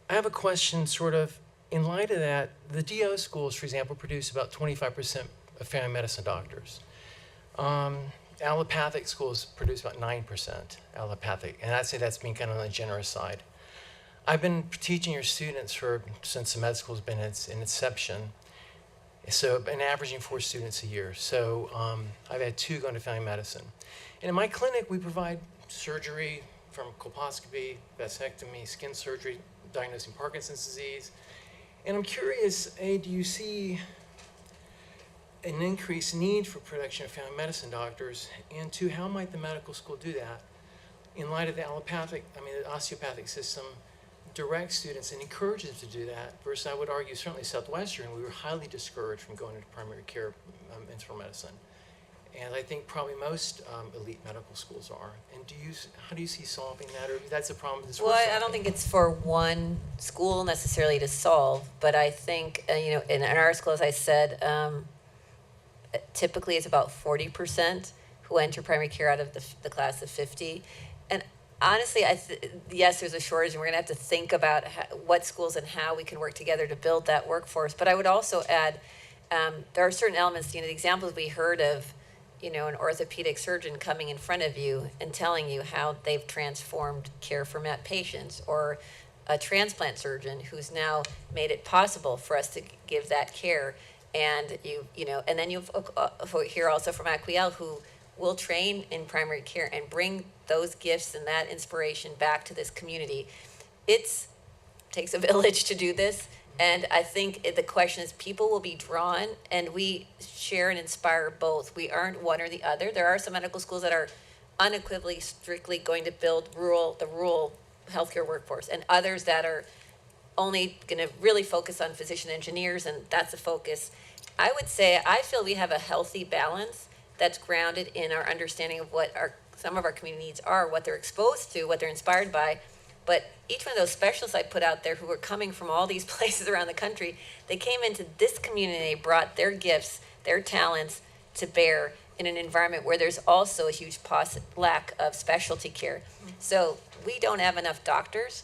have a question sort of, in light of that, the DO schools, for example, produce about 25% of family medicine doctors. Allopathic schools produce about 9% allopathic, and I'd say that's being kind of on the generous side. I've been teaching your students since the med school's been in its inception, so I've been averaging 4 students a year. So I've had 2 going to family medicine. And in my clinic, we provide surgery from colposcopy, vasectomy, skin surgery, diagnosing Parkinson's disease. And I'm curious, A, do you see an increased need for production of family medicine doctors? And 2, how might the medical school do that in light of the the osteopathic system directs students and encourages them to do that, versus I would argue certainly Southwestern, we were highly discouraged from going into primary care internal medicine. And I think probably most elite medical schools are. And how do you see solving that, or that's a problem that's Well, I don't think it's for one school necessarily to solve, but I think, in our school, as I said, typically it's about 40% who enter primary care out of the class of 50. And honestly, yes, there's a shortage, and we're going to have to think about what schools and how we can work together to build that workforce. But I would also add, there are certain elements, the examples we heard of, an orthopedic surgeon coming in front of you and telling you how they've transformed care for patients, or a transplant surgeon who's now made it possible for us to give that care. And and then you hear also from Aquiel, who will train in primary care and bring those gifts and that inspiration back to this community. It takes a village to do this. And I think the question is, people will be drawn, and we share and inspire both. We aren't one or the other. There are some medical schools that are unequivocally, strictly going to build the rural healthcare workforce, and others that are only going to really focus on physician engineers, and that's a focus. I would say I feel we have a healthy balance that's grounded in our understanding of what some of our community needs are, what they're exposed to, what they're inspired by. But each one of those specialists I put out there who were coming from all these places around the country, they came into this community, they brought their gifts, their talents to bear in an environment where there's also a huge lack of specialty care. So we don't have enough doctors,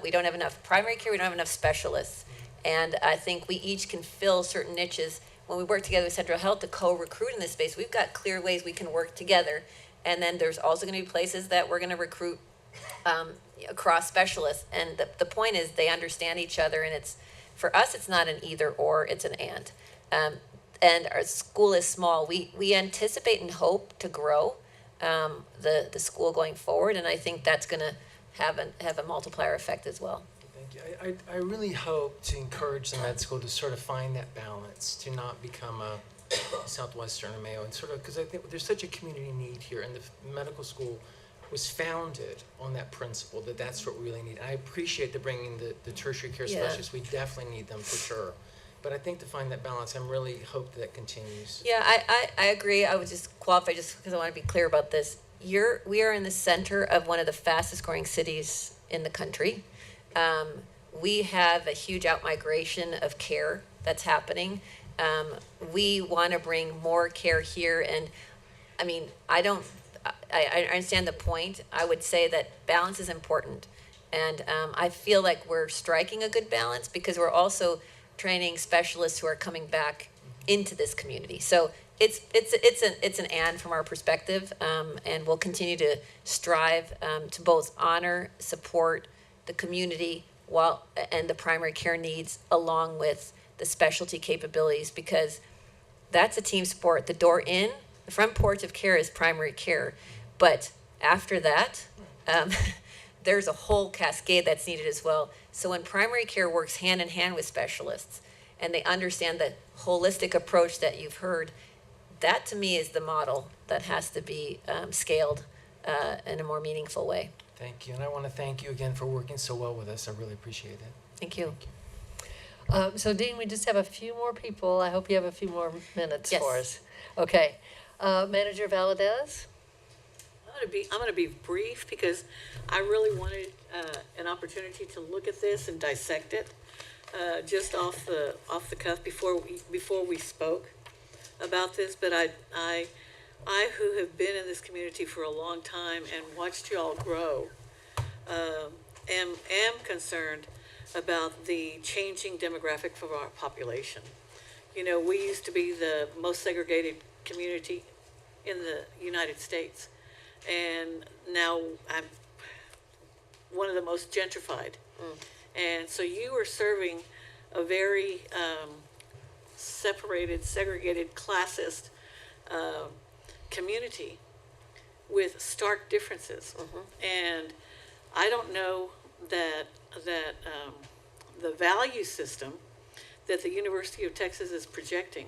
we don't have enough primary care, we don't have enough specialists. And I think we each can fill certain niches. When we work together with Central Health to co-recruit in this space, we've got clear ways we can work together. And then there's also going to be places that we're going to recruit across specialists. And the point is they understand each other, and it's, for us, it's not an either or, it's an and. And our school is small. We anticipate and hope to grow the school going forward, and I think that's going to have a multiplier effect as well. Thank you. I really hope to encourage the med school to sort of find that balance, to not become a Southwestern or Mayo, and sort of, because I think there's such a community need here, and the medical school was founded on that principle, that that's what we really need. And I appreciate the bringing the tertiary care Yeah. specialists. We definitely need them for sure. But I think to find that balance, I'm really hope that continues. Yeah, I agree. I would just qualify, just because I want to be clear about this. We are in the center of one of the fastest growing cities in the country. We have a huge outmigration of care that's happening. We want to bring more care here, and I mean, I understand the point. I would say that balance is important, and I feel like we're striking a good balance because we're also training specialists who are coming back into this community. So it's an and from our perspective, and we'll continue to strive to both honor, support the community and the primary care needs, along with the specialty capabilities, because that's a team sport. The door in, the front porch of care is primary care, but after that, there's a whole cascade that's needed as well. So when primary care works hand in hand with specialists, and they understand the holistic approach that you've heard, that to me is the model that has to be scaled in a more meaningful way. Thank you. And I want to thank you again for working so well with us. I really appreciate it. Thank you. So Dean, we just have a few more people. I hope you have a few more minutes Yes. for us. Okay. Manager Valadez? I'm going to be brief because I really wanted an opportunity to look at this and dissect it just off the cuff before we spoke about this. But I who have been in this community for a long time and watched you all grow am concerned about the changing demographic of our population. You know, we used to be the most segregated community in the United States, and now I'm one of the most gentrified. And so you are serving a very separated, segregated, classist community with stark differences. And I don't know that the value system that the University of Texas is projecting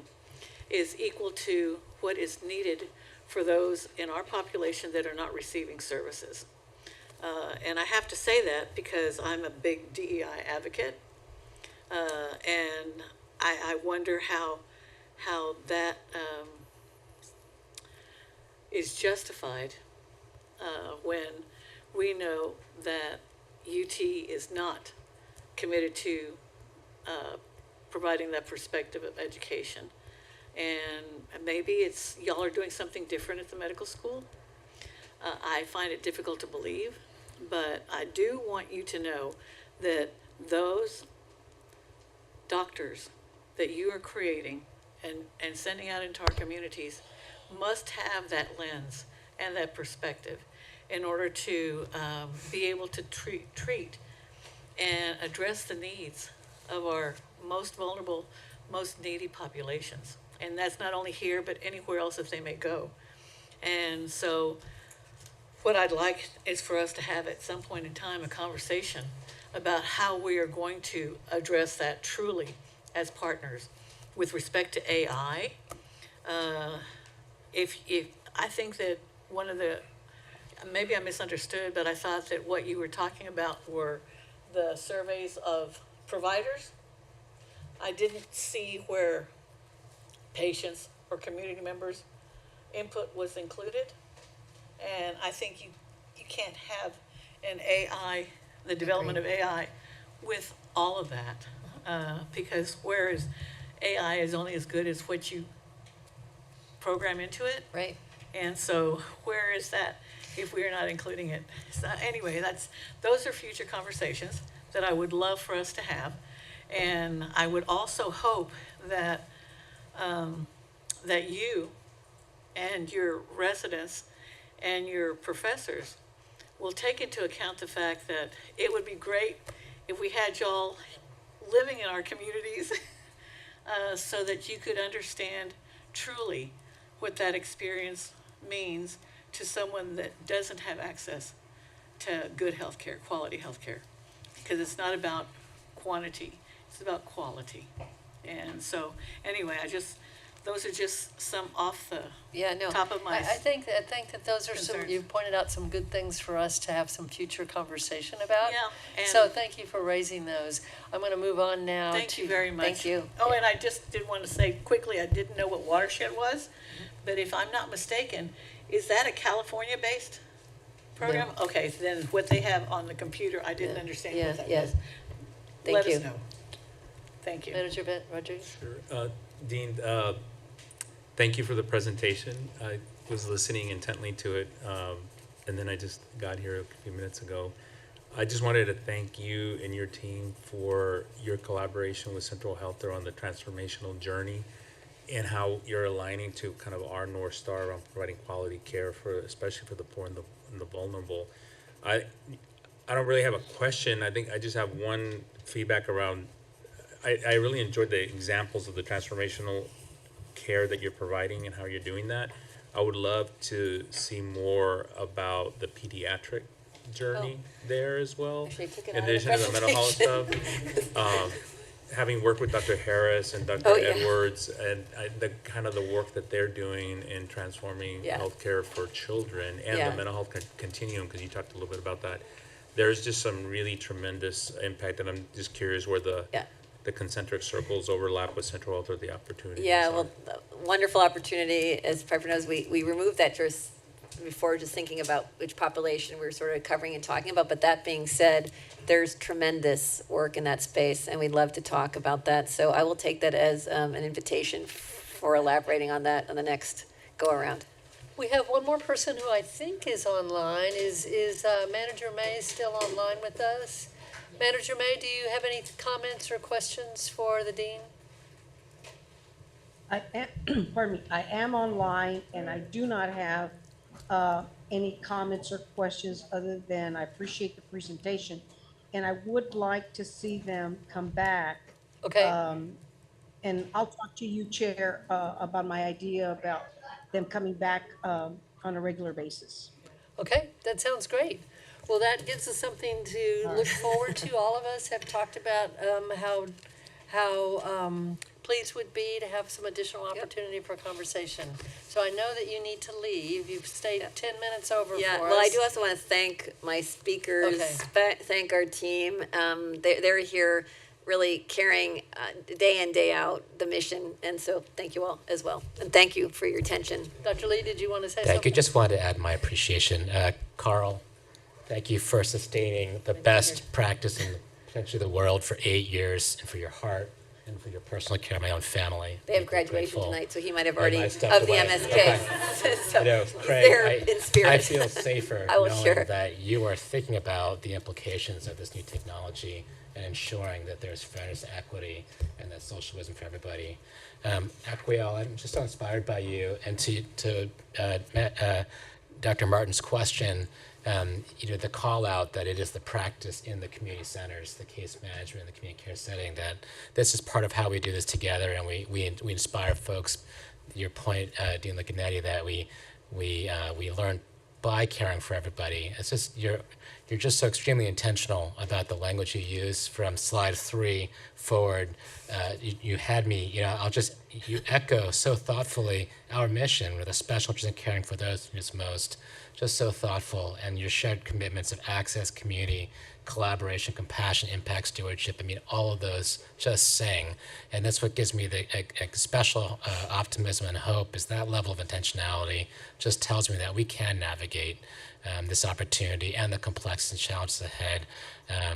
is equal to what is needed for those in our population that are not receiving services. And I have to say that because I'm a big DEI advocate, and I wonder how that is justified when we know that UT is not committed to providing that perspective of education. And maybe it's y'all are doing something different at the medical school. I find it difficult to believe, but I do want you to know that those doctors that you are creating and sending out into our communities must have that lens and that perspective in order to be able to treat and address the needs of our most vulnerable, most needy populations. And that's not only here, but anywhere else that they may go. And so what I'd like is for us to have at some point in time a conversation about how we are going to address that truly as partners. With respect to AI, if I think that one of the, maybe I misunderstood, but I thought that what you were talking about were the surveys of providers. I didn't see where patients or community members' input was included. And I think you can't have an AI, the development of AI, with all of that. Because whereas AI is only as good as what you program into it. Right. And so where is that if we are not including it? So anyway, those are future conversations that I would love for us to have. And I would also hope that that you and your residents and your professors will take into account the fact that it would be great if we had y'all living in our communities so that you could understand truly what that experience means to someone that doesn't have access to good health care, quality health care. Because it's not about quantity, it's about quality. And so, anyway, those are just some off the top of my. I think that those are some, you pointed out some good things for us to have some future conversation about. Yeah, and so thank you for raising those. I'm going to move on now. Thank you very much. Thank you. Oh, and I just did want to say quickly, I didn't know what watershed was, but if I'm not mistaken, is that a California-based program? No. Okay, then what they have on the computer, I didn't understand what that was. Thank Let you. us know. Thank you. Manager Rodriguez? Sure. Dean, thank you for the presentation. I was listening intently to it, and then I just got here a few minutes ago. I just wanted to thank you and your team for your collaboration with Central Health on the transformational journey and how you're aligning to kind of our North Star around providing quality care for, especially for the poor and the vulnerable. I don't really have a question. I think I just have one feedback around, I really enjoyed the examples of the transformational care that you're providing and how you're doing that. I would love to see more about the pediatric journey there as well. Actually, I took it In out of the addition to the mental health stuff. Having worked with Dr. Harris and Dr. Edwards and the kind of the work that they're doing in transforming healthcare for children and the mental health continuum, because you talked a little bit about that. There's just some really tremendous impact, and I'm just curious where the concentric circles overlap with Central Health or the opportunities. Yeah, well, wonderful opportunity. As Piper knows, we removed that just before, just thinking about which population we're sort of covering and talking about. But that being said, there's tremendous work in that space, and we'd love to talk about that. So I will take that as an invitation for elaborating on that on the next go around. We have one more person who I think is online. Is Manager May still online with us? Manager May, do you have any comments or questions for the Dean? I am, pardon me, I am online and I do not have any comments or questions other than I appreciate the presentation. And I would like to see them come back. Okay. And I'll talk to you, Chair, about my idea about them coming back on a regular basis. Okay, that sounds great. Well, that gives us something to look forward to. All of us have talked about how pleased would be to have some additional opportunity for conversation. So I know that you need to leave. You've stayed 10 minutes over for us. Well, I do also want to thank my speakers, thank our team. They're here really carrying day in, day out the mission. And so thank you all as well. And thank you for your attention. Dr. Lee, did you want to say Thank something? you. Just wanted to add my appreciation. Carl, thank you for sustaining the best practice in potentially the world for 8 years, and for your heart and for your personal care of my own family. They have graduation tonight, so he might have already, I of stepped the away. MSK. Okay. So I know, he's Craig, there in spirit. I feel safer I will knowing share. that you are thinking about the implications of this new technology and ensuring that there's fairness and equity and that socialism for everybody. Aquiel, I'm just so inspired by you, and to Dr. Martin's question, the call out that it is the practice in the community centers, the case management, the community care setting, that this is part of how we do this together, and we inspire folks. Your point, Dean Licanetti, that we learn by caring for everybody. It's just you're just so extremely intentional about the language you use from slide 3 forward. You had me, you echo so thoughtfully our mission with a special interest in caring for those who need it most. Just so thoughtful, and your shared commitments of access, community, collaboration, compassion, impact, stewardship. I mean, all of those just sing, and that's what gives me the special optimism and hope. Is that level of intentionality just tells me that we can navigate this opportunity and the complex and challenges ahead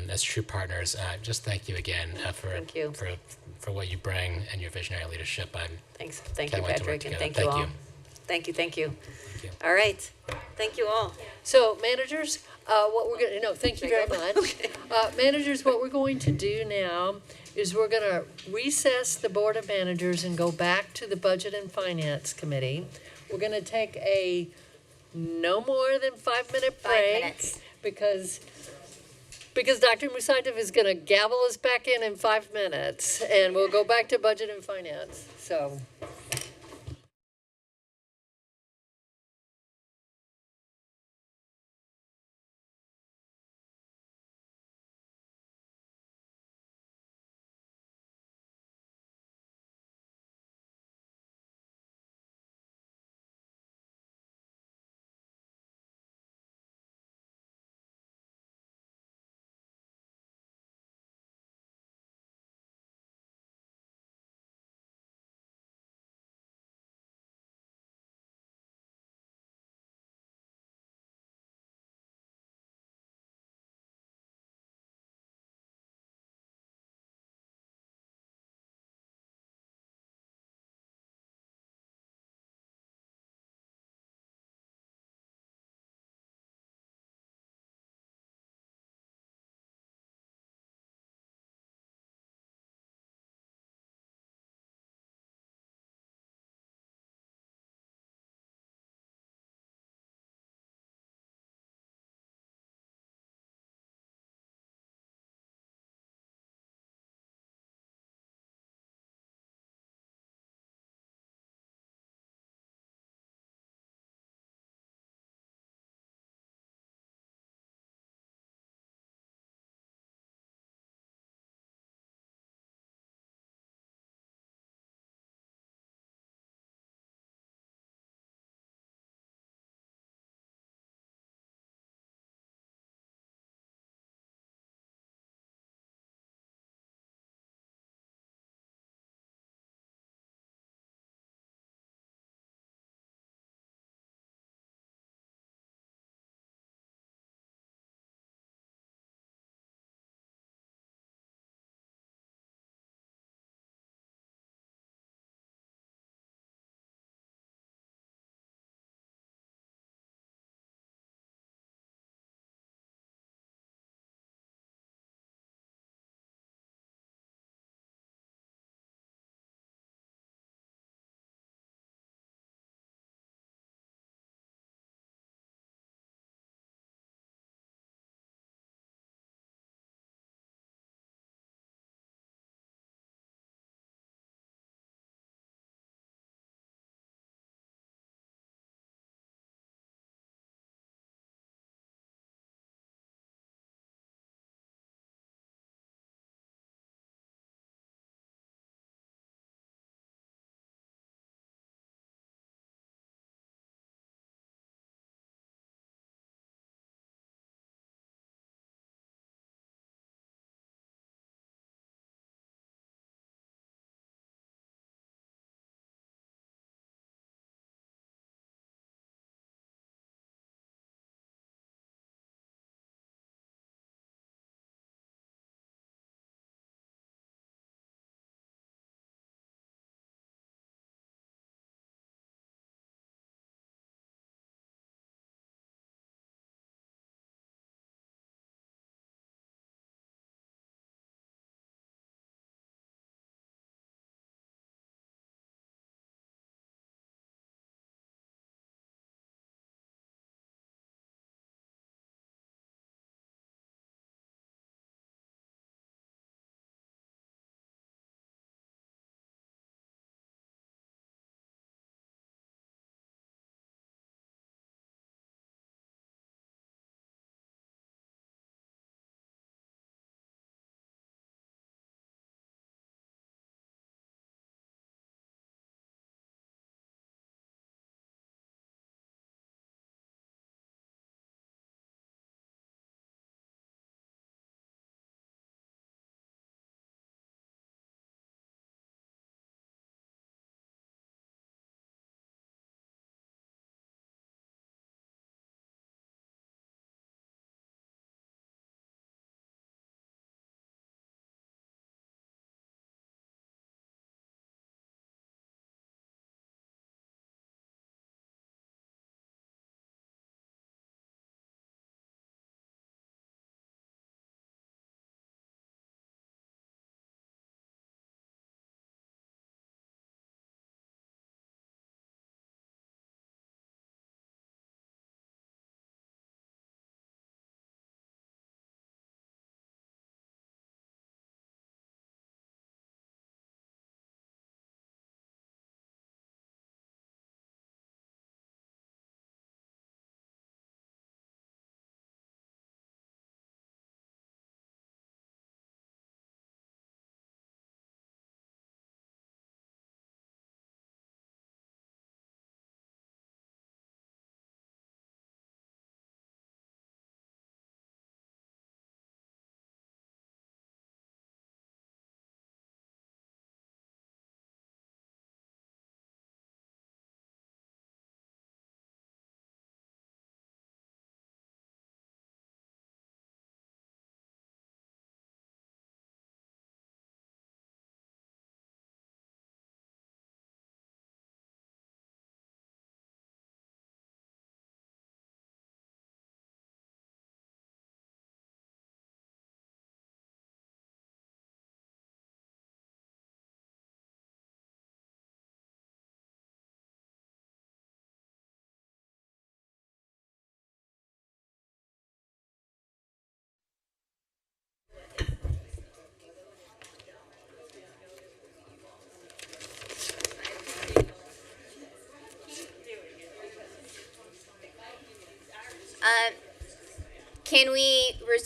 as true partners. Just thank you again for what you bring and your visionary leadership. Thank you, Patrick, and thank you all. Thank you. All right. Thank you all. So managers, thank you very much. Managers, what we're going to do now is we're going to recess the Board of Managers and go back to the Budget and Finance Committee. We're going to take a no more than 5-minute 5 break. minutes. Because Dr. Musainov is gonna gavel us back in 5 minutes, and we'll go back to budget and finance, so.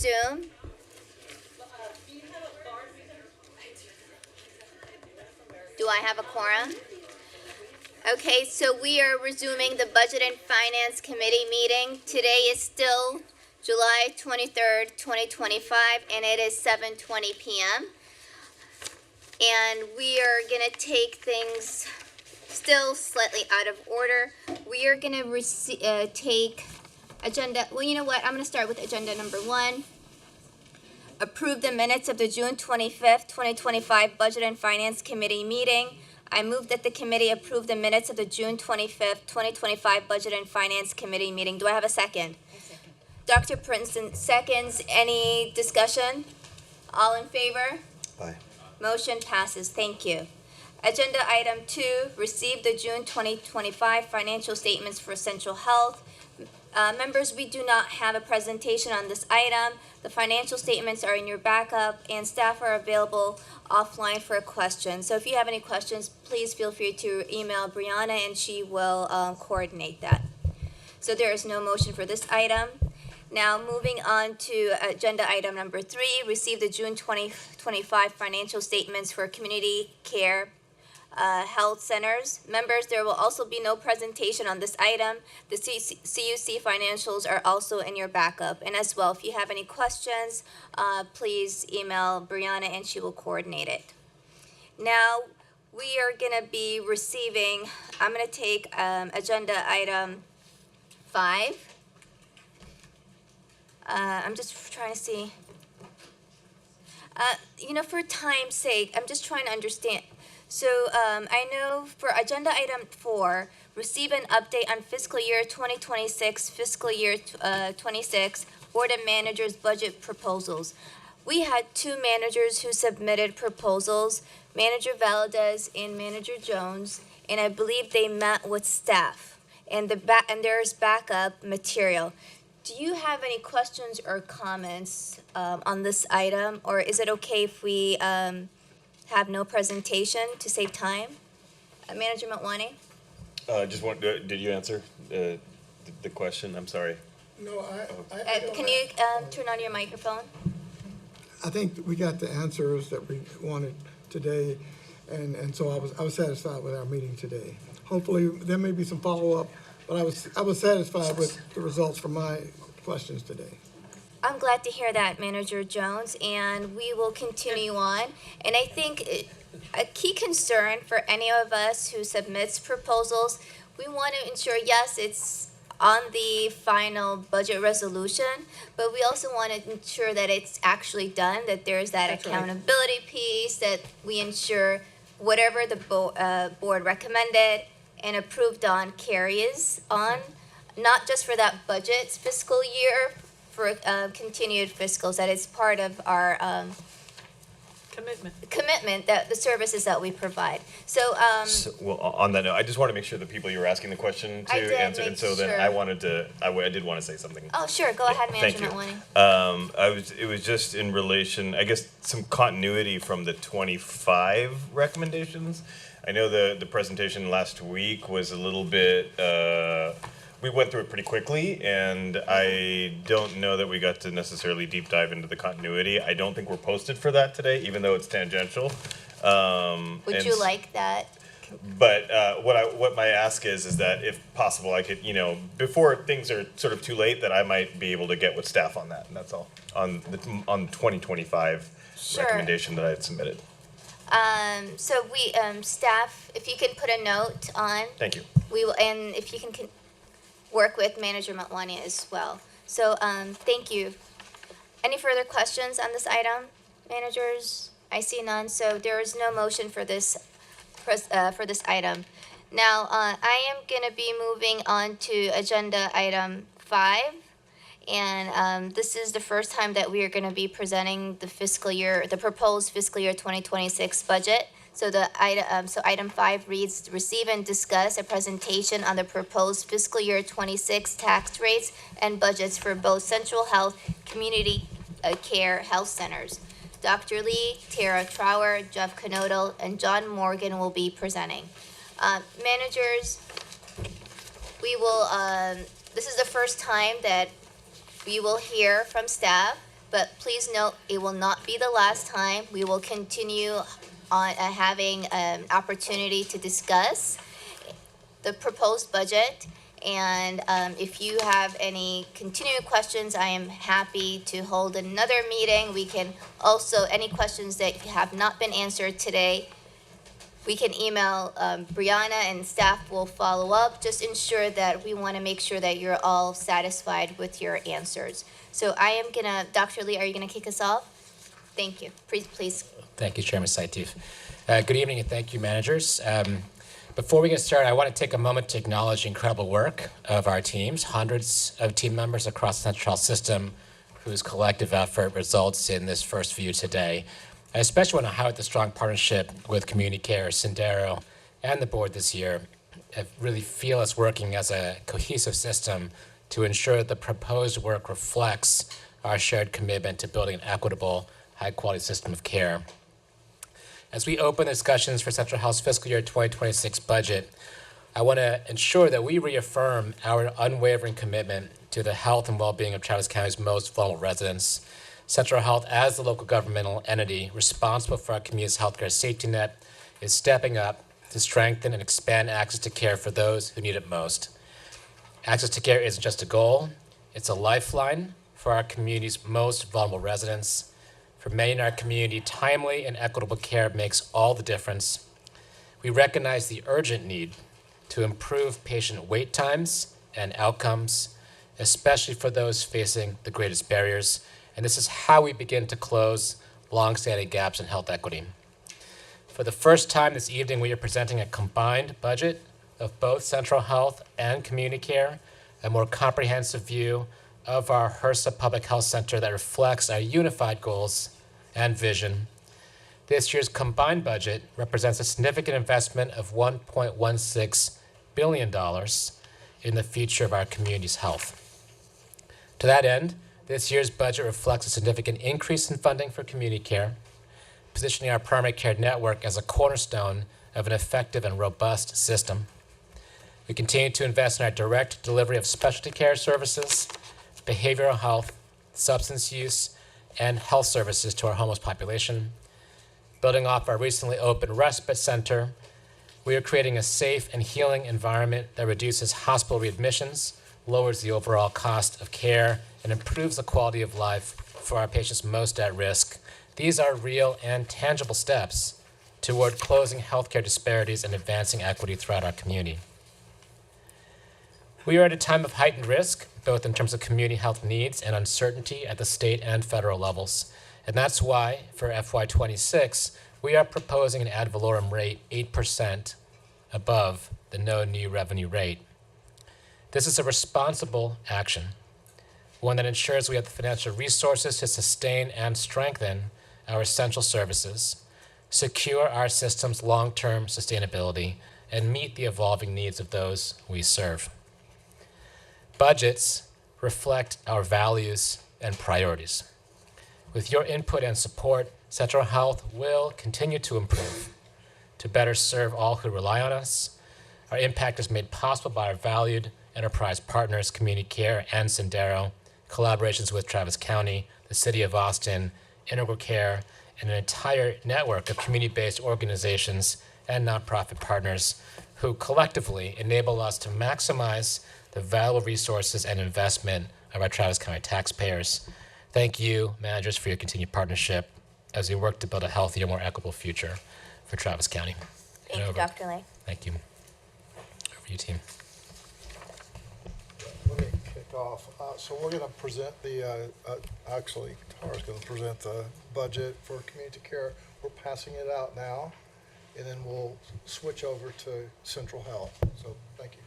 resume. Do I have a quorum? Okay, so we are resuming the Budget and Finance Committee meeting. Today is still July 23rd, 2025, and it is 7:20 p.m. And we are gonna take things still slightly out of order. We are gonna take agenda, well, you know what, I'm gonna start with agenda number 1. Approve the minutes of the June 25th, 2025 Budget and Finance Committee meeting. I move that the committee approve the minutes of the June 25th, 2025 Budget and Finance Committee meeting. Do I have a second? Dr. Princeton seconds. Any discussion? All in favor? Aye. Motion passes. Thank you. Agenda item 2, receive the June 2025 financial statements for Central Health. Members, we do not have a presentation on this item. The financial statements are in your backup, and staff are available offline for questions. So if you have any questions, please feel free to email Brianna, and she will coordinate that. So there is no motion for this item. Now, moving on to agenda item number 3, receive the June 2025 financial statements for community care health centers. Members, there will also be no presentation on this item. The CUC financials are also in your backup. And as well, if you have any questions, please email Brianna and she will coordinate it. Now, we are gonna be receiving, I'm gonna take agenda item 5. I'm just trying to see. For time's sake, I'm just trying to understand. So I know for agenda item 4, receive an update on fiscal year 2026, fiscal year 26, Board of Managers budget proposals. We had 2 managers who submitted proposals, Manager Valdez and Manager Jones, and I believe they met with staff. And there's backup material. Do you have any questions or comments on this item, or is it okay if we have no presentation to save time? Manager Motwani? Did you answer the question? I'm sorry. No, Can you turn on your microphone? I think we got the answers that we wanted today, and so I was satisfied with our meeting today. Hopefully, there may be some follow-up, but I was satisfied with the results from my questions today. I'm glad to hear that, Manager Jones, and we will continue on. And I think a key concern for any of us who submits proposals, we want to ensure, yes, it's on the final budget resolution, but we also want to ensure that it's actually done, that there's that That's right. accountability piece, that we ensure whatever the board recommended and approved on carries on, not just for that budget fiscal year, for continued fiscals, that it's part of our commitment that the services that we provide. So, Well, on that note, I just want to make sure the people you were asking the question I to did answer, and make so then sure. I did want to say something. oh, sure, go ahead, Thank Manager you. Motwani. It was just in relation, I guess, some continuity from the 25 recommendations. I know the presentation last week was a little bit, we went through it pretty quickly, and I don't know that we got to necessarily deep dive into the continuity. I don't think we're posted for that today, even though it's tangential. Would you like that? But what my ask is that if possible, I could, before things are sort of too late, that I might be able to get with staff on that, and that's all, on 2025 Sure. recommendation that I had submitted. So we, staff, if you can put a note on, Thank you. we will, and if you can work with Manager Motwani as well. So, thank you. Any further questions on this item, managers? I see none, so there is no motion for this item. Now, I am gonna be moving on to agenda item 5. And this is the first time that we are gonna be presenting the proposed fiscal year 2026 budget. So item 5 reads, receive and discuss a presentation on the proposed fiscal year 26 tax rates and budgets for both Central Health Community Care Health Centers. Dr. Lee, Tara Trower, Jeff Knodel, and John Morgan will be presenting. Managers, we will, this is the first time that we will hear from staff, But please note, it will not be the last time. We will continue on having an opportunity to discuss the proposed budget. And if you have any continuing questions, I am happy to hold another meeting. We can also, any questions that have not been answered today, we can email Brianna and staff will follow up. Just ensure that we want to make sure that you're all satisfied with your answers. So I am gonna, Dr. Lee, are you gonna kick us off? Thank you. Please. Thank you, Chairman Saitief. Good evening and thank you, managers. Before we get started, I want to take a moment to acknowledge the incredible work of our teams, hundreds of team members across the Central Health System whose collective effort results in this first view today. I especially want to highlight the strong partnership with Community Care, Sendero, and the board this year. I really feel us working as a cohesive system to ensure that the proposed work reflects our shared commitment to building an equitable, high-quality system of care. As we open discussions for Central Health's fiscal year 2026 budget, I want to ensure that we reaffirm our unwavering commitment to the health and well-being of Travis County's most vulnerable residents. Central Health, as the local governmental entity responsible for our community's healthcare safety net, is stepping up to strengthen and expand access to care for those who need it most. Access to care isn't just a goal, it's a lifeline for our community's most vulnerable residents. For many in our community, timely and equitable care makes all the difference. We recognize the urgent need to improve patient wait times and outcomes, especially for those facing the greatest barriers, and this is how we begin to close long-standing gaps in health equity. For the first time this evening, we are presenting a combined budget of both Central Health and Community Care, a more comprehensive view of our HRSA Public Health Center that reflects our unified goals and vision. This year's combined budget represents a significant investment of $1.16 billion in the future of our community's health. To that end, this year's budget reflects a significant increase in funding for community care, positioning our primary care network as a cornerstone of an effective and robust system. We continue to invest in our direct delivery of specialty care services, behavioral health, substance use, and health services to our homeless population. Building off our recently opened respite center, we are creating a safe and healing environment that reduces hospital readmissions, lowers the overall cost of care, and improves the quality of life for our patients most at risk. These are real and tangible steps toward closing healthcare disparities and advancing equity throughout our community. We are at a time of heightened risk, both in terms of community health needs and uncertainty at the state and federal levels. And that's why, for FY26, we are proposing an ad valorem rate 8% above the no new revenue rate. This is a responsible action, one that ensures we have the financial resources to sustain and strengthen our essential services, secure our system's long-term sustainability, and meet the evolving needs of those we serve. Budgets reflect our values and priorities. With your input and support, Central Health will continue to improve to better serve all who rely on us. Our impact is made possible by our valued enterprise partners, Community Care and Sendero, collaborations with Travis County, the City of Austin, Integral Care, and an entire network of community-based organizations and nonprofit partners who collectively enable us to maximize the valuable resources and investment of our Travis County taxpayers. Thank you, managers, for your continued partnership as we work to build a healthier, more equitable future for Travis County. Thank you, Dr. Lee. Thank you. Over to you, team. Let me kick off. So we're going to present actually, Tara's going to present the budget for community care. We're passing it out now, and then we'll switch over to Central Health. So thank you.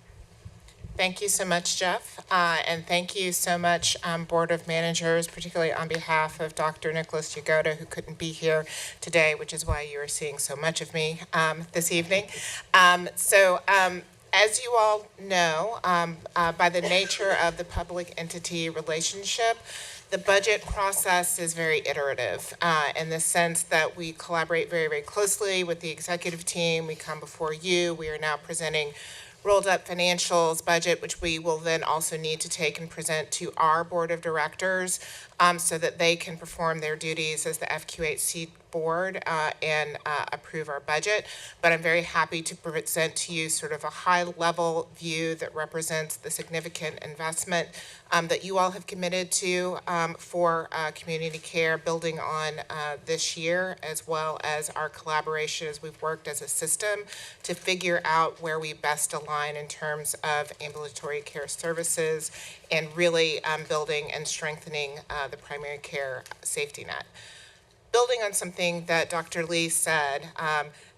Thank you so much, Jeff. And thank you so much, Board of Managers, particularly on behalf of Dr. Nicholas Yagoda, who couldn't be here today, which is why you are seeing so much of me this evening. As you all know, by the nature of the public entity relationship, the budget process is very iterative in the sense that we collaborate very, very closely with the executive team. We come before you. We are now presenting rolled up financials budget, which we will then also need to take and present to our board of directors so that they can perform their duties as the FQ8C board and approve our budget. But I'm very happy to present to you sort of a high-level view that represents the significant investment that you all have committed to for community care, building on this year, as well as our collaboration as we've worked as a system to figure out where we best align in terms of ambulatory care services and really building and strengthening the primary care safety net. Building on something that Dr. Lee said,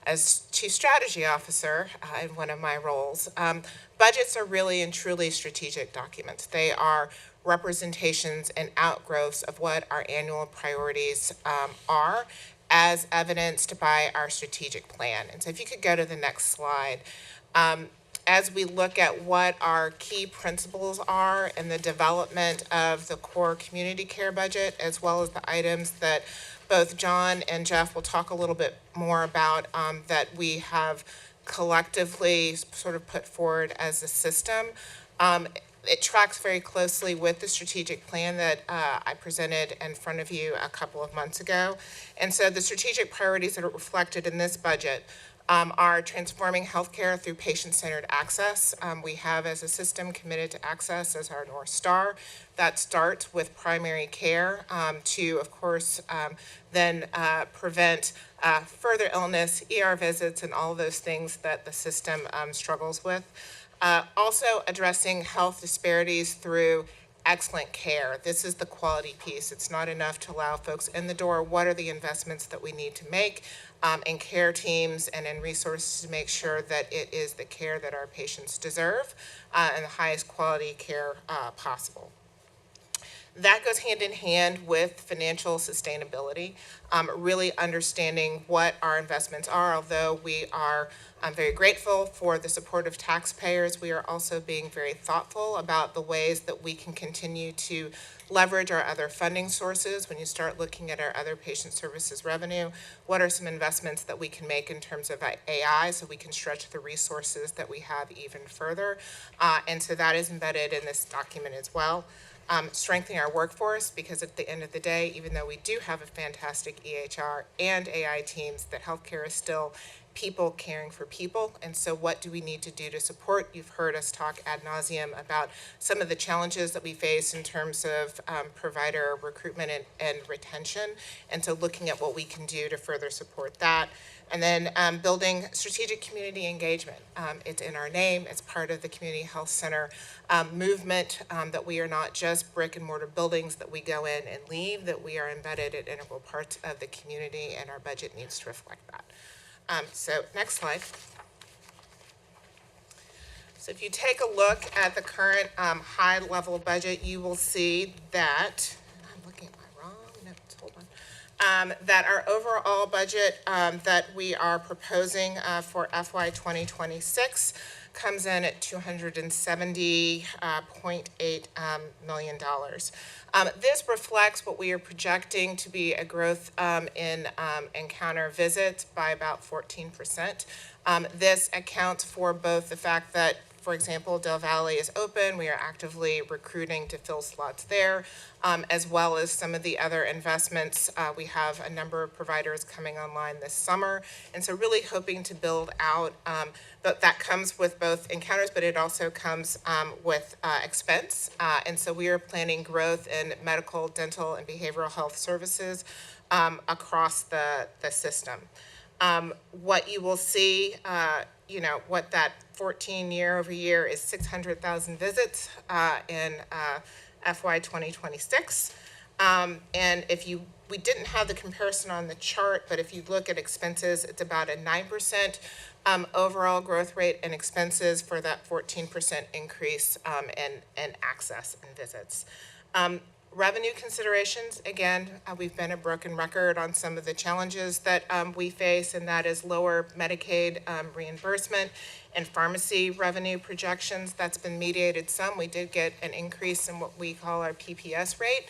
as Chief Strategy Officer in one of my roles, budgets are really and truly strategic documents. They are representations and outgrowths of what our annual priorities are, as evidenced by our strategic plan. And so if you could go to the next slide. As we look at what our key principles are in the development of the core community care budget, as well as the items that both John and Jeff will talk a little bit more about that we have collectively sort of put forward as a system. It tracks very closely with the strategic plan that I presented in front of you a couple of months ago. And so the strategic priorities that are reflected in this budget are transforming healthcare through patient-centered access. We have, as a system, committed to access as our North Star. That starts with primary care to, of course, then prevent further illness, ER visits, and all those things that the system struggles with. Also addressing health disparities through excellent care. This is the quality piece. It's not enough to allow folks in the door. What are the investments that we need to make in care teams and in resources to make sure that it is the care that our patients deserve and the highest quality care possible? That goes hand in hand with financial sustainability, really understanding what our investments are. Although we are very grateful for the support of taxpayers, we are also being very thoughtful about the ways that we can continue to leverage our other funding sources. When you start looking at our other patient services revenue, what are some investments that we can make in terms of AI so we can stretch the resources that we have even further? And so that is embedded in this document as well. Strengthening our workforce, because at the end of the day, even though we do have a fantastic EHR and AI teams, that healthcare is still people caring for people. And so what do we need to do to support? You've heard us talk ad nauseum about some of the challenges that we face in terms of provider recruitment and retention. And so looking at what we can do to further support that. And then building strategic community engagement. It's in our name. It's part of the Community Health Center movement, that we are not just brick and mortar buildings that we go in and leave, that we are embedded in integral parts of the community, and our budget needs to reflect that. So next slide. So if you take a look at the current high-level budget, you will see that, I'm looking at my wrong notes, hold on, that our overall budget that we are proposing for FY 2026 comes in at $270.8 million. This reflects what we are projecting to be a growth in encounter visits by about 14%. This accounts for both the fact that, for example, Del Valle is open. We are actively recruiting to fill slots there, as well as some of the other investments. We have a number of providers coming online this summer, and so really hoping to build out, but that comes with both encounters, but it also comes with expense. And so we are planning growth in medical, dental, and behavioral health services across the system. What you will see, what that 14 year over year is 600,000 visits in FY 2026. And we didn't have the comparison on the chart, but if you look at expenses, it's about a 9% overall growth rate in expenses for that 14% increase in access and visits. revenue considerations, again, we've been a broken record on some of the challenges that we face, and that is lower Medicaid reimbursement and pharmacy revenue projections. That's been mediated some. We did get an increase in what we call our PPS rate,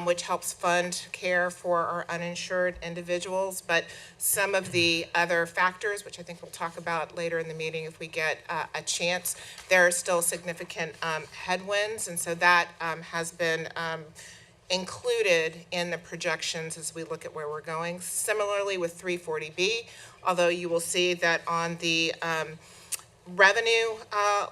which helps fund care for our uninsured individuals. But some of the other factors, which I think we'll talk about later in the meeting if we get a chance, there are still significant headwinds, and so that has been included in the projections as we look at where we're going. Similarly with 340B, although you will see that on the revenue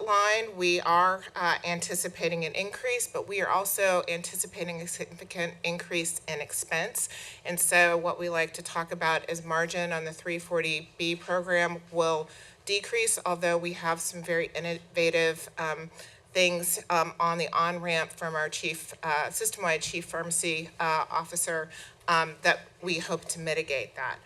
line, we are anticipating an increase, but we are also anticipating a significant increase in expense. And so what we like to talk about is margin on the 340B program will decrease, although we have some very innovative things on the on-ramp from our chief, system-wide chief pharmacy officer that we hope to mitigate that.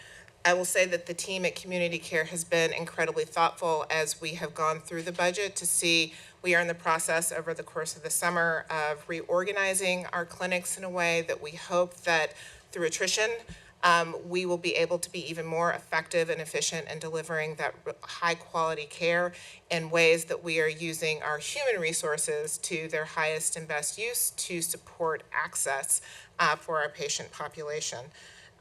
I will say that the team at Community Care has been incredibly thoughtful as we have gone through the budget to see we are in the process over the course of the summer of reorganizing our clinics in a way that we hope that through attrition, we will be able to be even more effective and efficient in delivering that high quality care in ways that we are using our human resources to their highest and best use to support access for our patient population.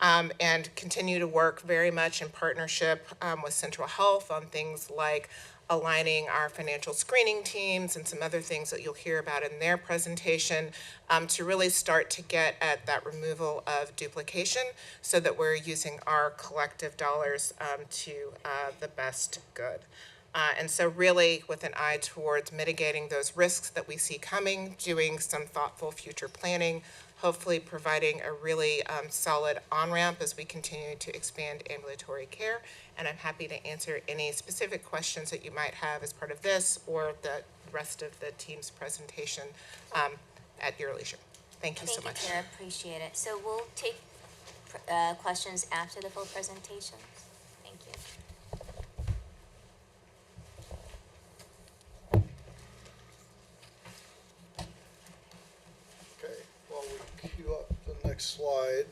And continue to work very much in partnership with Central Health on things like aligning our financial screening teams and some other things that you'll hear about in their presentation to really start to get at that removal of duplication so that we're using our collective dollars to the best good. And so really with an eye towards mitigating those risks that we see coming, doing some thoughtful future planning, hopefully providing a really solid on-ramp as we continue to expand ambulatory care. And I'm happy to answer any specific questions that you might have as part of this or the rest of the team's presentation at your leisure. Thank you so much. Thank you, Kara. Appreciate it. So we'll take questions after the full presentations. Thank you. Cue up the next slide.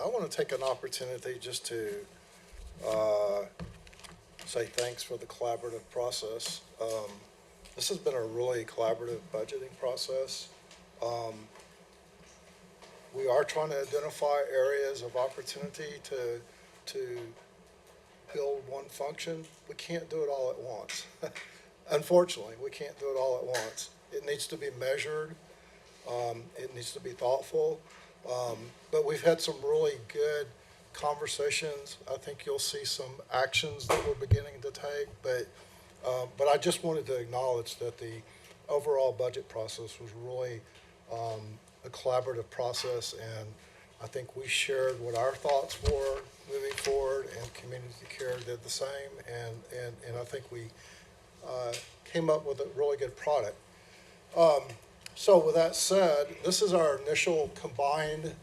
I want to take an opportunity just to say thanks for the collaborative process. This has been a really collaborative budgeting process. We are trying to identify areas of opportunity to build one function. We can't do it all at once. Unfortunately, we can't do it all at once. It needs to be measured. It needs to be thoughtful, but we've had some really good conversations. I think you'll see some actions that we're beginning to take, but I just wanted to acknowledge that the overall budget process was really a collaborative process, and I think we shared what our thoughts were moving forward, and Community Care did the same, and I think we came up with a really good product. So with that said, this is our initial combined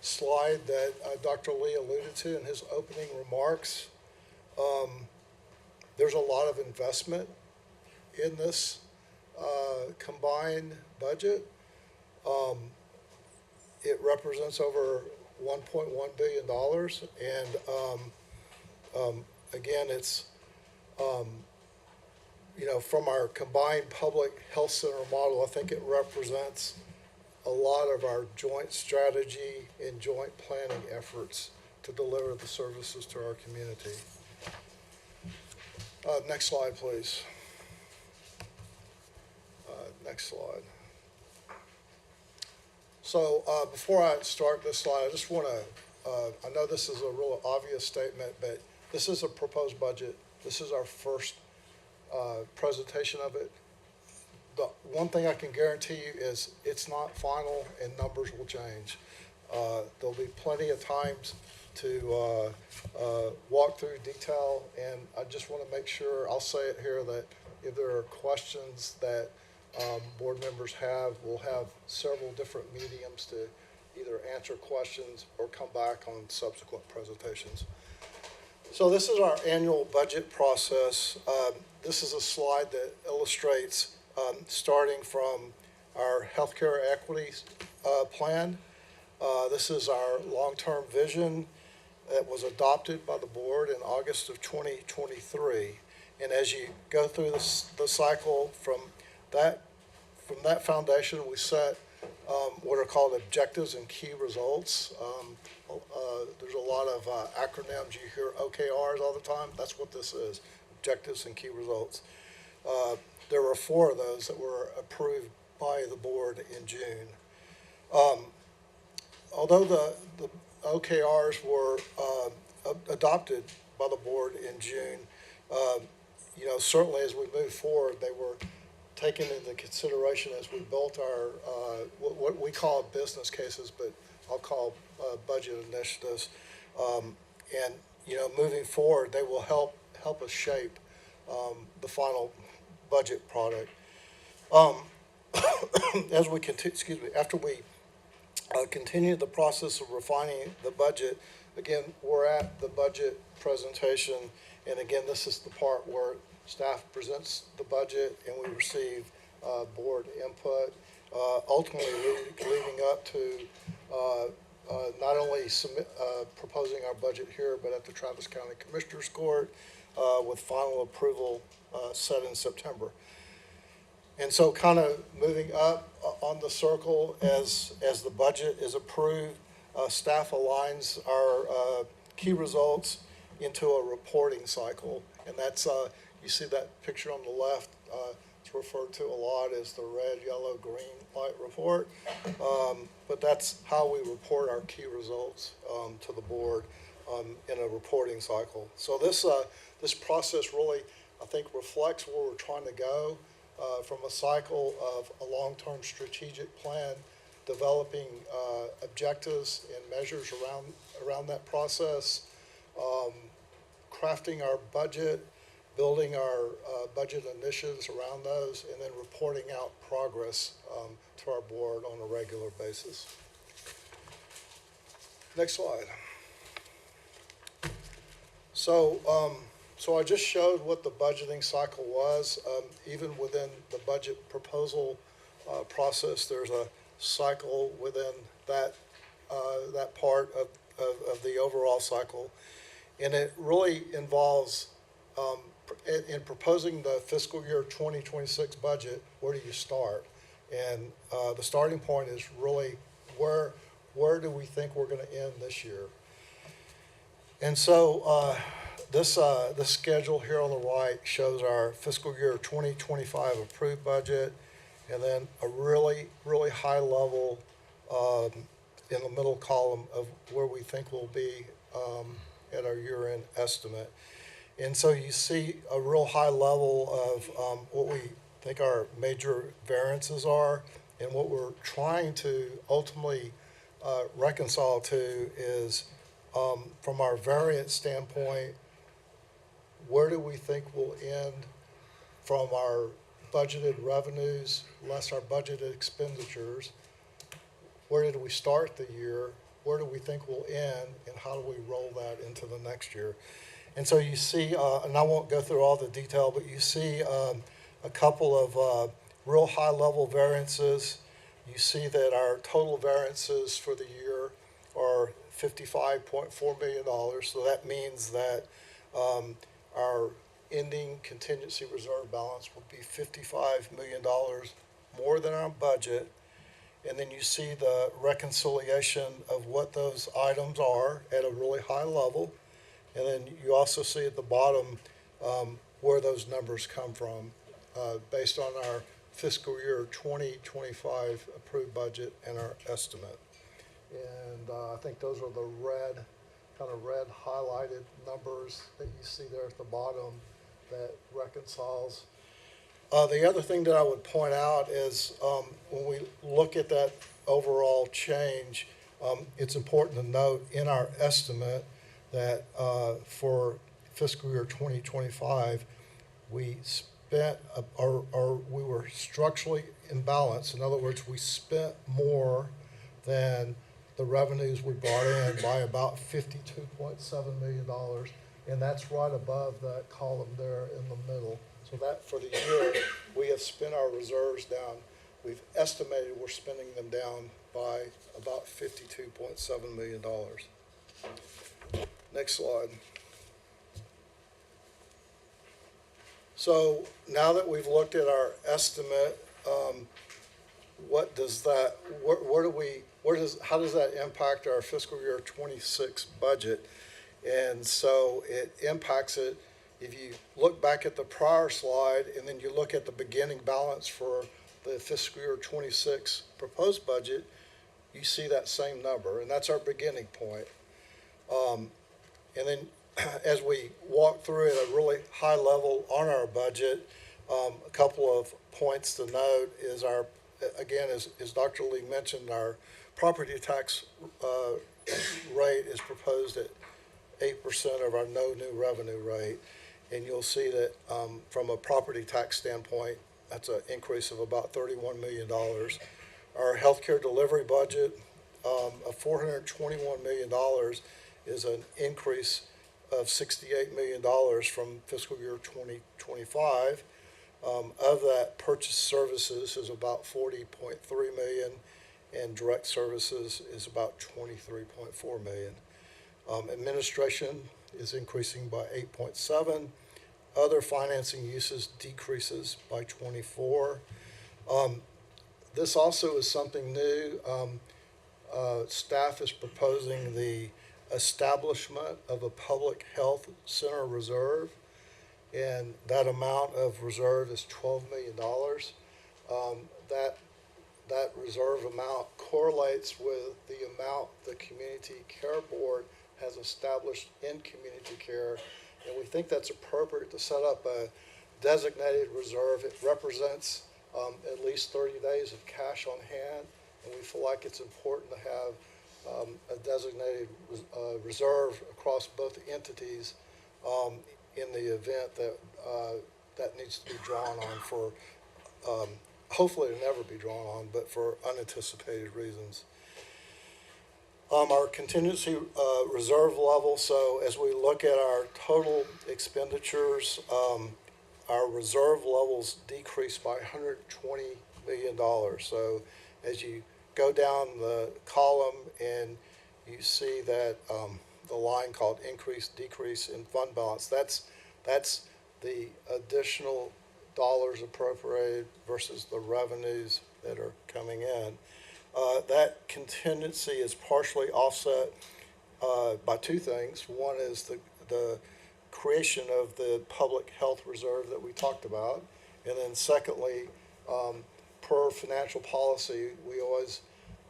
slide that Dr. Lee alluded to in his opening remarks. There's a lot of investment in this combined budget. It represents over $1.1 billion, and again, it's from our combined public health center model, I think it represents a lot of our joint strategy and joint planning efforts to deliver the services to our community. Next slide, please. Next slide. So before I start this slide, I just want to, I know this is a real obvious statement, but this is a proposed budget. This is our first presentation of it. The one thing I can guarantee you is it's not final and numbers will change. There'll be plenty of times to walk through detail, and I just want to make sure, I'll say it here, that if there are questions that board members have, we'll have several different mediums to either answer questions or come back on subsequent presentations. So this is our annual budget process. This is a slide that illustrates starting from our healthcare equity plan. This is our long-term vision that was adopted by the board in August of 2023. And as you go through the cycle from that foundation, we set what are called objectives and key results. There's a lot of acronyms. You hear OKRs all the time. That's what this is, objectives and key results. There were 4 of those that were approved by the board in June. Although the OKRs were adopted by the board in June, certainly as we move forward, they were taken into consideration as we built our, what we call business cases, but I'll call budget initiatives. Moving forward, they will help us shape the final budget product. As we continue, after we continue the process of refining the budget, again, we're at the budget presentation, and again, this is the part where staff presents the budget and we receive board input, ultimately leading up to not only proposing our budget here, but at the Travis County Commissioners Court with final approval set in September. And so kind of moving up on the circle as the budget is approved, staff aligns our key results into a reporting cycle. And that's, you see that picture on the left, it's referred to a lot as the red, yellow, green light report. But that's how we report our key results to the board in a reporting cycle. So this process really, I think, reflects where we're trying to go. From a cycle of a long-term strategic plan, developing objectives and measures around that process, crafting our budget, building our budget initiatives around those, and then reporting out progress to our board on a regular basis. Next slide. So I just showed what the budgeting cycle was. Even within the budget proposal process, there's a cycle within that part of the overall cycle. And it really involves, in proposing the fiscal year 2026 budget, where do you start? And the starting point is really where do we think we're going to end this year? And so this schedule here on the right shows our fiscal year 2025 approved budget, and then a really, really high level in the middle column of where we think we'll be at our year-end estimate. And so you see a real high level of what we think our major variances are, and what we're trying to ultimately reconcile to is from our variance standpoint, where do we think we'll end from our budgeted revenues less our budgeted expenditures? Where did we start the year? Where do we think we'll end? And how do we roll that into the next year? And so you see, and I won't go through all the detail, but you see a couple of real high level variances. You see that our total variances for the year are $55.4 million. So that means that our ending contingency reserve balance will be $55 million more than our budget. And then you see the reconciliation of what those items are at a really high level. And then you also see at the bottom where those numbers come from based on our fiscal year 2025 approved budget and our estimate. And I think those are the red highlighted numbers that you see there at the bottom that reconciles. The other thing that I would point out is when we look at that overall change, it's important to note in our estimate that for fiscal year 2025, we spent, or we were structurally in balance. In other words, we spent more than the revenues we brought in by about $52.7 million. And that's right above that column there in the middle. So that for the year, we have spent our reserves down. We've estimated we're spending them down by about $52.7 million. Next slide. So now that we've looked at our estimate, what does that, how does that impact our fiscal year 26 budget? And so it impacts it. If you look back at the prior slide and then you look at the beginning balance for the fiscal year 26 proposed budget, you see that same number, and that's our beginning point. And then as we walk through it at a really high level on our budget, a couple of points to note is our, again, as Dr. Lee mentioned, our property tax rate is proposed at 8% of our no new revenue rate. And you'll see that from a property tax standpoint, that's an increase of about $31 million. Our healthcare delivery budget of $421 million is an increase of $68 million from fiscal year 2025. Of that, purchase services is about $40.3 million, and direct services is about $23.4 million. Administration is increasing by 8.7. Other financing uses decreases by 24. This also is something new. Staff is proposing the establishment of a public health center reserve, and that amount of reserve is $12 million. That reserve amount correlates with the amount the Community Care Board has established in community care, and we think that's appropriate to set up a designated reserve. It represents at least 30 days of cash on hand, and we feel like it's important to have a designated reserve across both entities in the event that that needs to be drawn on for, hopefully it'll never be drawn on, but for unanticipated reasons. Our contingency reserve level, so as we look at our total expenditures, our reserve levels decreased by $120 million. So as you go down the column and you see that the line called increase, decrease in fund balance, that's the additional dollars appropriated versus the revenues that are coming in. That contingency is partially offset by two things. One is the creation of the public health reserve that we talked about. And then secondly, per financial policy, we always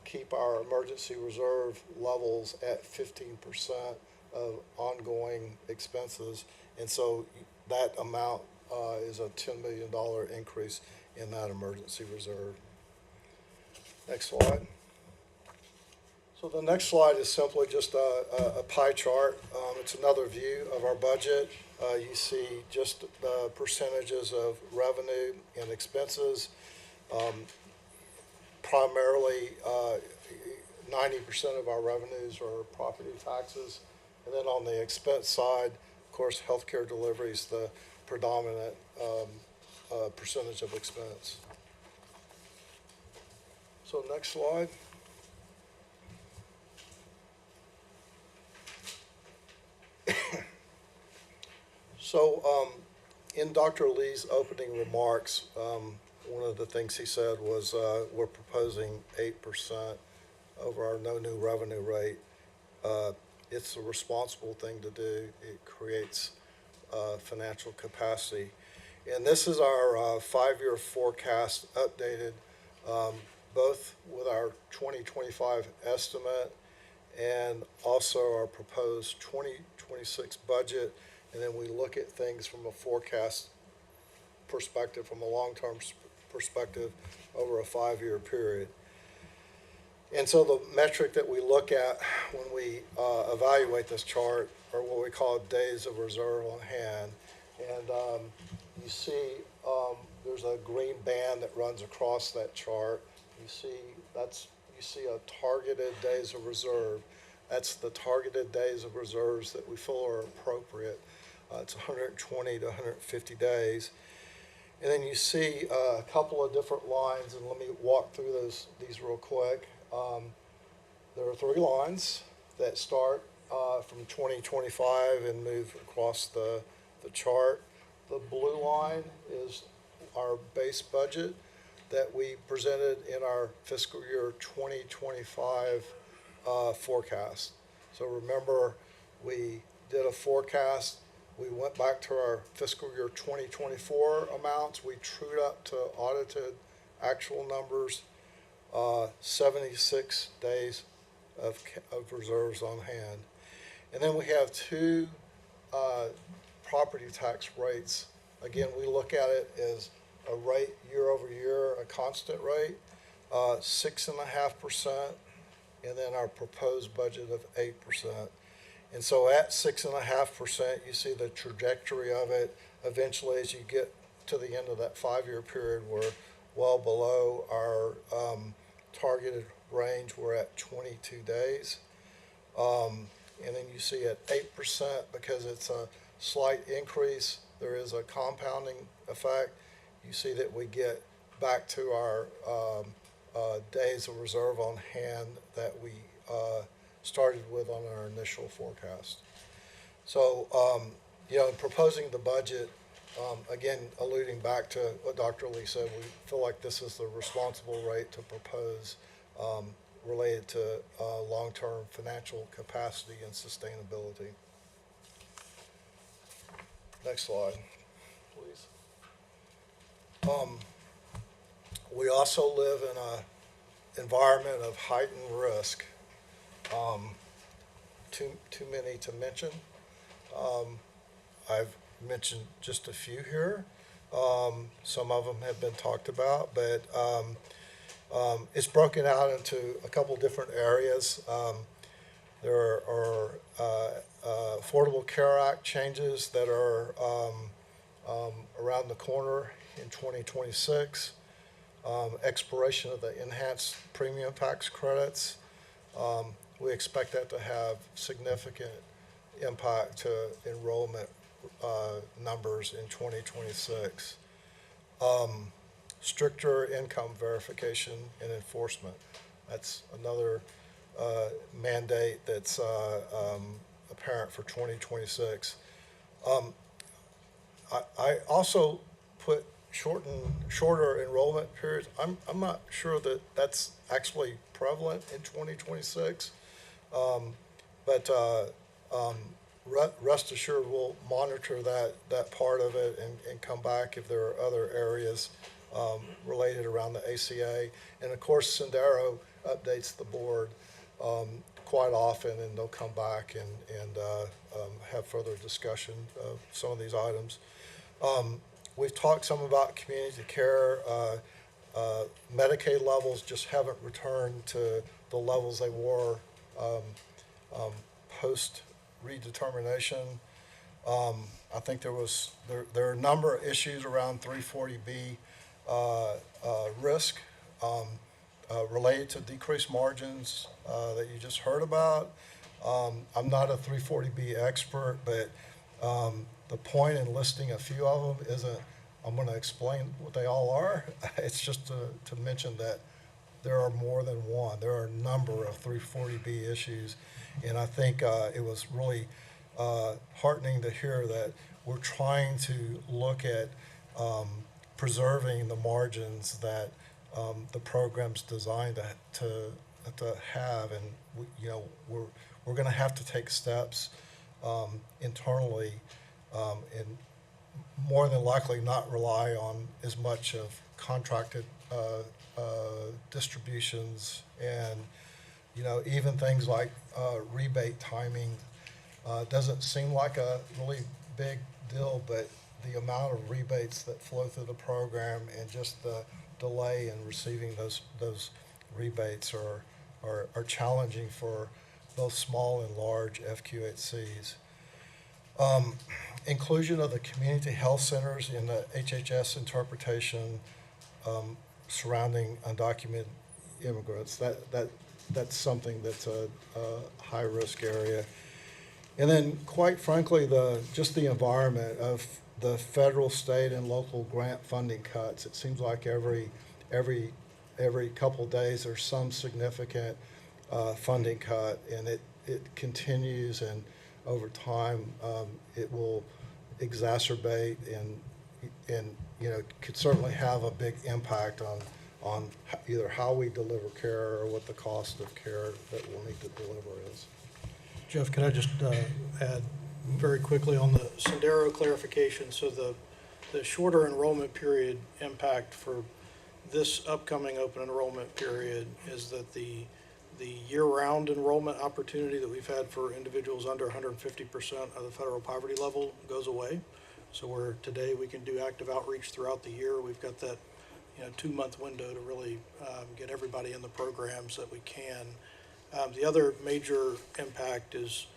keep our emergency reserve levels at 15% of ongoing expenses. And so that amount is a $10 million increase in that emergency reserve. Next slide. So the next slide is simply just a pie chart. It's another view of our budget. You see just the percentages of revenue and expenses. Primarily, 90% of our revenues are property taxes. And then on the expense side, of course, healthcare delivery is the predominant percentage of expense. So next slide. So in Dr. Lee's opening remarks, one of the things he said was we're proposing 8% over our no new revenue rate. It's a responsible thing to do. It creates financial capacity. And this is our 5-year forecast updated both with our 2025 estimate and also our proposed 2026 budget. And then we look at things from a forecast perspective, from a long-term perspective over a 5-year period. And so the metric that we look at when we evaluate this chart are what we call days of reserve on hand. And you see there's a green band that runs across that chart. You see a targeted days of reserve. That's the targeted days of reserves that we feel are appropriate. It's 120 to 150 days. And then you see a couple of different lines, and let me walk through these real quick. There are 3 lines that start from 2025 and move across the chart. The blue line is our base budget that we presented in our fiscal year 2025 forecast. So remember, we did a forecast. We went back to our fiscal year 2024 amounts. We trued up to audited actual numbers, 76 days of reserves on hand. And then we have 2 property tax rates. Again, we look at it as a rate year over year, a constant rate, 6.5%, and then our proposed budget of 8%. And so at 6.5%, you see the trajectory of it. Eventually, as you get to the end of that 5-year period, we're well below our targeted range. We're at 22 days. And then you see at 8%, because it's a slight increase, there is a compounding effect. You see that we get back to our days of reserve on hand that we started with on our initial forecast. So, in proposing the budget, again, alluding back to what Dr. Lee said, we feel like this is the responsible rate to propose related to long-term financial capacity and sustainability. Next slide, please. We also live in an environment of heightened risk. Too many to mention. I've mentioned just a few here. Some of them have been talked about, but it's broken out into a couple different areas. There are Affordable Care Act changes that are around the corner in 2026. Expiration of the enhanced premium tax credits. We expect that to have significant impact to enrollment numbers in 2026. Stricter income verification and enforcement. That's another mandate that's apparent for 2026. I also put shorter enrollment periods. I'm not sure that that's actually prevalent in 2026, but rest assured we'll monitor that part of it and come back if there are other areas related around the ACA. And of course, Sendero updates the board quite often, and they'll come back and have further discussion of some of these items. We've talked some about community care. Medicaid levels just haven't returned to the levels they were post redetermination. I think there are a number of issues around 340B risk related to decreased margins that you just heard about. I'm not a 340B expert, but the point in listing a few of them isn't, I'm going to explain what they all are. It's just to mention that there are more than one. There are a number of 340B issues, and I think it was really heartening to hear that we're trying to look at preserving the margins that the program's designed to have, and we're going to have to take steps internally and more than likely not rely on as much of contracted distributions, and even things like rebate timing doesn't seem like a really big deal, but the amount of rebates that flow through the program and just the delay in receiving those rebates are challenging for both small and large FQHCs. Inclusion of the community health centers in the HHS interpretation surrounding undocumented immigrants. That's something that's a high-risk area. And then, quite frankly, just the environment of the federal, state, and local grant funding cuts. It seems like every every couple of days there's some significant funding cut, and it continues, and over time it will exacerbate and could certainly have a big impact on either how we deliver care or what the cost of care that we'll need to deliver is. Jeff, can I just add very quickly on the Sendero clarification? So the shorter enrollment period impact for this upcoming open enrollment period is that the year-round enrollment opportunity that we've had for individuals under 150% of the federal poverty level goes away. So where today we can do active outreach throughout the year, we've got that 2-month window to really get everybody in the programs that we can. The other major impact is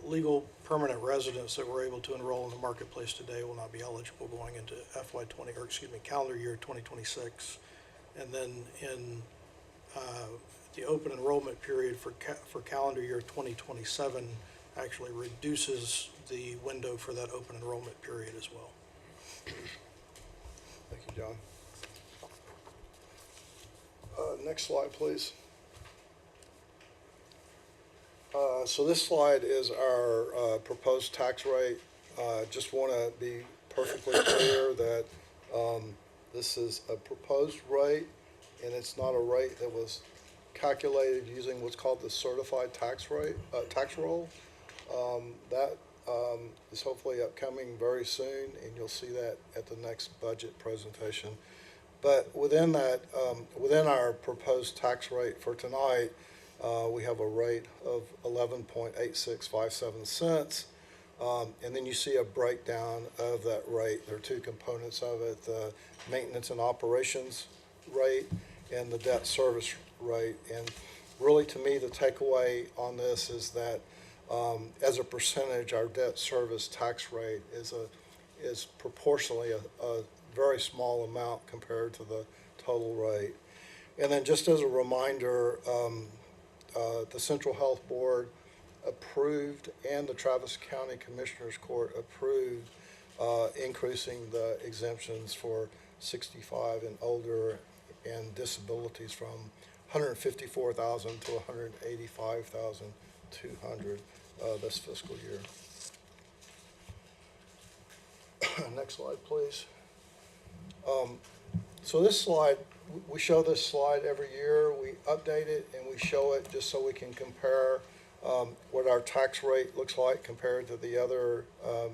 legal permanent residents that were able to enroll in the marketplace today will not be eligible going into calendar year 2026. And then in the open enrollment period for calendar year 2027 actually reduces the window for that open enrollment period as well. Thank you, John. Next slide, please. So this slide is our proposed tax rate. Just want to be perfectly clear that this is a proposed rate, and it's not a rate that was calculated using what's called the certified tax rate, tax roll. That is hopefully upcoming very soon, and you'll see that at the next budget presentation. But within that, within our proposed tax rate for tonight, we have a rate of 11.8657 cents. And then you see a breakdown of that rate. There are two components of it, the maintenance and operations rate and the debt service rate. And really, to me, the takeaway on this is that as a percentage, our debt service tax rate is proportionally a very small amount compared to the total rate. And then just as a reminder, the Central Health Board approved and the Travis County Commissioners Court approved increasing the exemptions for 65 and older and disabilities from $154,000 to $185,200 this fiscal year. Next slide, please. So this slide, we show this slide every year. We update it and we show it just so we can compare what our tax rate looks like compared to the other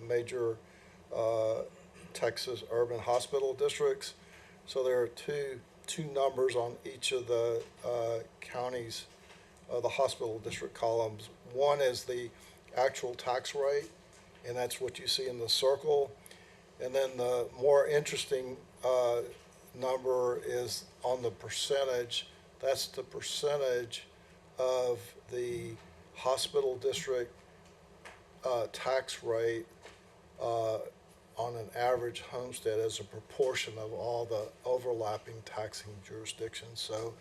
major Texas urban hospital districts. So there are two numbers on each of the counties, the hospital district columns. One is the actual tax rate, and that's what you see in the circle. And then the more interesting number is on the percentage. That's the percentage of the hospital district tax rate on an average homestead as a proportion of all the overlapping taxing jurisdictions. So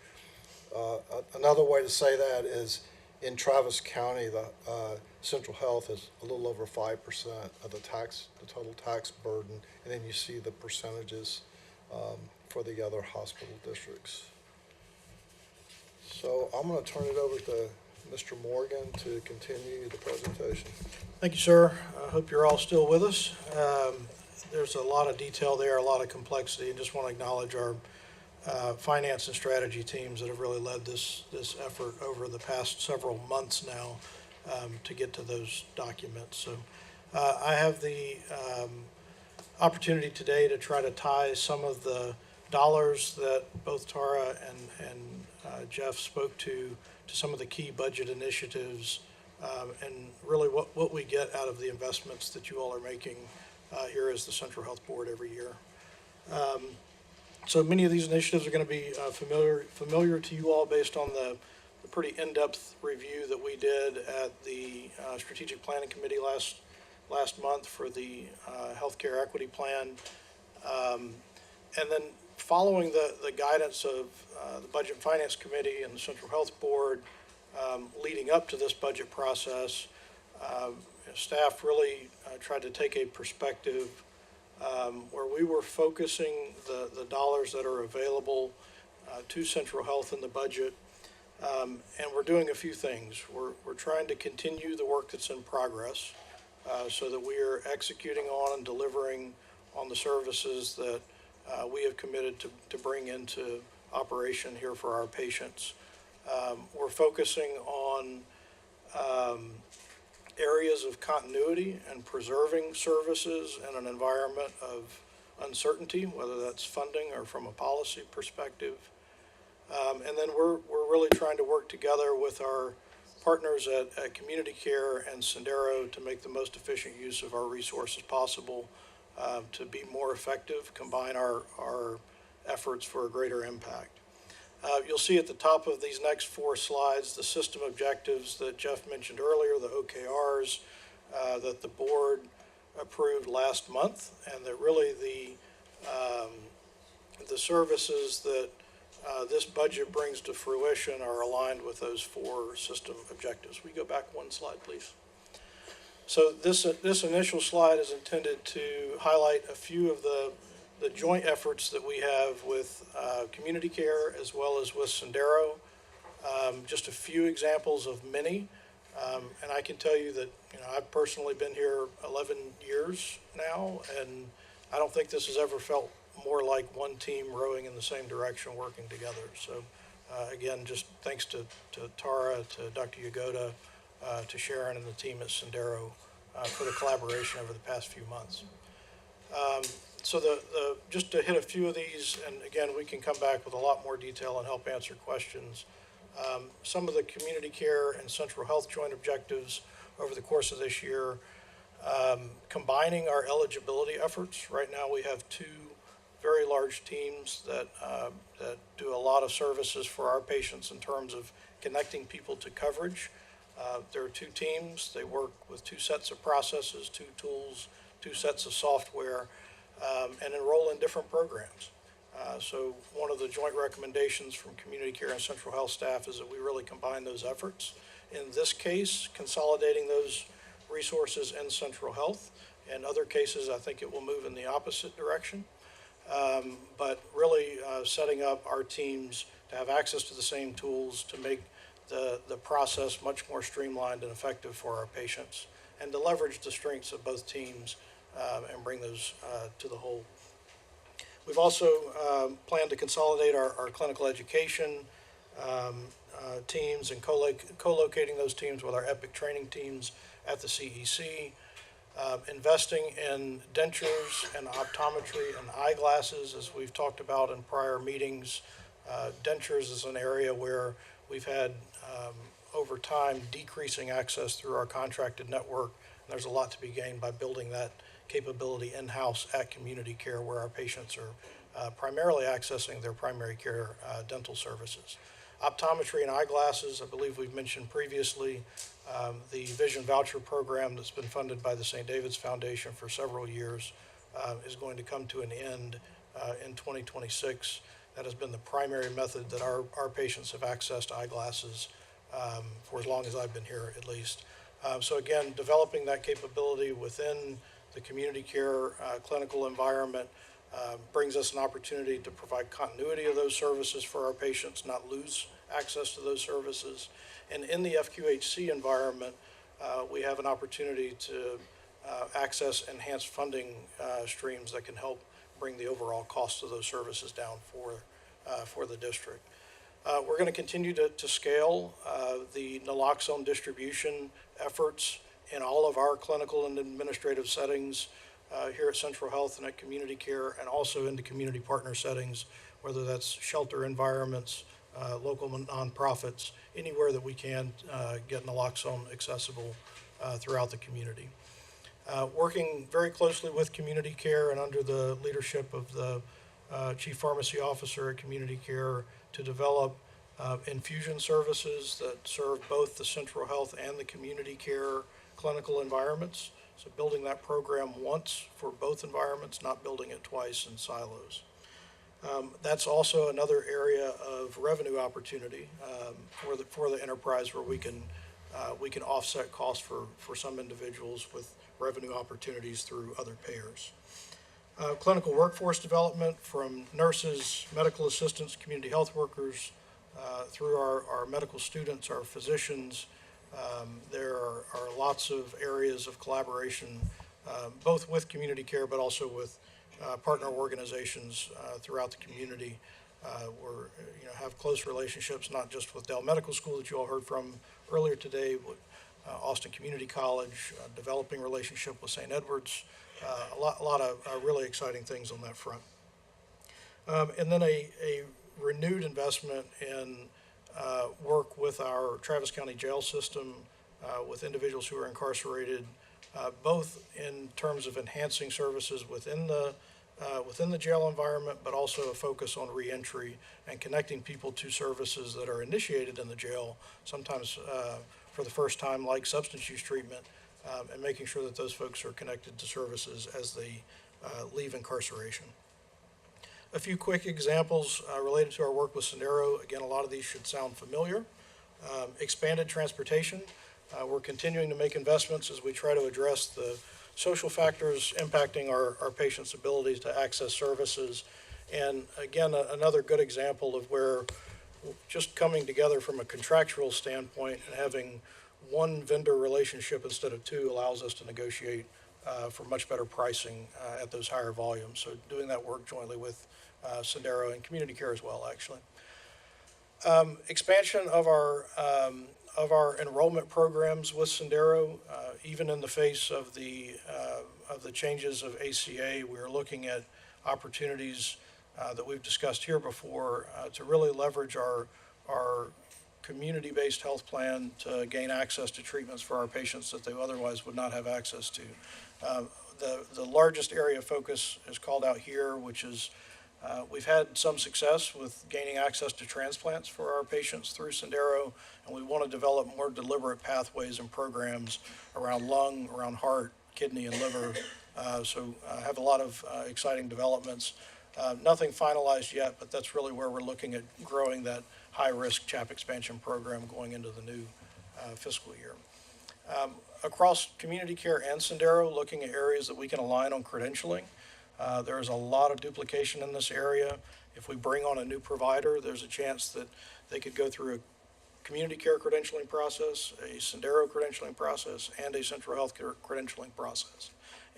another way to say that is in Travis County, the Central Health is a little over 5% of the total tax burden, and then you see the percentages for the other hospital districts. So I'm going to turn it over to Mr. Morgan to continue the presentation. Thank you, sir. I hope you're all still with us. There's a lot of detail there, a lot of complexity, and just want to acknowledge our finance and strategy teams that have really led this effort over the past several months now to get to those documents. So I have the opportunity today to try to tie some of the dollars that both Tara and Jeff spoke to some of the key budget initiatives and really what we get out of the investments that you all are making here as the Central Health Board every year. So many of these initiatives are going to be familiar to you all based on the pretty in-depth review that we did at the Strategic Planning Committee last month for the Healthcare Equity Plan. And then following the guidance of the Budget and Finance Committee and the Central Health Board leading up to this budget process, staff really tried to take a perspective where we were focusing the dollars that are available to Central Health in the budget. And we're doing a few things. We're trying to continue the work that's in progress so that we are executing on and delivering on the services that we have committed to bring into operation here for our patients. We're focusing on areas of continuity and preserving services in an environment of uncertainty, whether that's funding or from a policy perspective. And then we're really trying to work together with our partners at Community Care and Sendero to make the most efficient use of our resources possible to be more effective, combine our efforts for a greater impact. You'll see at the top of these next 4 slides the system objectives that Jeff mentioned earlier, the OKRs that the board approved last month, and that really the services that this budget brings to fruition are aligned with those 4 system objectives. We go back 1 slide, please. So this initial slide is intended to highlight a few of the joint efforts that we have with Community Care as well as with Sendero. Just a few examples of many. And I can tell you that I've personally been here 11 years now, and I don't think this has ever felt more like one team rowing in the same direction, working together. So again, just thanks to Tara, to Dr. Yagoda, to Sharon and the team at Sendero for the collaboration over the past few months. So just to hit a few of these, and again, we can come back with a lot more detail and help answer questions. Some of the Community Care and Central Health joint objectives over the course of this year, combining our eligibility efforts. Right now we have 2 very large teams that do a lot of services for our patients in terms of connecting people to coverage. There are 2 teams. They work with 2 sets of processes, 2 tools, 2 sets of software, and enroll in different programs. So one of the joint recommendations from Community Care and Central Health staff is that we really combine those efforts. In this case, consolidating those resources in Central Health. In other cases, I think it will move in the opposite direction. But really setting up our teams to have access to the same tools to make the process much more streamlined and effective for our patients, and to leverage the strengths of both teams and bring those to the whole. We've also planned to consolidate our clinical education teams and co-locating those teams with our EPIC training teams at the CEC. Investing in dentures and optometry and eyeglasses, as we've talked about in prior meetings. Dentures is an area where we've had, over time, decreasing access through our contracted network. And there's a lot to be gained by building that capability in-house at Community Care, where our patients are primarily accessing their primary care dental services. Optometry and eyeglasses, I believe we've mentioned previously, the Vision Voucher Program that's been funded by the St. David's Foundation for several years is going to come to an end in 2026. That has been the primary method that our patients have accessed eyeglasses for as long as I've been here, at least. So again, developing that capability within the Community Care clinical environment brings us an opportunity to provide continuity of those services for our patients, not lose access to those services. And in the FQHC environment, we have an opportunity to access enhanced funding streams that can help bring the overall cost of those services down for the district. We're going to continue to scale the naloxone distribution efforts in all of our clinical and administrative settings here at Central Health and at Community Care, and also into community partner settings, whether that's shelter environments, local nonprofits, anywhere that we can get naloxone accessible throughout the community. Working very closely with Community Care and under the leadership of the Chief Pharmacy Officer at Community Care to develop infusion services that serve both the Central Health and the Community Care clinical environments. So building that program once for both environments, not building it twice in silos. That's also another area of revenue opportunity for the enterprise, where we can offset costs for some individuals with revenue opportunities through other payers. Clinical workforce development from nurses, medical assistants, community health workers, through our medical students, our physicians. There are lots of areas of collaboration, both with community care, but also with partner organizations throughout the community. We're, have close relationships, not just with Dell Medical School that you all heard from earlier today, but Austin Community College, developing relationship with St. Edward's, a lot of really exciting things on that front. And then a renewed investment in work with our Travis County jail system, with individuals who are incarcerated, both in terms of enhancing services within the jail environment, but also a focus on reentry and connecting people to services that are initiated in the jail, sometimes for the first time, like substance use treatment, and making sure that those folks are connected to services as they leave incarceration. A few quick examples related to our work with Sendero. Again, a lot of these should sound familiar. Expanded transportation. We're continuing to make investments as we try to address the social factors impacting our patients' ability to access services. And again, another good example of where just coming together from a contractual standpoint and having one vendor relationship instead of two allows us to negotiate for much better pricing at those higher volumes. So doing that work jointly with Sendero and community care as well, actually. Expansion of our enrollment programs with Sendero, even in the face of the changes of ACA, we are looking at opportunities that we've discussed here before to really leverage our community-based health plan to gain access to treatments for our patients that they otherwise would not have access to. The largest area of focus is called out here, which is we've had some success with gaining access to transplants for our patients through Sendero, and we want to develop more deliberate pathways and programs around lung, around heart, kidney, and liver. So I have a lot of exciting developments. Nothing finalized yet, but that's really where we're looking at growing that high-risk CHAP expansion program going into the new fiscal year. Across community care and Sendero, looking at areas that we can align on credentialing. There's a lot of duplication in this area. If we bring on a new provider, there's a chance that they could go through a community care credentialing process, a Sendero credentialing process, and a central health care credentialing process.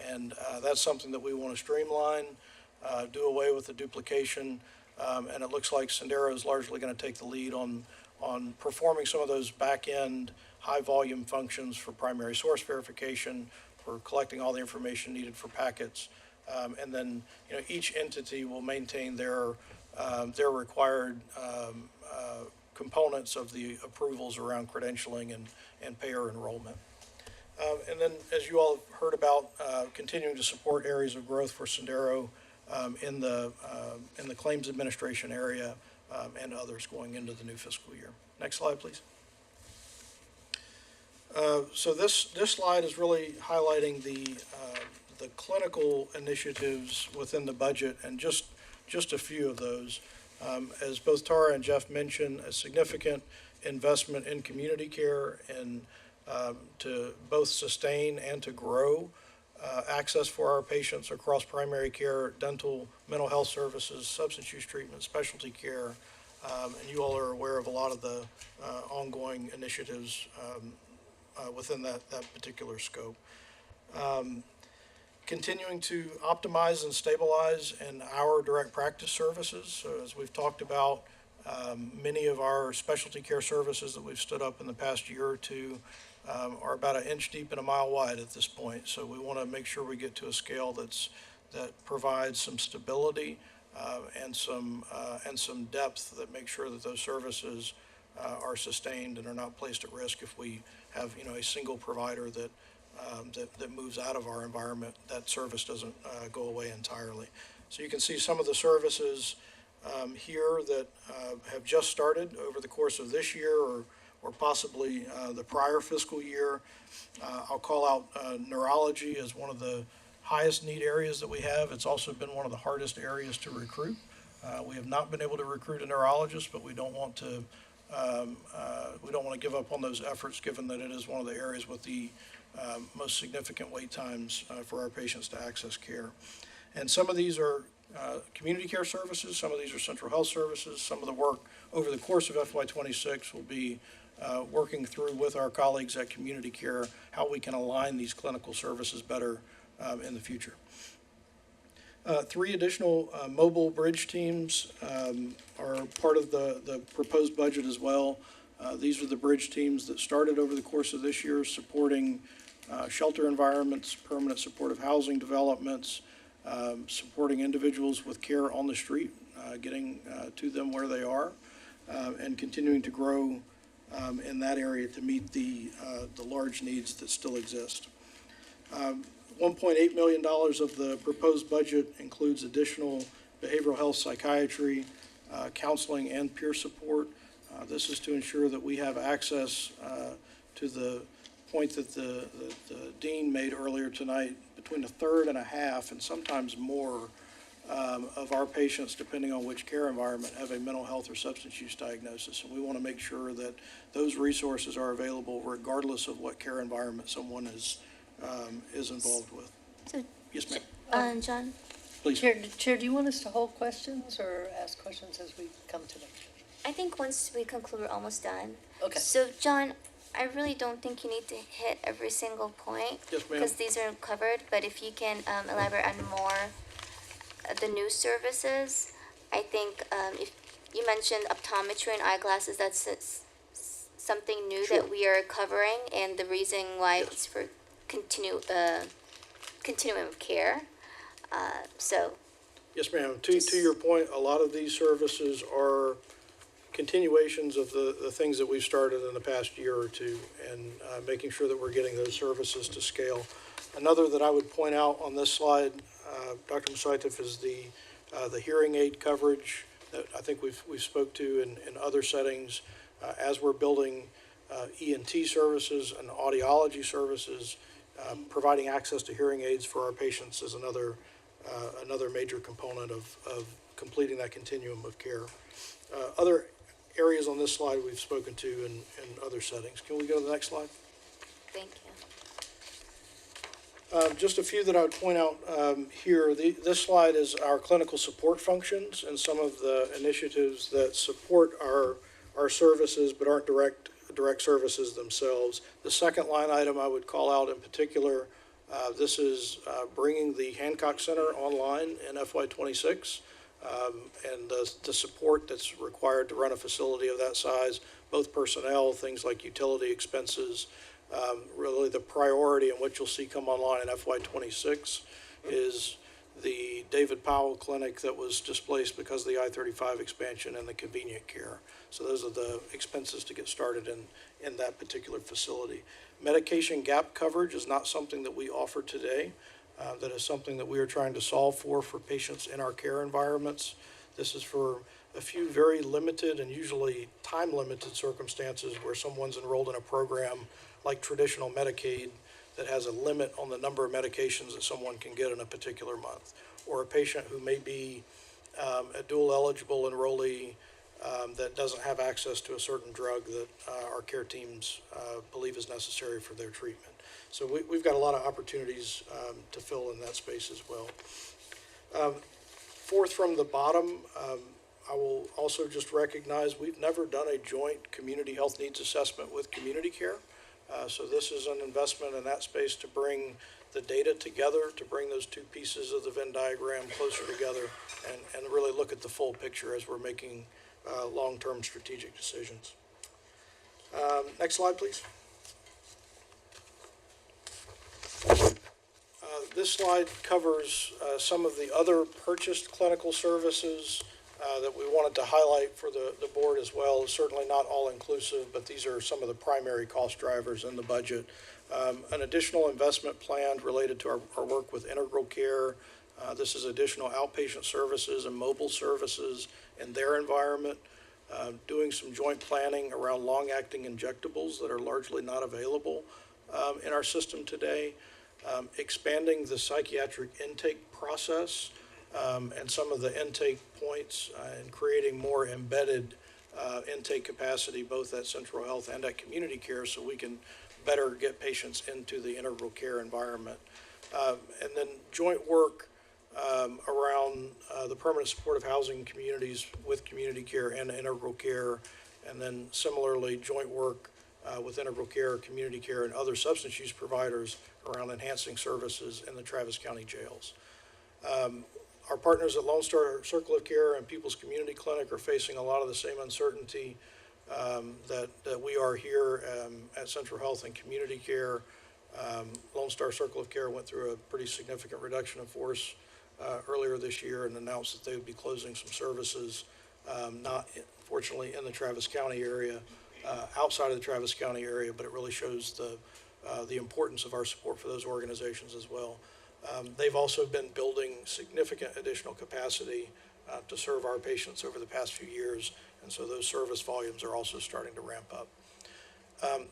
And that's something that we want to streamline, do away with the duplication, and it looks like Sendero is largely going to take the lead on performing some of those back-end high-volume functions for primary source verification, for collecting all the information needed for packets, and then each entity will maintain their required components of the approvals around credentialing and payer enrollment. And then, as you all have heard about, continuing to support areas of growth for Sendero in the claims administration area and others going into the new fiscal year. Next slide, please. So this slide is really highlighting the clinical initiatives within the budget, and just a few of those. As both Tara and Jeff mentioned, a significant investment in community care and to both sustain and to grow access for our patients across primary care, dental, mental health services, substance use treatment, specialty care, and you all are aware of a lot of the ongoing initiatives within that particular scope. Continuing to optimize and stabilize in our direct practice services. So as we've talked about, many of our specialty care services that we've stood up in the past year or two are about an inch deep and a mile wide at this point. So we want to make sure we get to a scale that provides some stability and some depth that makes sure that those services are sustained and are not placed at risk if we have a single provider that moves out of our environment. That service doesn't go away entirely. So you can see some of the services here that have just started over the course of this year or possibly the prior fiscal year. I'll call out neurology as one of the highest need areas that we have. It's also been one of the hardest areas to recruit. We have not been able to recruit a neurologist, but we don't want to give up on those efforts, given that it is one of the areas with the most significant wait times for our patients to access care. And some of these are community care services, some of these are central health services. Some of the work over the course of FY26 will be working through with our colleagues at community care how we can align these clinical services better in the future. 3 additional mobile bridge teams are part of the proposed budget as well. These are the bridge teams that started over the course of this year supporting shelter environments, permanent supportive housing developments, supporting individuals with care on the street, getting to them where they are, and continuing to grow in that area to meet the large needs that still exist. $1.8 million of the proposed budget includes additional behavioral health, psychiatry, counseling, and peer support. This is to ensure that we have access to the point that the dean made earlier tonight. Between a third and a half, and sometimes more, of our patients, depending on which care environment, have a mental health or substance use diagnosis. And we want to make sure that those resources are available regardless of what care environment someone is involved with. So, yes, ma'am. John? Please. Chair, do you want us to hold questions or ask questions as we come to them? I think once we conclude, we're almost done. Okay. So, John, I really don't think you need to hit every single point. Yes, ma'am. Because these are covered, but if you can elaborate on more the new services, I think if you mentioned optometry and eyeglasses, that's something new Sure. that we are covering, and the reason why it's for continuum of care. So. Yes, ma'am. To your point, a lot of these services are continuations of the things that we've started in the past year or two, and making sure that we're getting those services to scale. Another that I would point out on this slide, Dr. Musaitif, is the hearing aid coverage that I think we've spoke to in other settings. As we're building ENT services and audiology services, providing access to hearing aids for our patients is another major component of completing that continuum of care. Other areas on this slide we've spoken to in other settings. Can we go to the next slide? Thank you. Just a few that I would point out here. This slide is our clinical support functions and some of the initiatives that support our services but aren't direct services themselves. The second line item I would call out in particular, this is bringing the Hancock Center online in FY26. And the support that's required to run a facility of that size, both personnel, things like utility expenses. Really the priority and what you'll see come online in FY26 is the David Powell Clinic that was displaced because of the I-35 expansion and the convenient care. So those are the expenses to get started in that particular facility. Medication gap coverage is not something that we offer today. That is something that we are trying to solve for patients in our care environments. This is for a few very limited and usually time-limited circumstances where someone's enrolled in a program like traditional Medicaid that has a limit on the number of medications that someone can get in a particular month, or a patient who may be a dual eligible enrollee that doesn't have access to a certain drug that our care teams believe is necessary for their treatment. So we've got a lot of opportunities to fill in that space as well. Fourth from the bottom, I will also just recognize we've never done a joint community health needs assessment with community care. So this is an investment in that space to bring the data together, to bring those two pieces of the Venn diagram closer together and really look at the full picture as we're making long-term strategic decisions. Next slide, please. This slide covers some of the other purchased clinical services that we wanted to highlight for the board as well. It's certainly not all-inclusive, but these are some of the primary cost drivers in the budget. An additional investment planned related to our work with Integral Care. This is additional outpatient services and mobile services in their environment. Doing some joint planning around long-acting injectables that are largely not available in our system today. Expanding the psychiatric intake process and some of the intake points and creating more embedded intake capacity both at Central Health and at Community Care so we can better get patients into the Integral Care environment. And then joint work around the permanent supportive housing communities with community care and integral care, and then similarly joint work with integral care, community care, and other substance use providers around enhancing services in the Travis County jails. Our partners at Lone Star Circle of Care and People's Community Clinic are facing a lot of the same uncertainty that we are here at Central Health and Community Care. Lone Star Circle of Care went through a pretty significant reduction of force earlier this year and announced that they would be closing some services, not fortunately in the Travis County area, outside of the Travis County area, but it really shows the importance of our support for those organizations as well. They've also been building significant additional capacity to serve our patients over the past few years, and so those service volumes are also starting to ramp up.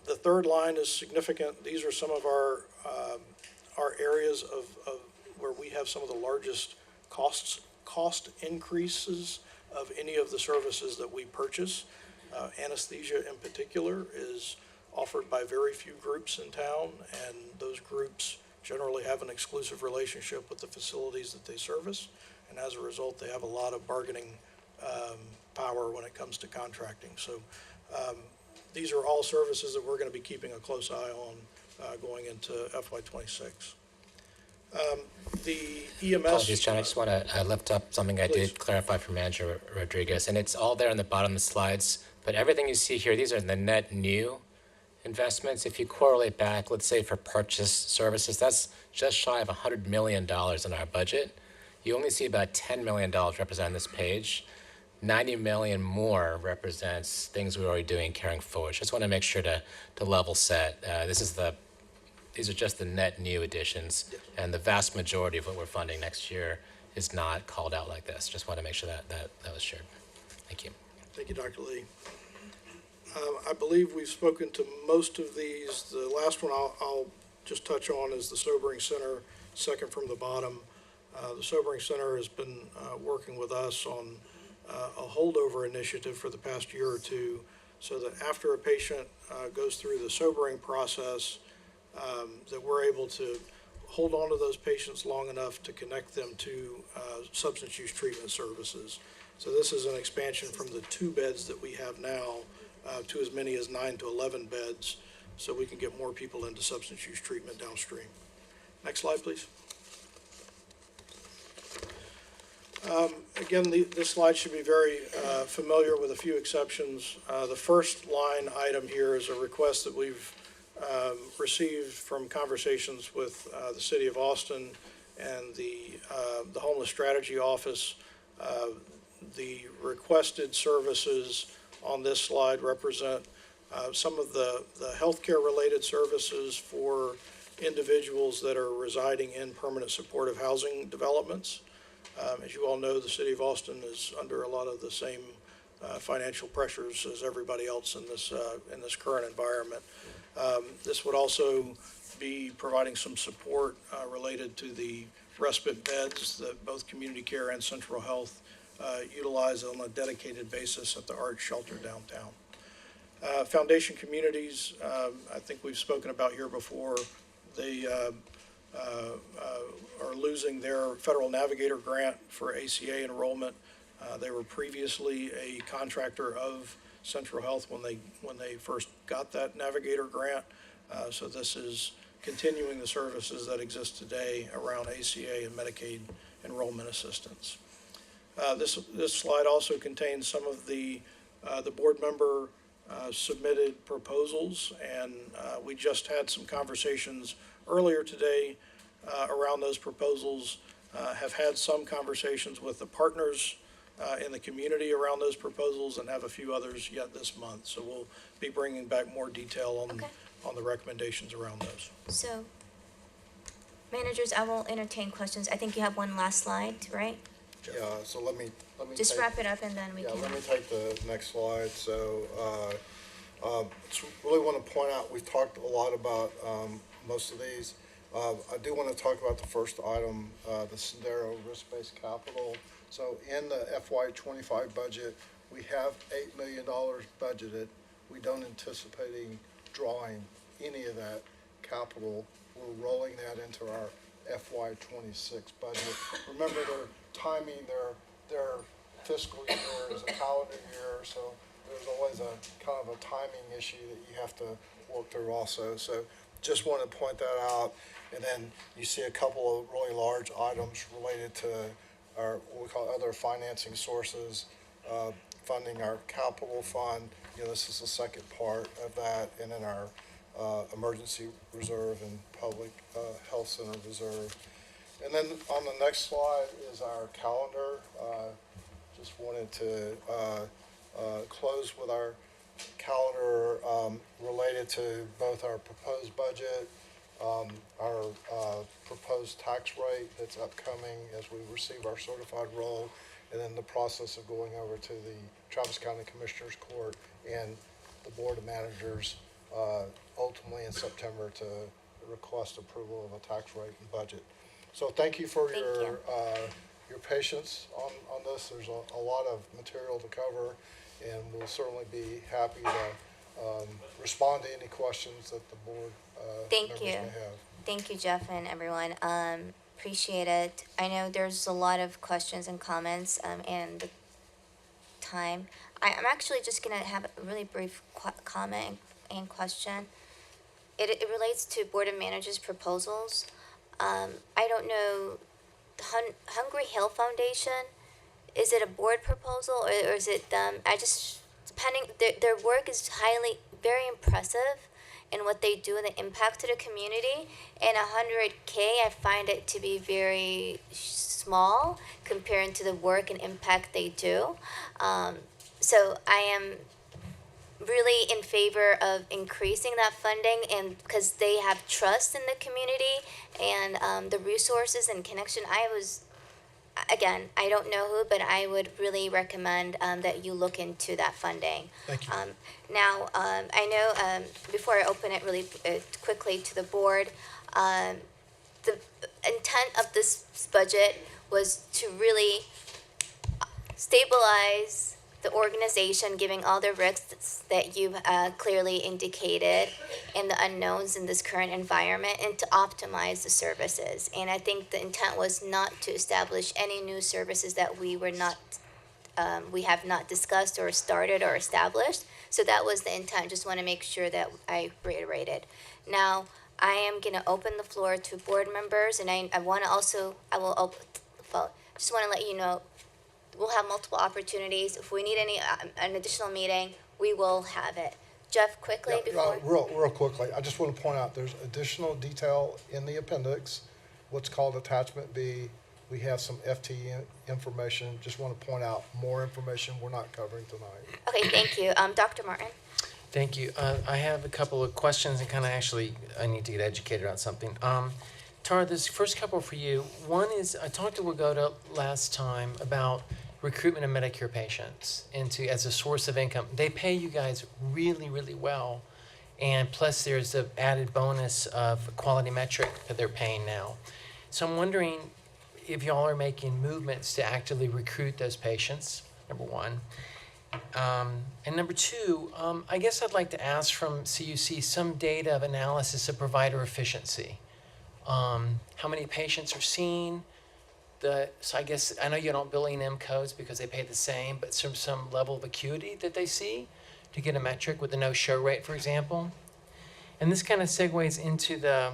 The third line is significant. These are some of our areas of where we have some of the largest cost increases of any of the services that we purchase. Anesthesia in particular is offered by very few groups in town, and those groups generally have an exclusive relationship with the facilities that they service, and as a result, they have a lot of bargaining power when it comes to contracting. So these are all services that we're going to be keeping a close eye on going into FY26. The EMS. Apologies, John. I just want to lift up something I did clarify for Manager Rodriguez, and it's all there on the bottom of the slides. But everything you see here, these are the net new investments. If you correlate back, let's say for purchase services, that's just shy of $100 million in our budget. You only see about $10 million represented on this page. 90 million more represents things we're already doing carrying forward. Just want to make sure to level set. These are just the net new additions, and the vast majority of what we're funding next year is not called out like this. Just want to make sure that was shared. Thank you. Thank you, Dr. Lee. I believe we've spoken to most of these. The last one I'll just touch on is the Sobering Center, second from the bottom. The Sobering Center has been working with us on a holdover initiative for the past year or two, so that after a patient goes through the sobering process, that we're able to hold on to those patients long enough to connect them to substance use treatment services. So this is an expansion from the 2 beds that we have now to as many as 9 to 11 beds, so we can get more people into substance use treatment downstream. Next slide, please. Again, this slide should be very familiar with a few exceptions. The first line item here is a request that we've received from conversations with the City of Austin and the Homeless Strategy Office. The requested services on this slide represent some of the healthcare related services for individuals that are residing in permanent supportive housing developments. As you all know, the City of Austin is under a lot of the same financial pressures as everybody else in this current environment. This would also be providing some support related to the respite beds that both Community Care and Central Health utilize on a dedicated basis at the Arch Shelter downtown. Foundation Communities, I think we've spoken about here before. They are losing their Federal Navigator grant for ACA enrollment. They were previously a contractor of Central Health when they first got that Navigator grant. So this is continuing the services that exist today around ACA and Medicaid enrollment assistance. This slide also contains some of the board member submitted proposals, and we just had some conversations earlier today around those proposals, have had some conversations with the partners in the community around those proposals, and have a few others yet this month. So we'll be bringing back more detail on the recommendations around those. So, managers, I will entertain questions. I think you have one last slide, right? Yeah, so let me Just wrap it up and then we can. let me take the next slide. So, really want to point out, we've talked a lot about most of these. I do want to talk about the first item, the Sendero risk-based capital. So in the FY25 budget, we have $8 million budgeted. We don't anticipate drawing any of that capital. We're rolling that into our FY '26 budget. Remember, they're timing their fiscal year is a calendar year, so there's always a kind of a timing issue that you have to work through also. So just want to point that out. And then you see a couple of really large items related to our, what we call other financing sources, funding our capital fund. This is the second part of that, and then our emergency reserve and public health center reserve. And then on the next slide is our calendar. Just wanted to close with our calendar related to both our proposed budget, our proposed tax rate that's upcoming as we receive our certified roll, and then the process of going over to the Travis County Commissioners Court and the Board of Managers ultimately in September to request approval of a tax rate and budget. So thank you for your patience on this. There's a lot of material to cover, and we'll certainly be happy to respond to any questions that the board members may have. Thank you, Jeff, and everyone. Appreciate it. I know there's a lot of questions and comments, and the time. I'm actually just gonna have a really brief comment and question. It relates to Board of Managers proposals. I don't know, Hungry Hill Foundation, is it a board proposal or is it them? Depending, their work is very impressive in what they do and the impact to the community. And $100K, I find it to be very small comparing to the work and impact they do. So I am really in favor of increasing that funding, and because they have trust in the community and the resources and connection. Again, I don't know who, but I would really recommend that you look into that funding. Thank you. Now, I know before I open it really quickly to the board, the intent of this budget was to really stabilize the organization, giving all the risks that you've clearly indicated and the unknowns in this current environment, and to optimize the services. And I think the intent was not to establish any new services that we have not discussed or started or established. So that was the intent. Just want to make sure that I reiterated. Now, I am going to open the floor to board members, and I will just want to let you know, we'll have multiple opportunities. If we need an additional meeting, we will have it. Jeff, quickly before. Real quickly, I just want to point out there's additional detail in the appendix, what's called attachment B. We have some FTE information. Just want to point out more information we're not covering tonight. Okay, thank you. Dr. Martin. Thank you. I have a couple of questions and I need to get educated on something. Tara, this first couple for you. One is, I talked to Wagoda last time about recruitment of Medicare patients as a source of income. They pay you guys really, really well. And plus there's the added bonus of quality metric that they're paying now. So I'm wondering if y'all are making movements to actively recruit those patients, number one. And number two, I guess I'd like to ask from CUC some data of analysis of provider efficiency. How many patients are seen? So I guess, I know you don't bill E&M codes because they pay the same, but some level of acuity that they see to get a metric with the no-show rate, for example. And this kind of segues into the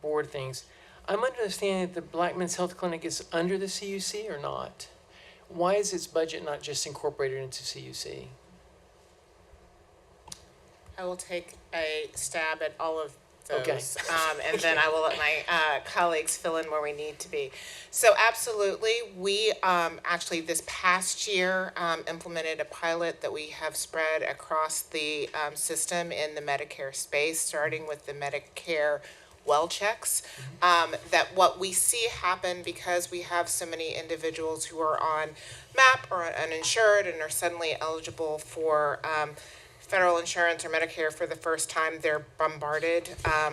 board things. I'm understanding that the Black Men's Health Clinic is under the CUC or not? Why is its budget not just incorporated into CUC? I will take a stab at all of those, Okay. And then I will let my colleagues fill in where we need to be. So absolutely, we actually this past year implemented a pilot that we have spread across the system in the Medicare space, starting with the Medicare well checks. That what we see happen, because we have so many individuals who are on MAP or uninsured and are suddenly eligible for federal insurance or Medicare for the first time, they're bombarded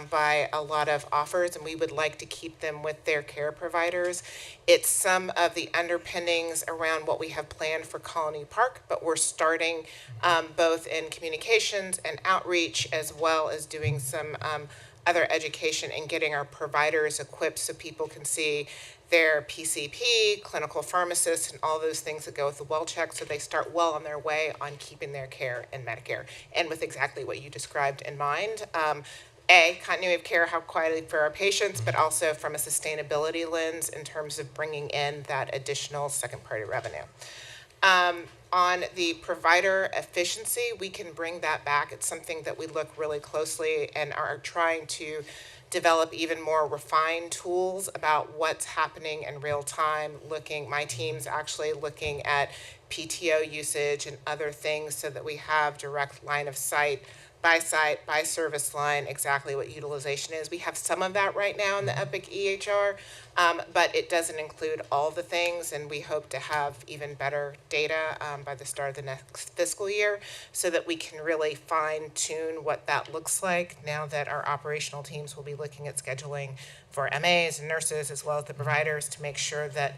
by a lot of offers, and we would like to keep them with their care providers. It's some of the underpinnings around what we have planned for Colony Park, but we're starting both in communications and outreach, as well as doing some other education and getting our providers equipped so people can see their PCP, clinical pharmacists, and all those things that go with the well check, so they start well on their way on keeping their care in Medicare, and with exactly what you described in mind. Continuity of care, how quietly for our patients, but also from a sustainability lens in terms of bringing in that additional second-party revenue. On the provider efficiency, we can bring that back. It's something that we look really closely and are trying to develop even more refined tools about what's happening in real time. My team's actually looking at PTO usage and other things so that we have direct line of sight, by service line, exactly what utilization is. We have some of that right now in the Epic EHR, but it doesn't include all the things, and we hope to have even better data by the start of the next fiscal year so that we can really fine tune what that looks like now that our operational teams will be looking at scheduling for MAs and nurses as well as the providers to make sure that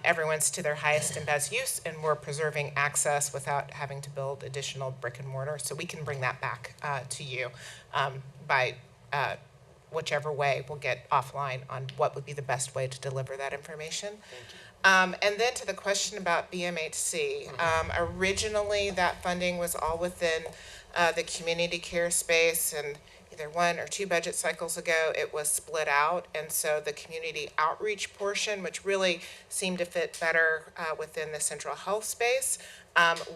everyone's to their highest and best use and we're preserving access without having to build additional brick and mortar. So we can bring that back to you by whichever way we'll get offline on what would be the best way to deliver that information. And then to the question about BMHC, originally that funding was all within the community care space, and either 1 or 2 budget cycles ago, it was split out. And so the community outreach portion, which really seemed to fit better within the central health space,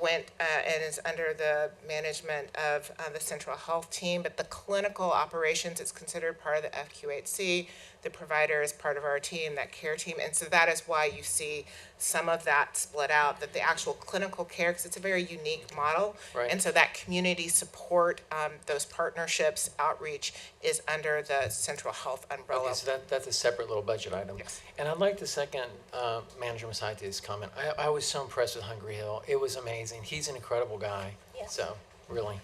went and is under the management of the central health team. But the clinical operations is considered part of the FQHC. The provider is part of our team, that care team. And so that is why you see some of that split out, that the actual clinical care, because it's a very unique model. Right. And so that community support, those partnerships, outreach is under the central health umbrella. Okay, so that's a separate little budget item. Yes. And I'd like to second Manager Masati's comment. I was so impressed with Hungry Hill. It was amazing. He's an incredible guy. Yeah. So really,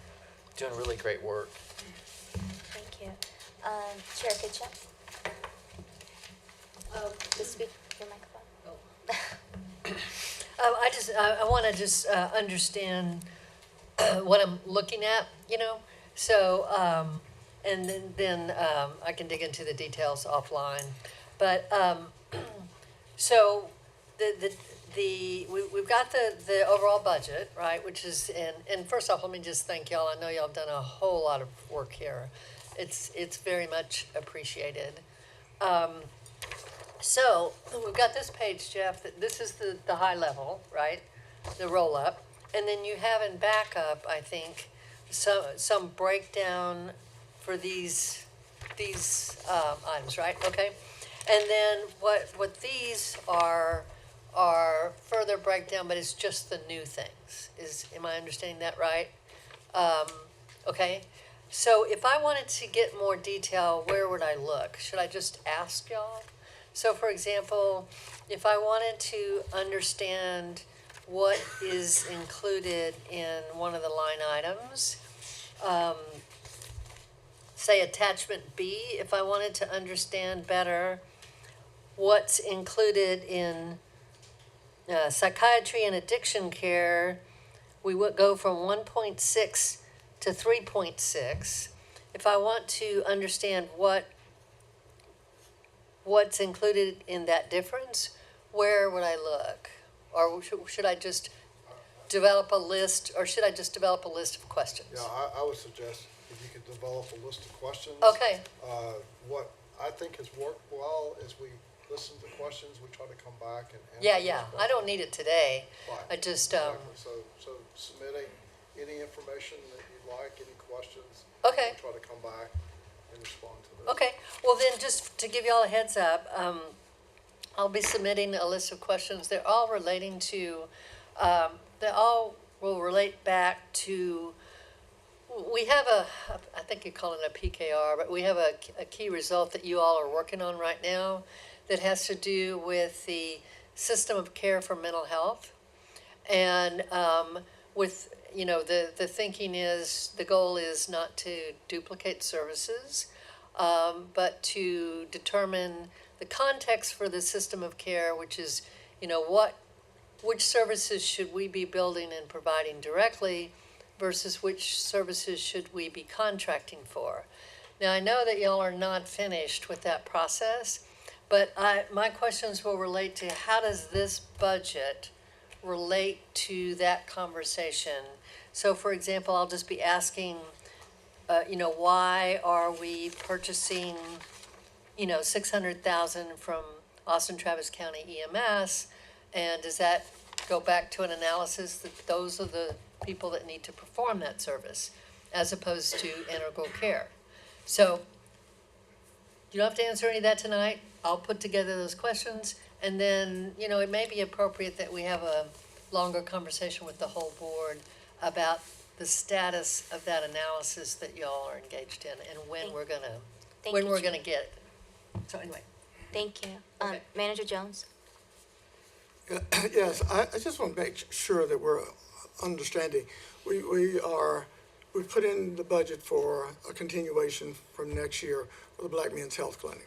doing really great work. Thank you. Chair Kitchen? Just speak your microphone. I want to just understand what I'm looking at, so, and then I can dig into the details offline. But, so we've got the overall budget, right, which is, and first off, let me just thank y'all. I know y'all have done a whole lot of work here. It's very much appreciated. So we've got this page, Jeff, that this is the high level, right? The roll up. And then you have in backup, I think, some breakdown for these items, right? Okay. And then what these are further breakdown, but it's just the new things. Am I understanding that right? Okay. So if I wanted to get more detail, where would I look? Should I just ask y'all? So for example, if I wanted to understand what is included in one of the line items, say attachment B, if I wanted to understand better what's included in psychiatry and addiction care, we would go from 1.6 to 3.6. If I want to understand what's included in that difference, where would I look? Or should I just develop a list, or should I just develop a list of questions? Yeah, I would suggest if you could develop a list of questions. Okay. What I think has worked well is we listen to questions, we try to come back and answer. Yeah. I don't need it today. Right. I just, Exactly. So submitting any information that you'd like, any questions. Okay. We'll try to come back and respond to those. Okay, well then, just to give y'all a heads up, I'll be submitting a list of questions. They're all relating to, they all will relate back to, we have I think you call it a PKR, but we have a key result that you all are working on right now that has to do with the system of care for mental health. And with, the thinking is, the goal is not to duplicate services, but to determine the context for the system of care, which is, which services should we be building and providing directly versus which services should we be contracting for. Now, I know that y'all are not finished with that process, but my questions will relate to how does this budget relate to that conversation? So for example, I'll just be asking, why are we purchasing, 600,000 from Austin Travis County EMS? And does that go back to an analysis that those are the people that need to perform that service as opposed to integral care? So you don't have to answer any of that tonight. I'll put together those questions, and then, it may be appropriate that we have a longer conversation with the whole board about the status of that analysis that y'all are engaged in and when we're gonna get it. So anyway. Thank you. Okay. Manager Jones? Yes, I just want to make sure that we're understanding. We put in the budget for a continuation from next year for the Black Men's Health Clinic.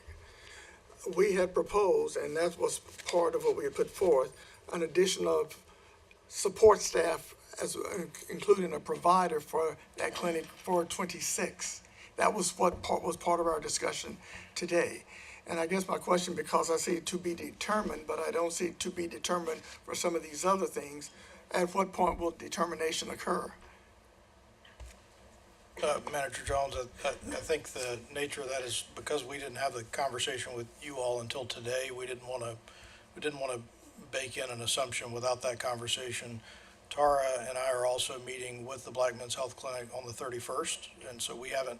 We had proposed, and that was part of what we had put forth, an addition of support staff, including a provider for that clinic for 26. That was what was part of our discussion today. And I guess my question, because I see it to be determined, but I don't see it to be determined for some of these other things, at what point will determination occur? Manager Jones, I think the nature of that is because we didn't have the conversation with you all until today, we didn't want to bake in an assumption without that conversation. Tara and I are also meeting with the Black Men's Health Clinic on the 31st, and so we haven't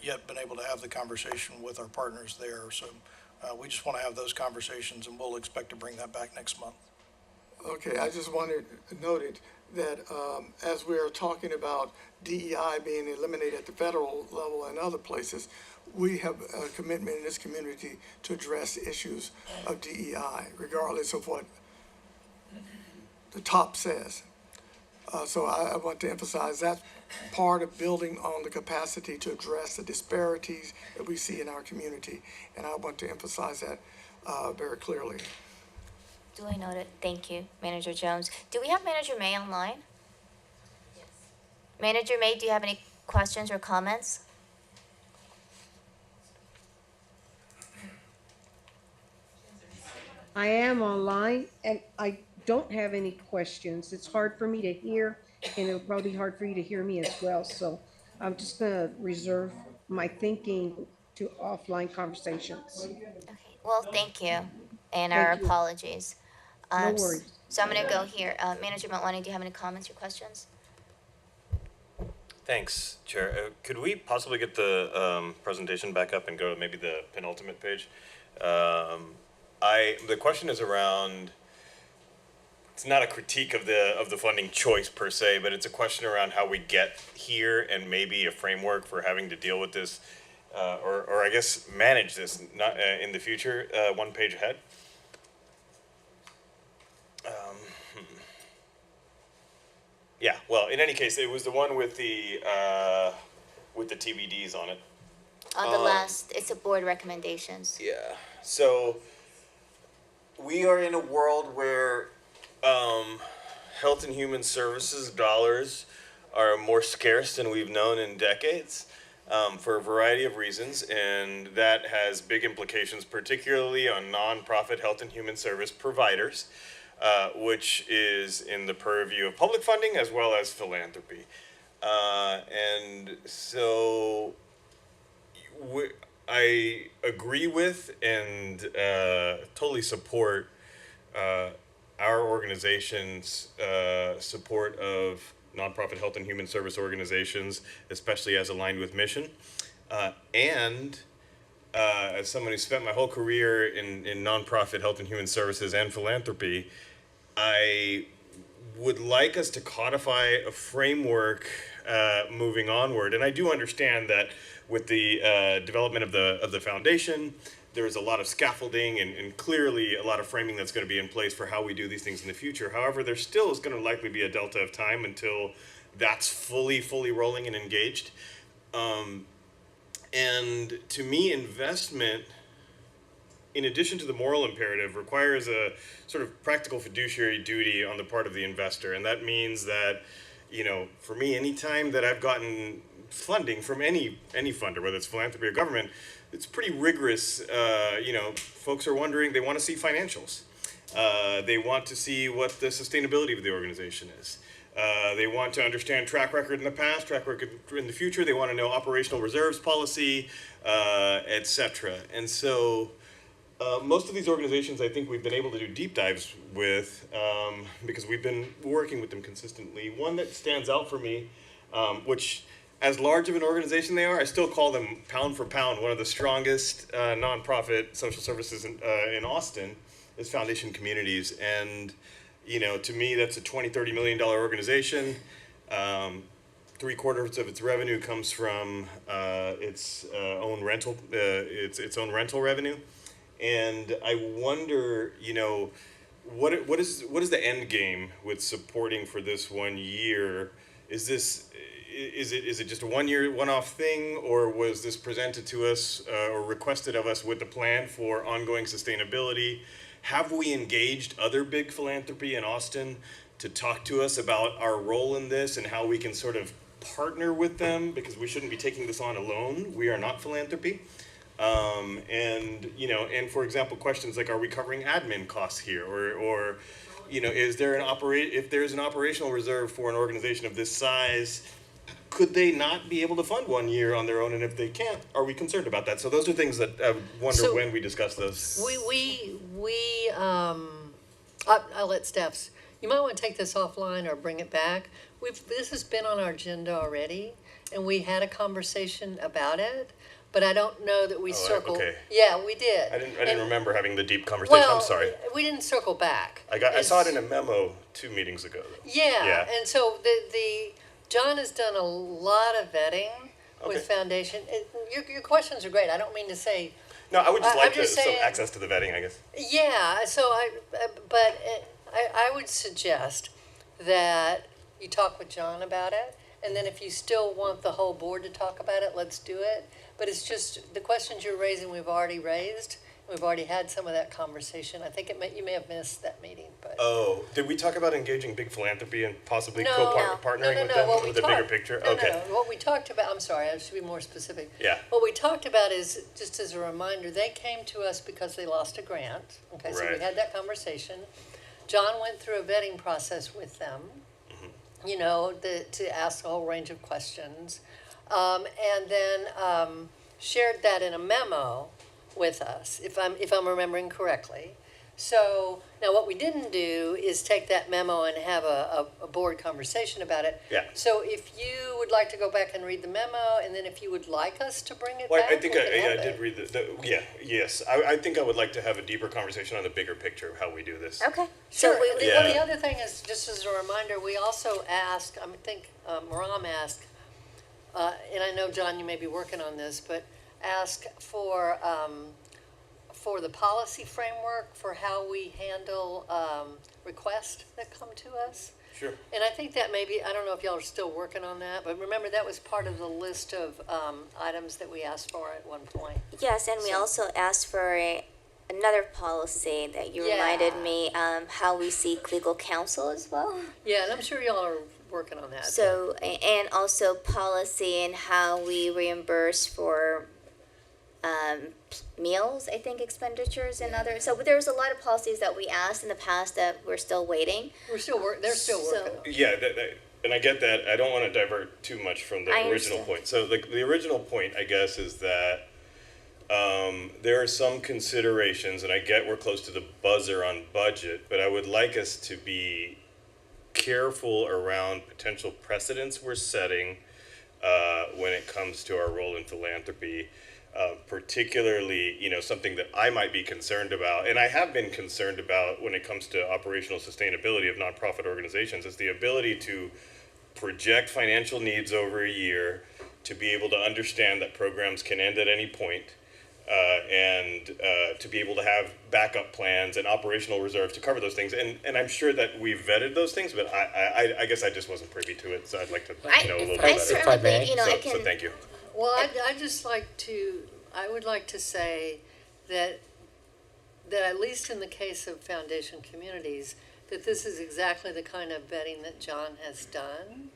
yet been able to have the conversation with our partners there. So we just want to have those conversations, and we'll expect to bring that back next month. Okay, I just wanted noted that as we are talking about DEI being eliminated at the federal level and other places, we have a commitment in this community to address issues of DEI, regardless of what the top says. So I want to emphasize that part of building on the capacity to address the disparities that we see in our community. And I want to emphasize that very clearly. Duly noted. Thank you, Manager Jones. Do we have Manager May online? Yes. Manager May, do you have any questions or comments? I am online and I don't have any questions. It's hard for me to hear, and it'll probably be hard for you to hear me as well. So I'm just gonna reserve my thinking to offline conversations. Okay. Well, thank you, and Thank our you. apologies. No worries. So I'm gonna go here. Manager Montwani, do you have any comments or questions? Thanks, Chair. Could we possibly get the presentation back up and go to maybe the penultimate page? The question is around, it's not a critique of the funding choice per se, but it's a question around how we get here and maybe a framework for having to deal with this, or I guess manage this not in the future. One page ahead. Yeah. Well, in any case, it was the one with the TBDs on it. On the last, it's a board recommendations. Yeah. So we are in a world where health and human services dollars are more scarce than we've known in decades, for a variety of reasons, and that has big implications, particularly on nonprofit health and human service providers, which is in the purview of public funding as well as philanthropy. And so I agree with and totally support our organization's support of nonprofit health and human service organizations, especially as aligned with mission. And as someone who spent my whole career in nonprofit health and human services and philanthropy, I would like us to codify a framework moving onward. And I do understand that with the development of the foundation, there's a lot of scaffolding and clearly a lot of framing that's going to be in place for how we do these things in the future. However, there still is going to likely be a delta of time until that's fully rolling and engaged. And to me, investment, in addition to the moral imperative, requires a sort of practical fiduciary duty on the part of the investor. And that means that For me, anytime that I've gotten funding from any funder, whether it's philanthropy or government, it's pretty rigorous. Folks are wondering, they want to see financials. They want to see what the sustainability of the organization is. They want to understand track record in the past, track record in the future. They want to know operational reserves policy, etc. And so most of these organizations, I think we've been able to do deep dives with because we've been working with them consistently. One that stands out for me, which as large of an organization they are, I still call them pound for pound one of the strongest nonprofit social services in Austin, is Foundation Communities. And to me, that's a $20-30 million organization. 3/4 of its revenue comes from its own rental revenue. And I wonder, what is the end game with supporting for this 1 year? Is it just a 1 year one-off thing, or was this presented to us or requested of us with the plan for ongoing sustainability? Have we engaged other big philanthropy in Austin to talk to us about our role in this and how we can sort of partner with them, because we shouldn't be taking this on alone. We are not philanthropy. And for example, questions like, are we covering admin costs here? Or is there if there's an operational reserve for an organization of this size, could they not be able to fund 1 year on their own? And if they can't, are we concerned about that? So those are things that I wonder when we discuss those. I'll let Steph's, you might want to take this offline or bring it back. This has been on our agenda already, and we had a conversation about it, but I don't know that we circled. Okay. Yeah, we did. I didn't remember having the deep conversation. I'm sorry. We didn't circle back. I saw it in a memo 2 meetings ago. Yeah. And so John has done a lot of vetting with Foundation. Your questions are great. I don't mean to say. No, I would just like some access to the vetting, I guess. Yeah. So I would suggest that you talk with John about it, and then if you still want the whole board to talk about it, let's do it. But it's just the questions you're raising, we've already raised. We've already had some of that conversation. I think you may have missed that meeting, but. Oh, did we talk about engaging big philanthropy and possibly partnering with them with the bigger picture? No. What we talked about, I'm sorry, I should be more specific. Yeah. What we talked about is, just as a reminder, they came to us because they lost a grant. Okay, so we had that conversation. John went through a vetting process with them, to ask a whole range of questions. And then shared that in a memo with us, if I'm remembering correctly. So now what we didn't do is take that memo and have a board conversation about it. Yeah. So if you would like to go back and read the memo, and then if you would like us to bring it back, I think I did read yes. I think I would like to have a deeper conversation on the bigger picture of how we do this. Okay. Sure. The other thing is, just as a reminder, we also asked, I think Ram asked, and I know, John, you may be working on this, but ask for the policy framework for how we handle requests that come to us. Sure. And I think that maybe, I don't know if y'all are still working on that, but remember that was part of the list of items that we asked for at one point. Yes, and we also asked for another policy that you reminded me, how we seek legal counsel as well. Yeah, and I'm sure y'all are working on that. So, and also policy and how we reimburse for meals, I think, expenditures and other. So there's a lot of policies that we asked in the past that we're still waiting. They're still working on. Yeah, and I get that. I don't want to divert too much from the original point. So the original point, I guess, is that there are some considerations, and I get we're close to the buzzer on budget, but I would like us to be careful around potential precedents we're setting when it comes to our role in philanthropy. Particularly, something that I might be concerned about, and I have been concerned about when it comes to operational sustainability of nonprofit organizations, is the ability to project financial needs over a year, to be able to understand that programs can end at any point, and to be able to have backup plans and operational reserves to cover those things. And I'm sure that we've vetted those things, but I guess I just wasn't privy to it, so I'd like to know a little bit about it. Certainly believe, So thank you. Well, I would like to say that at least in the case of Foundation Communities, that this is exactly the kind of vetting that John has done.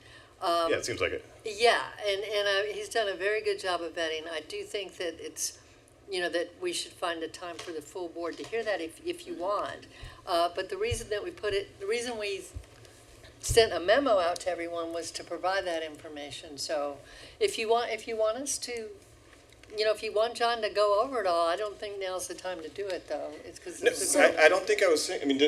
Yeah, it seems like it. Yeah, and he's done a very good job of vetting. I do think that it's, that we should find a time for the full board to hear that if you want. But the reason that the reason we sent a memo out to everyone was to provide that information. So if you want us to, if you want John to go over it all, I don't think now's the time to do it, though. It's because I don't think I was saying. I mean,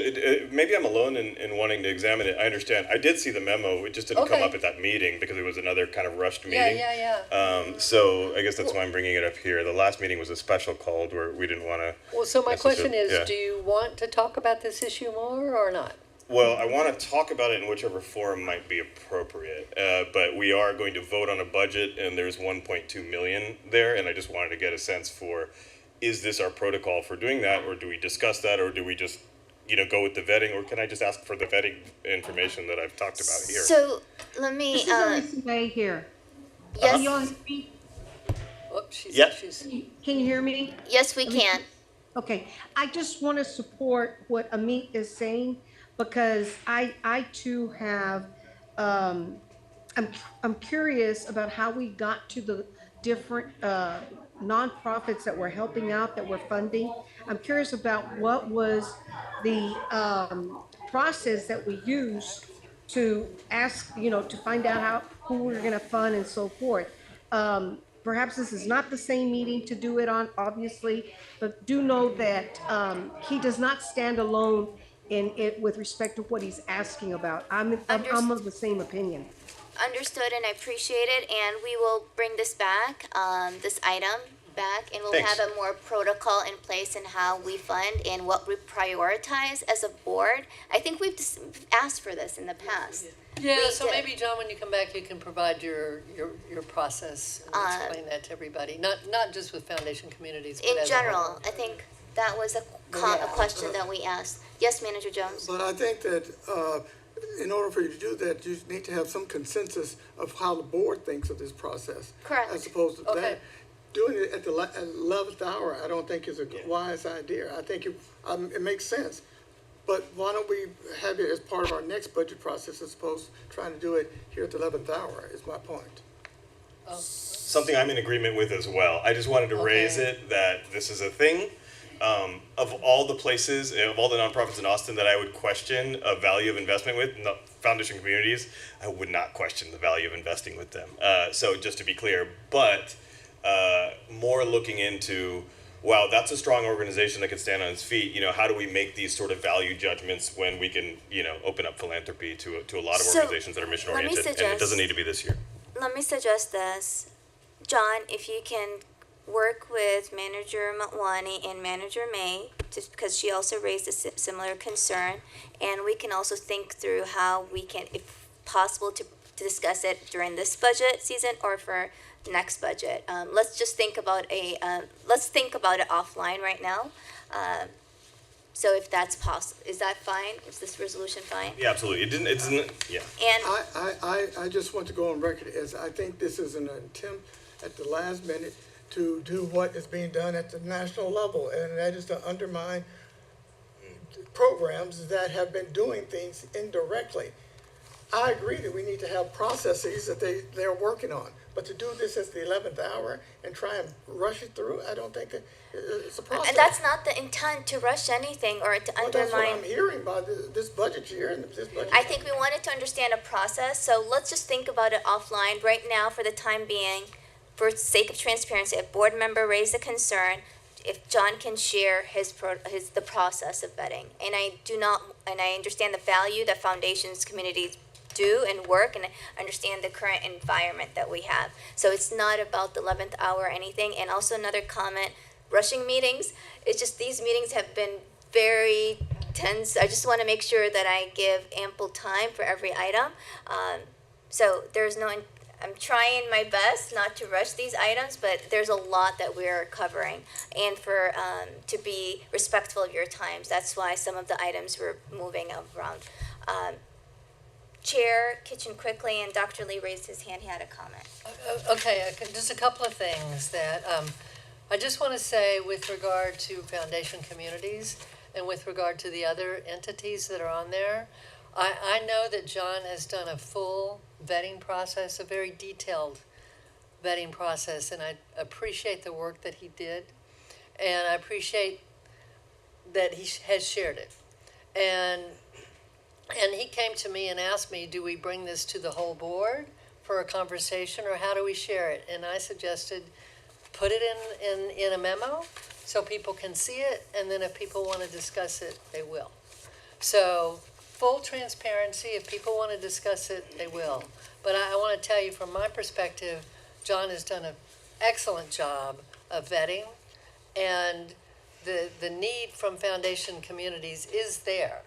maybe I'm alone in wanting to examine it. I understand. I did see the memo. It just didn't come up at that meeting because it was another kind of rushed meeting. Yeah. So I guess that's why I'm bringing it up here. The last meeting was a special called where we didn't want to. Well, so my question is, do you want to talk about this issue more or not? Well, I want to talk about it in whichever forum might be appropriate, but we are going to vote on a budget, and there's 1.2 million there, and I just wanted to get a sense for, is this our protocol for doing that, or do we discuss that, or do we just, go with the vetting, or can I just ask for the vetting information that I've talked about here? So let me. This is Lisa May here. Yes. Can you all hear me? Can you hear me? Yes, we can. Okay, I just want to support what Amit is saying, because I too have, I'm curious about how we got to the different nonprofits that we're helping out, that we're funding. I'm curious about what was the process that we used to ask, to find out who we're going to fund and so forth. Perhaps this is not the same meeting to do it on, obviously, but do know that he does not stand alone in it with respect to what he's asking about. I'm of the same opinion. Understood, and I appreciate it, and we will bring this back, this item back, and we'll Thanks. have a more protocol in place in how we fund and what we prioritize as a board. I think we've asked for this in the past. Yeah, so maybe, John, when you come back, you can provide your process and explain that to everybody, not just with foundation communities, but In as a general, whole. I think that was a question that we asked. Yes, Manager Jones? But I think that in order for you to do that, you need to have some consensus of how the board thinks of this process. Correct. As opposed to that. Doing it at the 11th hour, I don't think is a wise idea. I think it makes sense. But why don't we have it as part of our next budget process as opposed to trying to do it here at the 11th hour, is my point. Something I'm in agreement with as well. I just wanted to raise it that this is a thing. Of all the places, of all the nonprofits in Austin that I would question a value of investment with, foundation communities, I would not question the value of investing with them. So just to be clear, but more looking into, wow, that's a strong organization that can stand on its feet. How do we make these sort of value judgments when we can, open up philanthropy to a lot of organizations that are mission oriented, and it doesn't need to be this year. Let me suggest this. John, if you can work with Manager Matwani and Manager May, just because she also raised a similar concern, and we can also think through how we can, if possible, to discuss it during this budget season or for next budget. Let's just think about let's think about it offline right now. So if that's possible, is that fine? Is this resolution fine? Yeah, absolutely. It didn't, yeah. And I just want to go on record as I think this is an attempt at the last minute to do what is being done at the national level, and that is to undermine programs that have been doing things indirectly. I agree that we need to have processes that they're working on, but to do this at the 11th hour and try and rush it through, I don't think that it's a process. And that's not the intent to rush anything or to undermine. That's what I'm hearing about this budget year and this budget. I think we wanted to understand a process, so let's just think about it offline right now for the time being. For sake of transparency, a board member raised a concern, if John can share the process of vetting. And I understand the value that foundations communities do and work, and I understand the current environment that we have. So it's not about the 11th hour or anything. And also another comment, rushing meetings, it's just these meetings have been very tense. I just want to make sure that I give ample time for every item. So I'm trying my best not to rush these items, but there's a lot that we're covering, and for to be respectful of your times. That's why some of the items were moving around. Chair Kitchen quickly, and Dr. Lee raised his hand. He had a comment. Okay, just a couple of things that I just want to say with regard to foundation communities, and with regard to the other entities that are on there. I know that John has done a full vetting process, a very detailed vetting process, and I appreciate the work that he did, and I appreciate that he has shared it. And he came to me and asked me, do we bring this to the whole board for a conversation, or how do we share it? And I suggested put it in a memo so people can see it, and then if people want to discuss it, they will. So full transparency, if people want to discuss it, they will. But I want to tell you from my perspective, John has done an excellent job of vetting, and the need from foundation communities is there.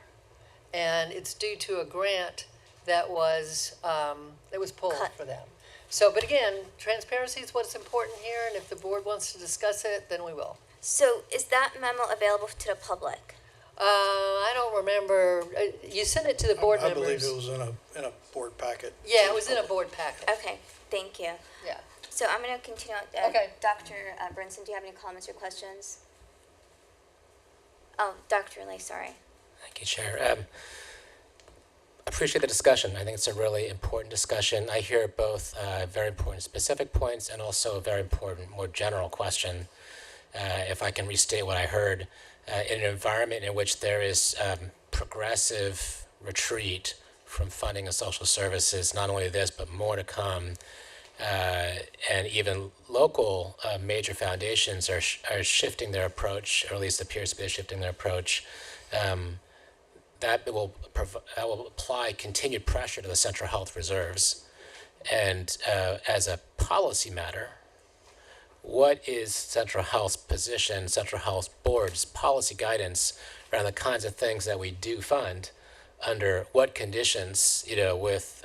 And it's due to a grant that was pulled for them. So, but again, transparency is what's important here, and if the board wants to discuss it, then we will. So is that memo available to the public? I don't remember. You sent it to the board I members. believe it was in a board packet. Yeah, it was in a board packet. Okay, thank you. Yeah. So I'm going to continue. Okay. Dr. Brinson, do you have any comments or questions? Oh, Dr. Lee, sorry. Thank you, Chair. I appreciate the discussion. I think it's a really important discussion. I hear both very important specific points and also a very important, more general question. If I can restate what I heard, in an environment in which there is progressive retreat from funding of social services, not only this, but more to come, and even local major foundations are shifting their approach, or at least appears to be shifting their approach. That will apply continued pressure to the central health reserves. And as a policy matter, what is Central Health's position, Central Health Board's policy guidance around the kinds of things that we do fund, under what conditions, with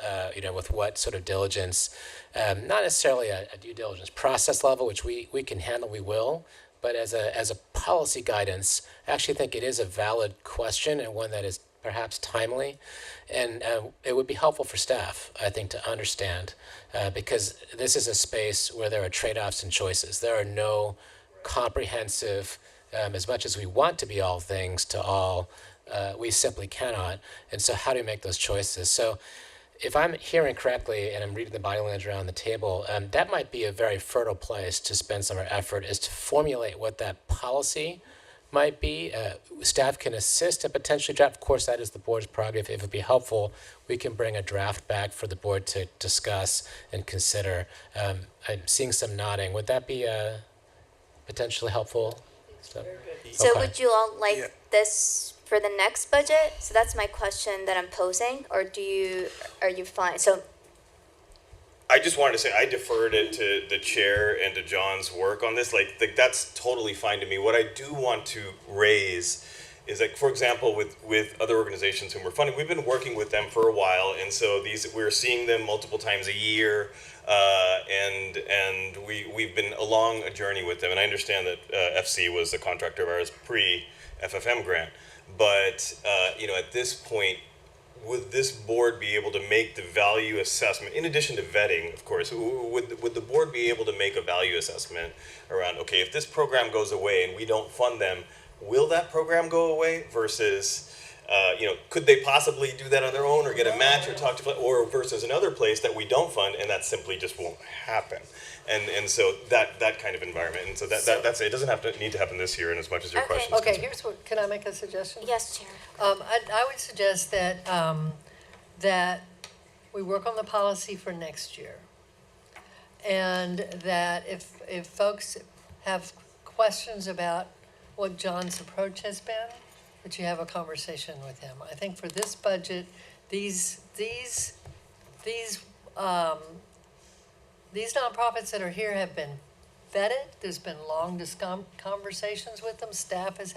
what sort of diligence, not necessarily a due diligence process level, which we can handle, we will, but as a policy guidance, I actually think it is a valid question and one that is perhaps timely, and it would be helpful for staff, I think, to understand, because this is a space where there are trade-offs and choices. There are no comprehensive, as much as we want to be all things to all, we simply cannot. And so how do we make those choices? So if I'm hearing correctly, and I'm reading the body language around the table, that might be a very fertile place to spend some of our effort, is to formulate what that policy might be. Staff can assist and potentially draft. Of course, that is the board's prerogative. If it would be helpful, we can bring a draft back for the board to discuss and consider. I'm seeing some nodding. Would that be potentially helpful? So Okay. would you all like this for the next budget? So that's my question that I'm posing, or are you fine? So I just wanted to say I deferred it to the chair and to John's work on this. Like that's totally fine to me. What I do want to raise is, like, for example, with other organizations whom we're funding, we've been working with them for a while, and so we're seeing them multiple times a year, and we've been along a journey with them. And I understand that FC was a contractor of ours pre-FFM grant, but at this point, would this board be able to make the value assessment, in addition to vetting, of course, would the board be able to make a value assessment around, okay, if this program goes away and we don't fund them, will that program go away versus, could they possibly do that on their own or get a match or talk to, or versus another place that we don't fund and that simply just won't happen. And so that kind of environment. And so that's it. It doesn't need to happen this year in as much as your question. Okay, can I make a suggestion? Yes, Chair. I would suggest that, that we work on the policy for next year. And that if folks have questions about what John's approach has been, that you have a conversation with him. I think for this budget, these nonprofits that are here have been vetted. There's been long conversations with them. Staff has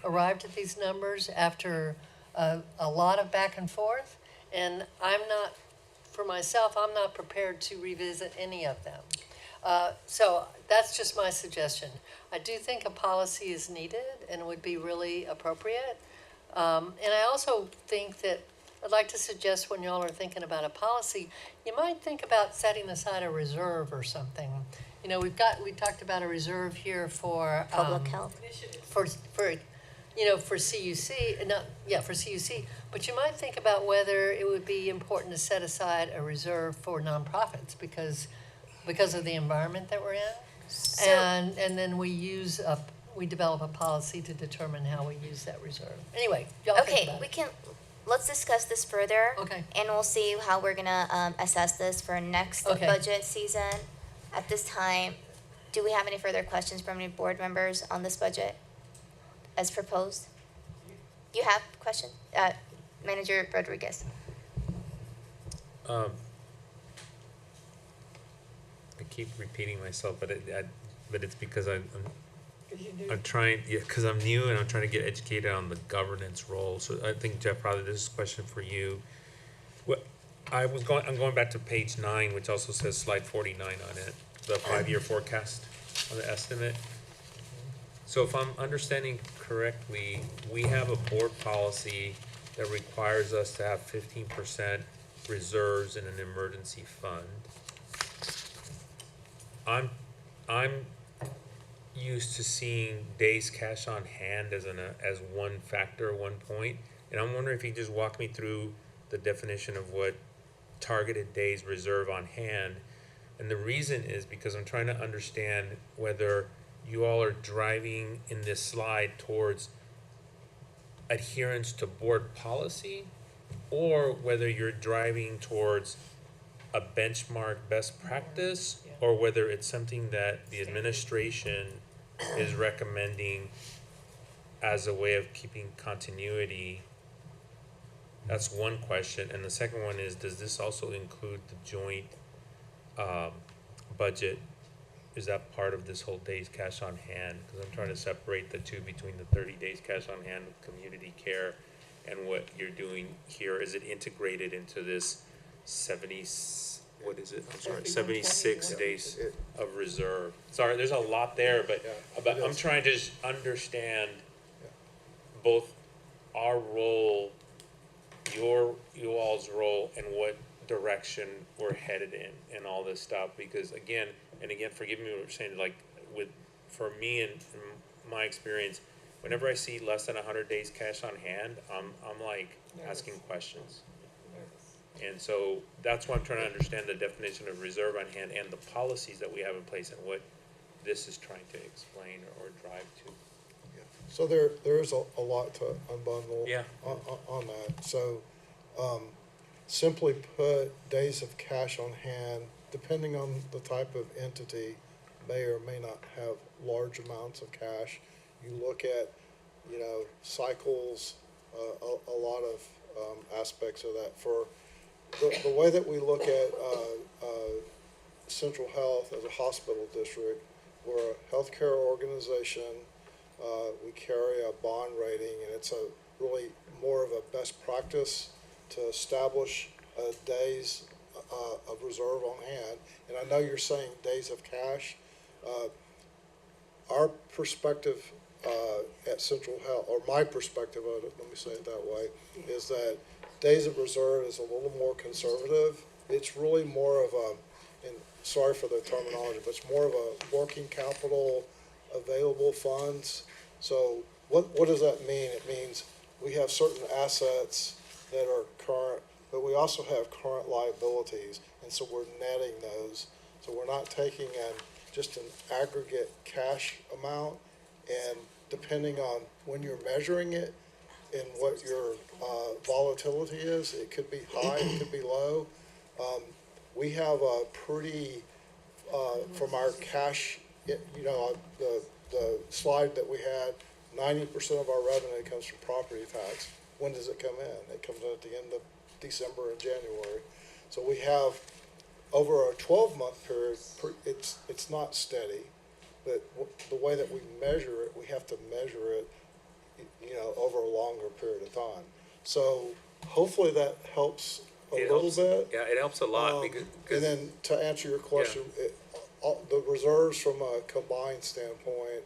arrived at these numbers after a lot of back and forth. And for myself, I'm not prepared to revisit any of them. So that's just my suggestion. I do think a policy is needed and would be really appropriate. And I also think that I'd like to suggest, when y'all are thinking about a policy, you might think about setting aside a reserve or something. We talked about a reserve here for public health. For for CUC, for CUC, but you might think about whether it would be important to set aside a reserve for nonprofits because of the environment that we're in. And then we develop a policy to determine how we use that reserve. Anyway, y'all think about it. Let's discuss this further. Okay. And we'll see how we're gonna assess this for next budget season. At this time, do we have any further questions from any board members on this budget as proposed? You have a question? Manager Rodriguez. I keep repeating myself, but it's because I'm trying, because I'm new and I'm trying to get educated on the governance role. So I think, Jeff, probably this is a question for you. I'm going back to page 9, which also says slide 49 on it, the 5-year forecast on the estimate. So if I'm understanding correctly, we have a board policy that requires us to have 15% reserves in an emergency fund. I'm used to seeing days cash on hand as one factor, one point, and I'm wondering if you just walk me through the definition of what targeted days reserve on hand. And the reason is because I'm trying to understand whether you all are driving in this slide towards adherence to board policy, or whether you're driving towards a benchmark best practice, or whether it's something that the administration is recommending as a way of keeping continuity. That's one question. And the second one is, does this also include the joint budget? Is that part of this whole days cash on hand? Because I'm trying to separate the two between the 30 days cash on hand with community care and what you're doing here. Is it integrated into this 76 days of reserve? Sorry, there's a lot there, but I'm trying to just understand both our role, you all's role, and what direction we're headed in and all this stuff. Because again, forgive me what you're saying, like for me and my experience, whenever I see less than 100 days cash on hand, I'm like asking questions. And so that's why I'm trying to understand the definition of reserve on hand and the policies that we have in place and what this is trying to explain or drive to. So there's a lot to unbundle on that. So simply put, days of cash on hand, depending on the type of entity, may or may not have large amounts of cash. You look at, cycles, a lot of aspects of that. For the way that we look at Central Health as a hospital district, we're a healthcare organization. We carry a bond rating, and it's really more of a best practice to establish days of reserve on hand. And I know you're saying days of cash. Our perspective at Central Health, or my perspective of it, let me say it that way, is that days of reserve is a little more conservative. It's really more of and sorry for the terminology, but it's more of a working capital available funds. So what does that mean? It means we have certain assets that are current, but we also have current liabilities, and so we're netting those. So we're not taking in just an aggregate cash amount, and depending on when you're measuring it and what your volatility is, it could be high, it could be low. We have a pretty, from our cash, the slide that we had, 90% of our revenue comes from property tax. When does it come in? It comes in at the end of December and January. So we have, over a 12-month period, it's not steady, but the way that we measure it, we have to measure it, over a longer period of time. So hopefully that helps a little bit. Yeah, it helps a lot. And then to answer your question, the reserves from a combined standpoint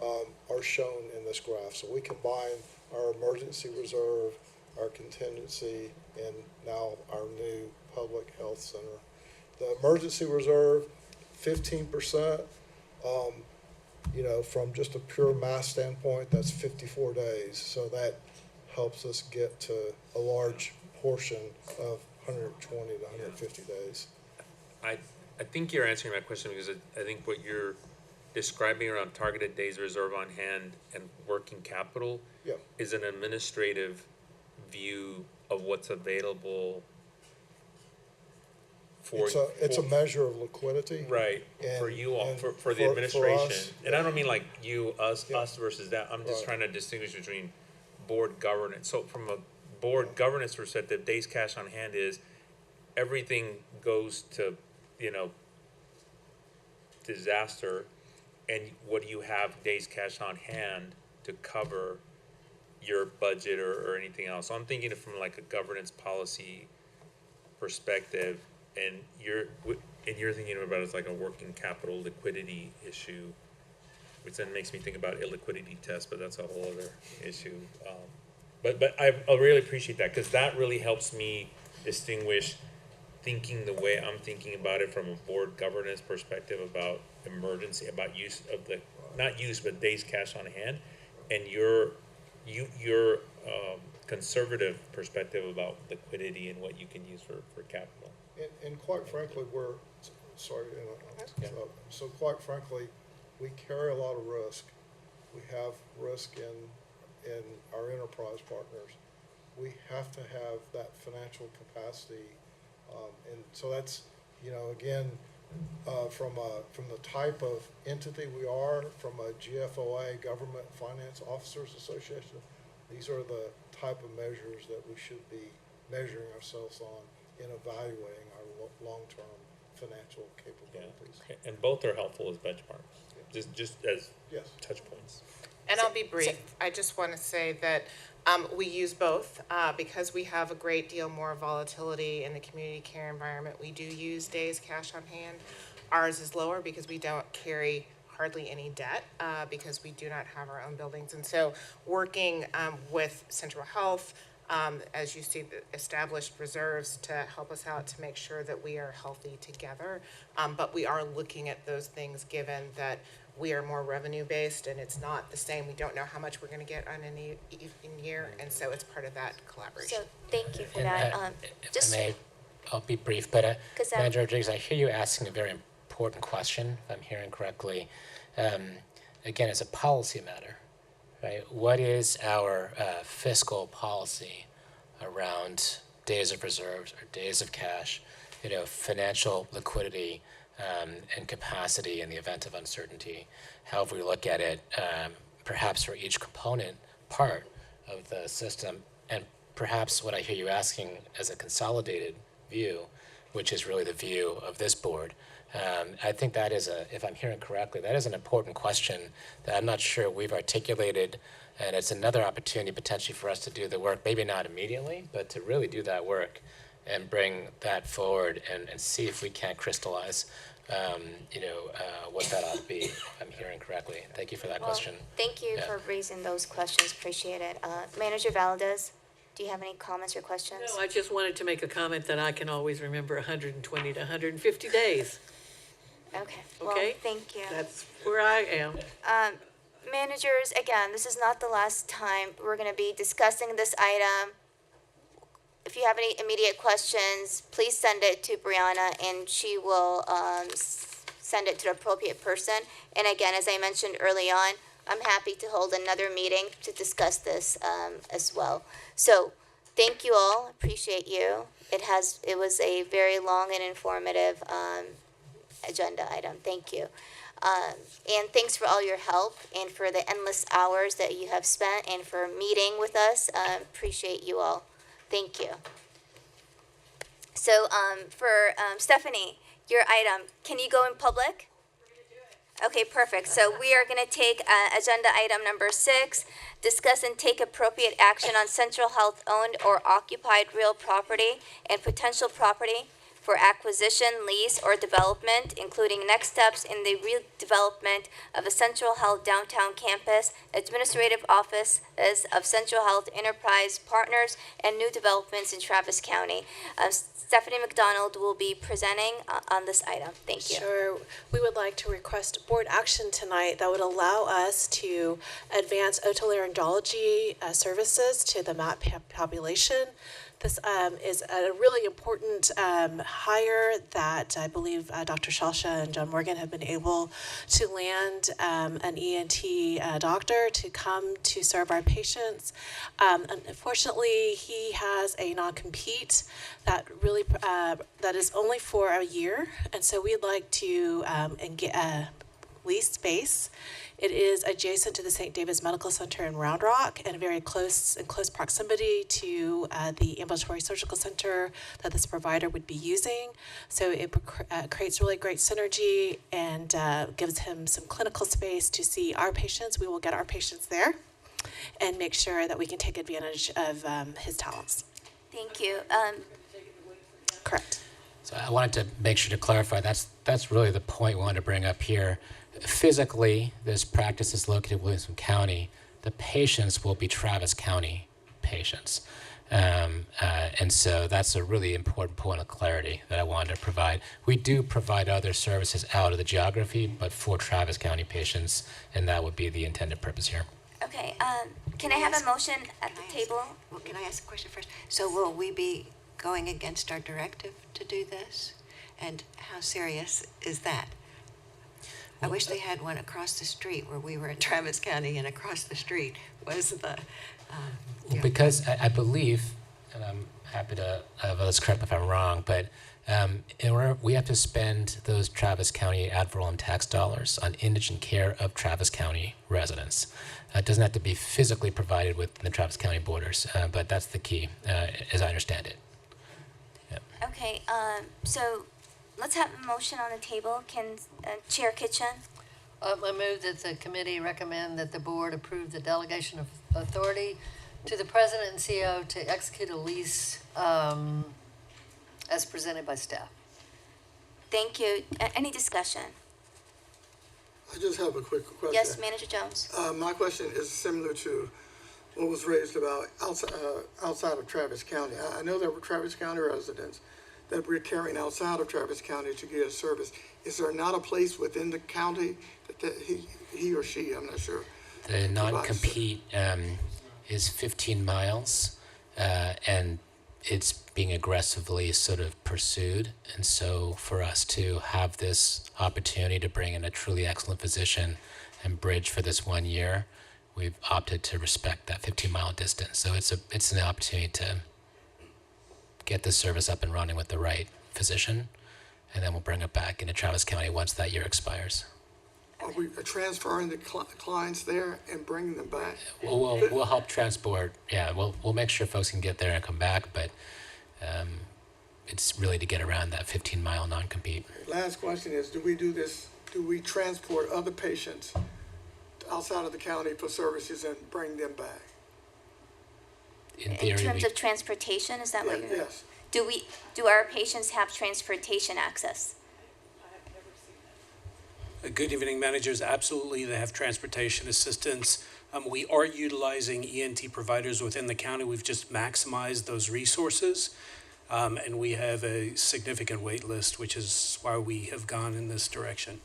are shown in this graph. So we combine our emergency reserve, our contingency, and now our new public health center. The emergency reserve, 15%. you know, from just a pure math standpoint, that's 54 days. So that helps us get to a large portion of 120 to 150 days. I think you're answering my question because I think what you're describing around targeted days reserve on hand and working capital Yeah. is an administrative view of what's available for. It's a measure of liquidity. Right, for And- you all, and for the for administration. us, And I don't mean like you, us Yeah. versus that. I'm just Right. trying to distinguish between board governance. So from a board governance perspective, days cash on hand is everything goes to, you know, disaster, and what do you have days cash on hand to cover your budget or anything else? So I'm thinking from like a governance policy perspective, and you're thinking about it as like a working capital liquidity issue, which then makes me think about illiquidity tests, but that's a whole other issue. But I really appreciate that, because that really helps me distinguish thinking the way I'm thinking about it from a board governance perspective about emergency, about use of the, not use, but days cash on hand, and your conservative perspective about liquidity and what you can use for capital. And quite frankly, sorry, so quite frankly, we carry a lot of risk. We have risk in our enterprise partners. We have to have that financial capacity. And so that's, you know, again, from the type of entity we are, from a GFOA, Government Finance Officers Association, these are the type of measures that we should be measuring ourselves on in evaluating our long-term financial capabilities. And both are helpful as benchmarks, just as Yes. touch points. And I'll be brief. I just want to say that we use both because we have a great deal more volatility in the community care environment. We do use days cash on hand. Ours is lower because we don't carry hardly any debt because we do not have our own buildings. And so working with Central Health, as you see, the established reserves to help us out to make sure that we are healthy together. But we are looking at those things given that we are more revenue-based and it's not the same. We don't know how much we're going to get on any even year, and so it's part of that collaboration. So thank you for And, that. if I may, I'll be brief, but 'Cause, Manager Rodriguez, I hear you asking a very important question, if I'm hearing correctly. Again, it's a policy matter, right? What is our fiscal policy around days of reserves or days of cash, you know, financial liquidity, and capacity in the event of uncertainty? However we look at it, perhaps for each component part of the system, and perhaps what I hear you asking as a consolidated view, which is really the view of this board. I think that is if I'm hearing correctly, that is an important question that I'm not sure we've articulated, and it's another opportunity potentially for us to do the work, maybe not immediately, but to really do that work and bring that forward and see if we can crystallize, what that ought to be, if I'm hearing correctly. Thank you for that question. Thank you Yeah. for raising those questions. Appreciate it. Manager Valdez, do you have any comments or questions? No, I just wanted to make a comment that I can always remember 120 to 150 days. Okay. Well, Okay? thank you. That's where I am. Managers, again, this is not the last time we're going to be discussing this item. If you have any immediate questions, please send it to Brianna and she will send it to the appropriate person. And again, as I mentioned early on, I'm happy to hold another meeting to discuss this as well. So thank you all. Appreciate you. It was a very long and informative agenda item. Thank you. And thanks for all your help and for the endless hours that you have spent and for meeting with us. Appreciate you all. Thank you. So for Stephanie, your item, can you go in public? Okay, perfect. So we are going to take agenda item number 6, discuss and take appropriate action on Central Health owned or occupied real property and potential property for acquisition, lease, or development, including next steps in the redevelopment of a Central Health downtown campus, administrative offices of Central Health Enterprise Partners, and new developments in Travis County. Stephanie McDonald will be presenting on this item. Thank you. Sure. We would like to request board action tonight that would allow us to advance otolaryngology services to the MAP population. This is a really important hire that I believe Dr. Shalsha and John Morgan have been able to land an ENT doctor to come to serve our patients. Unfortunately, he has a non-compete that really that is only for a year, and so we'd like to lease space. It is adjacent to the St. David's Medical Center in Round Rock and very close proximity to the ambulatory surgical center that this provider would be using. So it creates really great synergy and gives him some clinical space to see our patients. We will get our patients there and make sure that we can take advantage of his talents. Thank you. Correct. So I wanted to make sure to clarify, that's really the point we wanted to bring up here. Physically, this practice is located in Williamson County. The patients will be Travis County patients. And so that's a really important point of clarity that I wanted to provide. We do provide other services out of the geography, but for Travis County patients, and that would be the intended purpose here. Okay, can I have a motion at the table? Well, can I ask a question first? So will we be going against our directive to do this? And how serious is that? I wish they had one across the street where we were in Travis County and across the street was the, Because I believe, and I'm happy to have others correct me if I'm wrong, but in order, we have to spend those Travis County ad valorem tax dollars on indigent care of Travis County residents. It doesn't have to be physically provided within the Travis County borders, but that's the key, as I understand it. Yep. Okay, so let's have a motion on the table. Can Chair Kitchen? I move that the committee recommend that the board approve the delegation of authority to the president and CEO to execute a lease as presented by staff. Thank you. Any discussion? I just have a quick question. Yes, Manager Jones. My question is similar to what was raised about outside of Travis County. I know there were Travis County residents that we're carrying outside of Travis County to get a service. Is there not a place within the county that he or she, I'm not sure. The non-compete is 15 miles, and it's being aggressively sort of pursued. And so for us to have this opportunity to bring in a truly excellent physician and bridge for this 1 year, we've opted to respect that 15-mile distance. So it's an opportunity to get this service up and running with the right physician, and then we'll bring it back into Travis County once that year expires. Are we transferring the clients there and bringing them back? We'll help transport. Yeah, we'll make sure folks can get there and come back, but it's really to get around that 15-mile non-compete. Last question is, do we transport other patients outside of the county for services and bring them back? In theory, in terms of transportation, is that what you're? Yes. Do our patients have transportation access? Good evening, managers. Absolutely, they have transportation assistance. We are utilizing ENT providers within the county. We've just maximized those resources, and we have a significant wait list, which is why we have gone in this direction.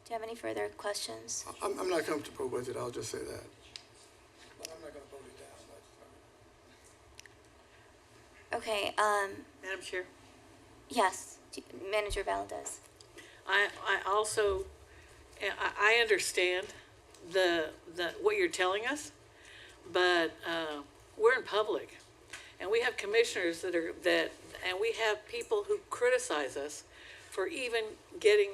Do you have any further questions? I'm not comfortable with it, I'll just say that. But I'm not gonna vote it down. Okay, Madam Chair, yes, Manager Valdez. I also, I understand the what you're telling us, but we're in public, and we have commissioners and we have people who criticize us for even getting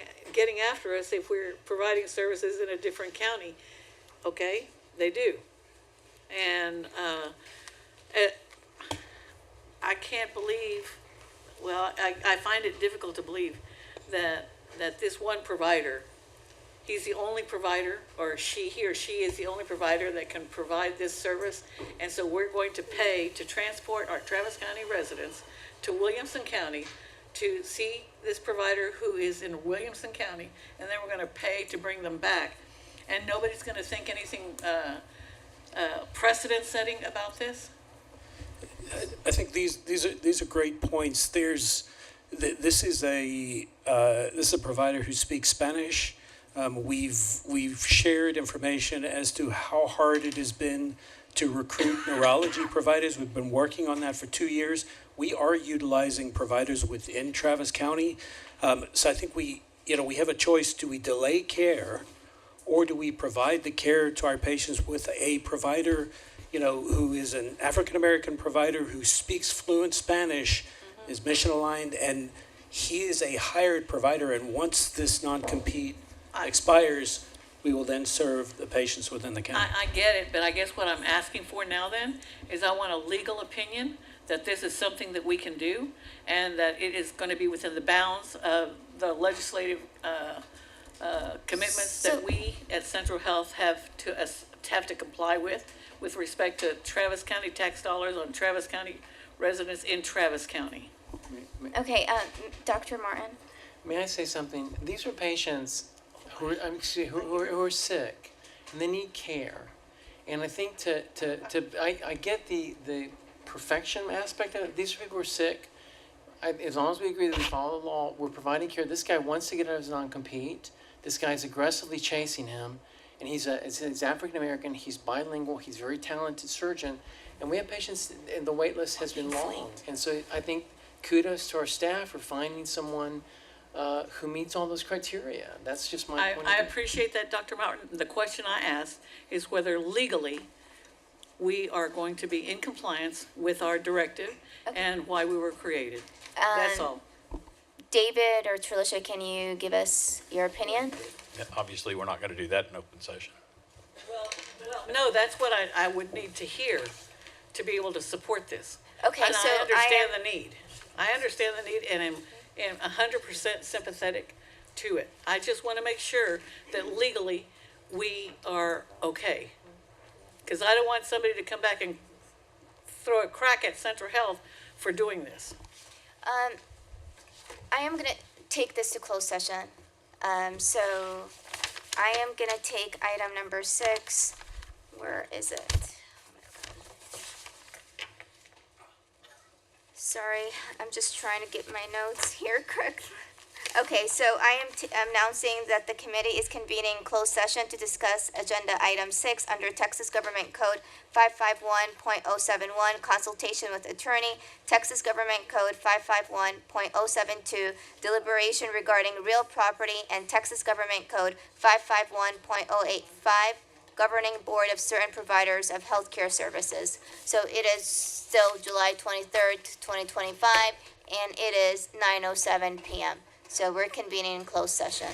after us if we're providing services in a different county. Okay, they do, and I can't believe. Well, I find it difficult to believe that this one provider he's the only provider, or he or she is the only provider that can provide this service. And so we're going to pay to transport our Travis County residents to Williamson County to see this provider who is in Williamson County, and then we're going to pay to bring them back. And nobody's going to think anything precedent-setting about this? I think these are great points. This is a provider who speaks Spanish. We've shared information as to how hard it has been to recruit neurology providers. We've been working on that for 2 years. We are utilizing providers within Travis County. So I think we have a choice. Do we delay care, or do we provide the care to our patients with a provider, who is an African-American provider who speaks fluent Spanish, is mission aligned, and he is a hired provider, and once this non-compete expires, we will then serve the patients within the county. I get it, but I guess what I'm asking for now then is I want a legal opinion that this is something that we can do, and that it is going to be within the bounds of the legislative commitments that we at Central Health have to comply with respect to Travis County tax dollars on Travis County residents in Travis County. Okay, Dr. Martin? May I say something? These are patients who are sick and they need care. And I think I get the perfection aspect of it. These are people who are sick. As long as we agree that we follow the law, we're providing care. This guy wants to get out of his non-compete. This guy's aggressively chasing him. And he's African-American, he's bilingual, he's a very talented surgeon. And we have patients, and the wait list has been long. And so I think kudos to our staff for finding someone who meets all those criteria. That's just my point of I view. appreciate that, Dr. Martin. The question I asked is whether legally we are going to be in compliance with our directive and why we were created. That's all. David or Trilisha, can you give us your opinion? Obviously, we're not going to do that in open session. No, that's what I would need to hear to be able to support this. Okay, and so I understand the need. I understand the need, and am 100% sympathetic to it. I just want to make sure that legally we are okay. Because I don't want somebody to come back and throw a crack at Central Health for doing this. I am going to take this to closed session. So I am going to take item number 6. Where is it? Sorry, I'm just trying to get my notes here correct. Okay, so I am announcing that the committee is convening closed session to discuss agenda item 6 under Texas Government Code 551.071, consultation with attorney, Texas Government Code 551.072, deliberation regarding real property, and Texas Government Code 551.085, governing board of certain providers of healthcare services. So it is still July 23rd, 2025, and it is 9:07 p.m. So we're convening in closed session.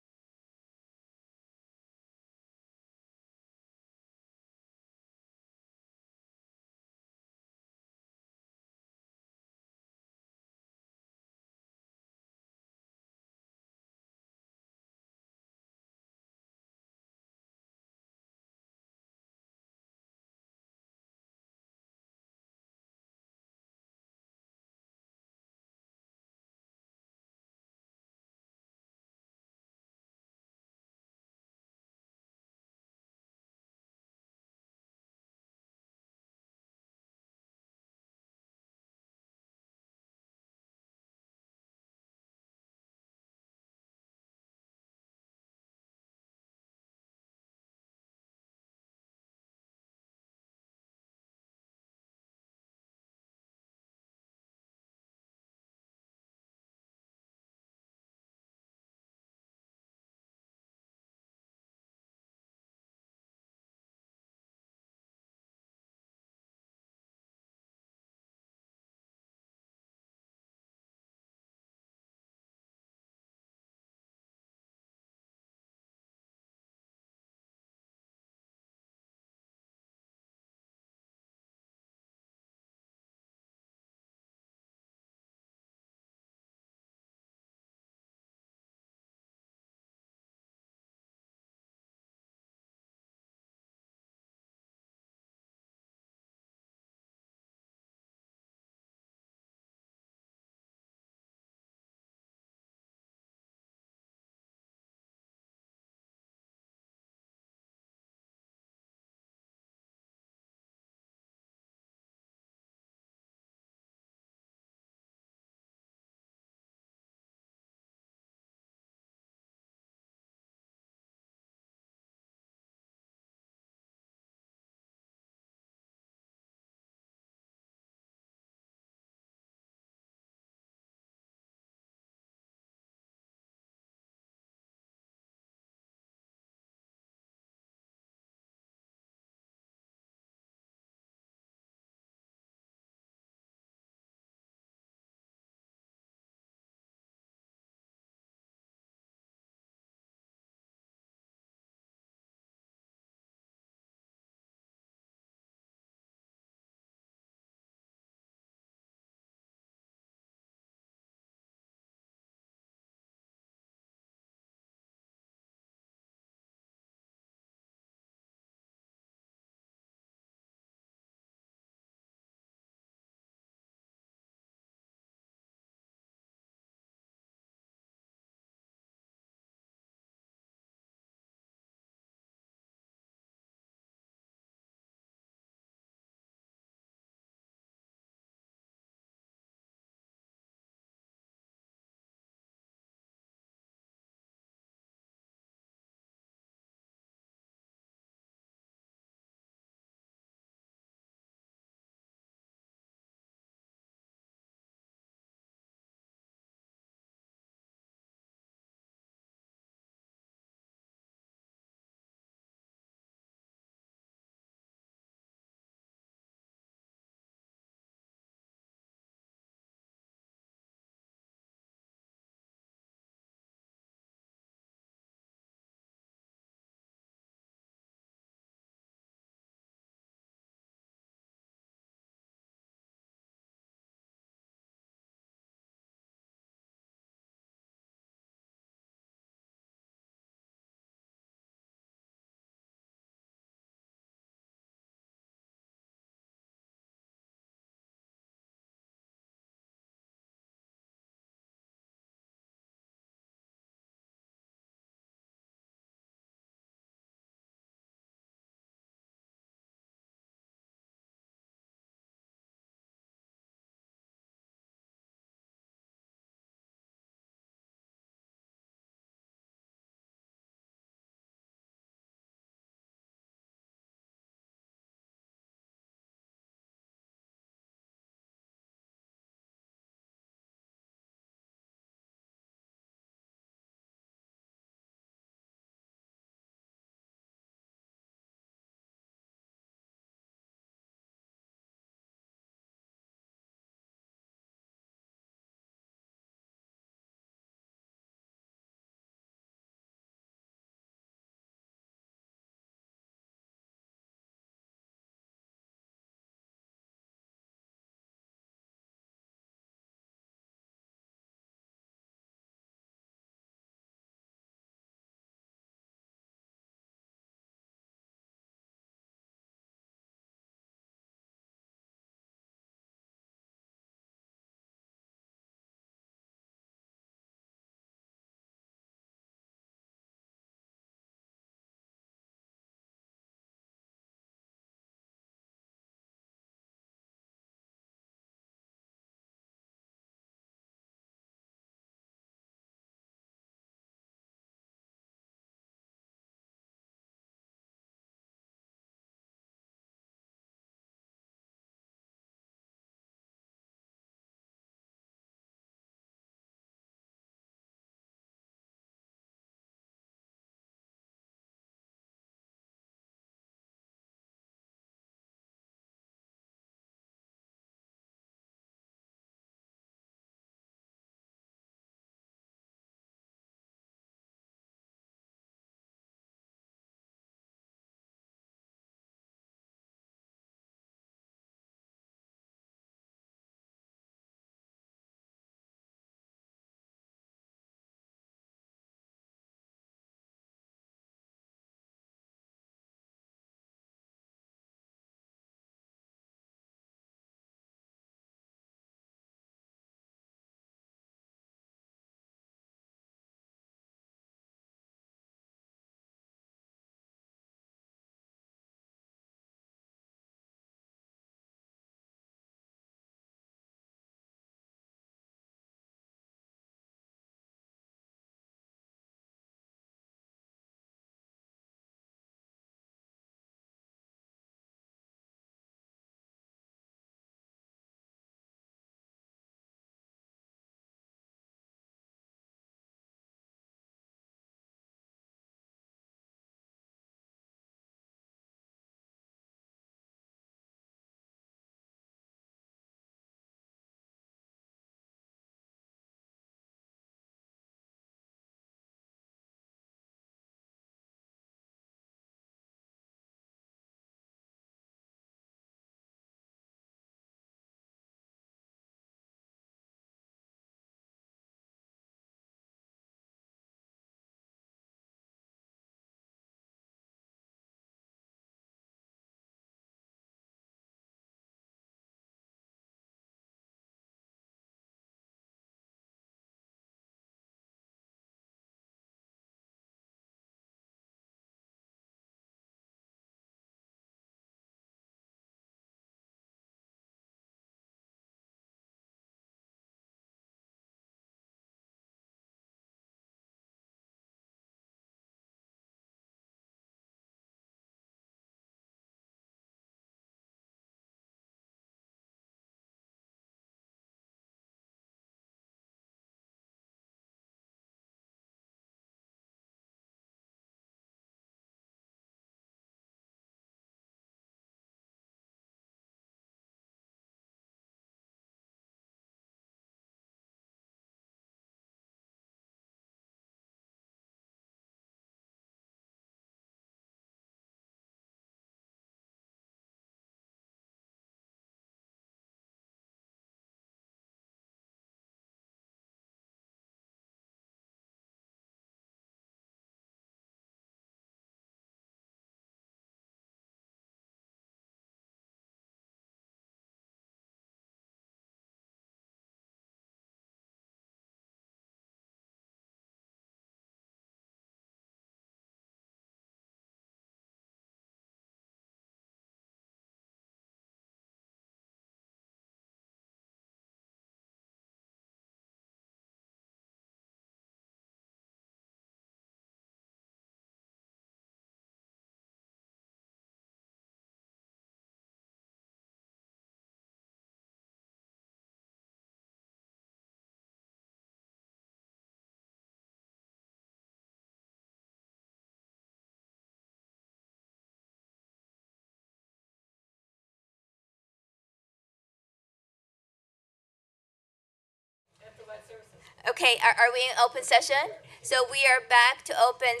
Okay, are we in open session? So we are back to open,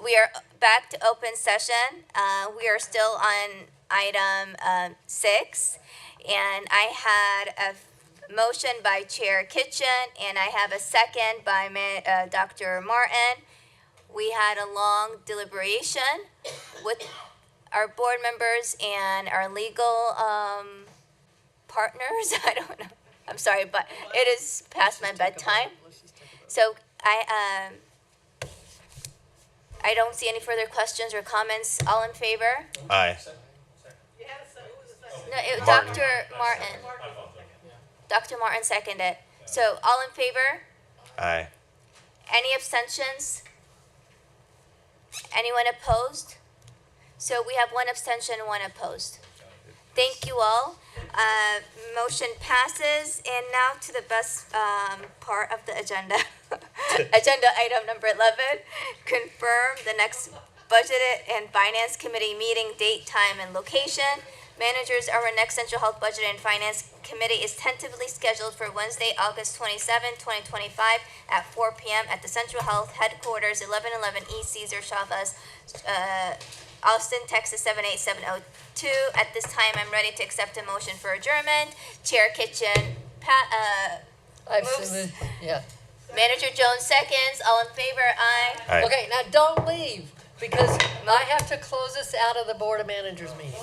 we are back to open session. We are still on item 6. And I had a motion by Chair Kitchen, and I have a second by Dr. Martin. We had a long deliberation with our board members and our legal partners. I don't know. I'm sorry, but it is past my bedtime. So I don't see any further questions or comments. All in favor? Aye. No, Martin. Dr. Martin. Dr. Martin seconded. So all in favor? Aye. Any abstentions? Anyone opposed? So we have 1 abstention and 1 opposed. Thank you all. Motion passes. And now to the best part of the agenda. Agenda item number 11, confirm the next Budget and Finance Committee meeting date, time, and location. Managers, our next Central Health Budget and Finance Committee is tentatively scheduled for Wednesday, August 27, 2025 at 4 p.m. at the Central Health Headquarters, 1111 East Cesar Chavez, Austin, Texas 78702. At this time, I'm ready to accept a motion for adjournment. Chair Kitchen, moves. Yeah. Manager Jones seconds. All in favor? Aye. Aye. Okay, now don't leave, because I have to close us out of the Board of Managers meeting.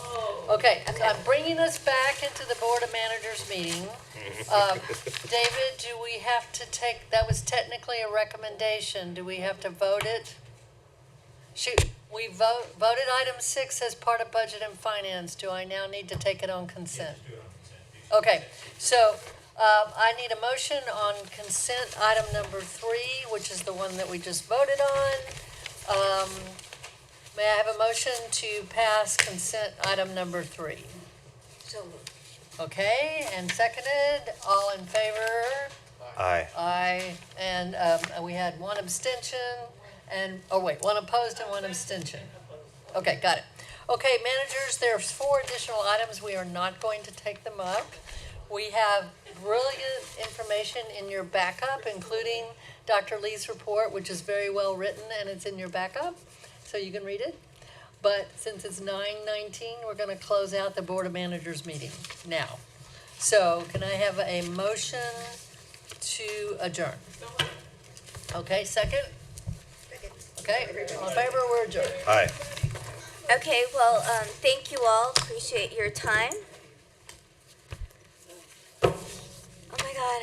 Okay, so I'm bringing us back into the Board of Managers meeting. David, do we have to take, that was technically a recommendation, do we have to vote it? Shoot, we voted item 6 as part of Budget and Finance. Do I now need to take it on consent? Okay, so I need a motion on consent item number 3, which is the one that we just voted on. May I have a motion to pass consent item number 3? So moved. Okay, and seconded, all in favor? Aye. Aye, and we had 1 abstention, and, 1 opposed and 1 abstention. Okay, got it. Okay, managers, there's 4 additional items. We are not going to take them up. We have brilliant information in your backup, including Dr. Lee's report, which is very well written, and it's in your backup, so you can read it. But since it's 9:19, we're going to close out the Board of Managers meeting now. So can I have a motion to adjourn? Okay, second? Okay, all in favor, we're adjourned. Aye. Okay, well, thank you all. Appreciate your time. Oh my God.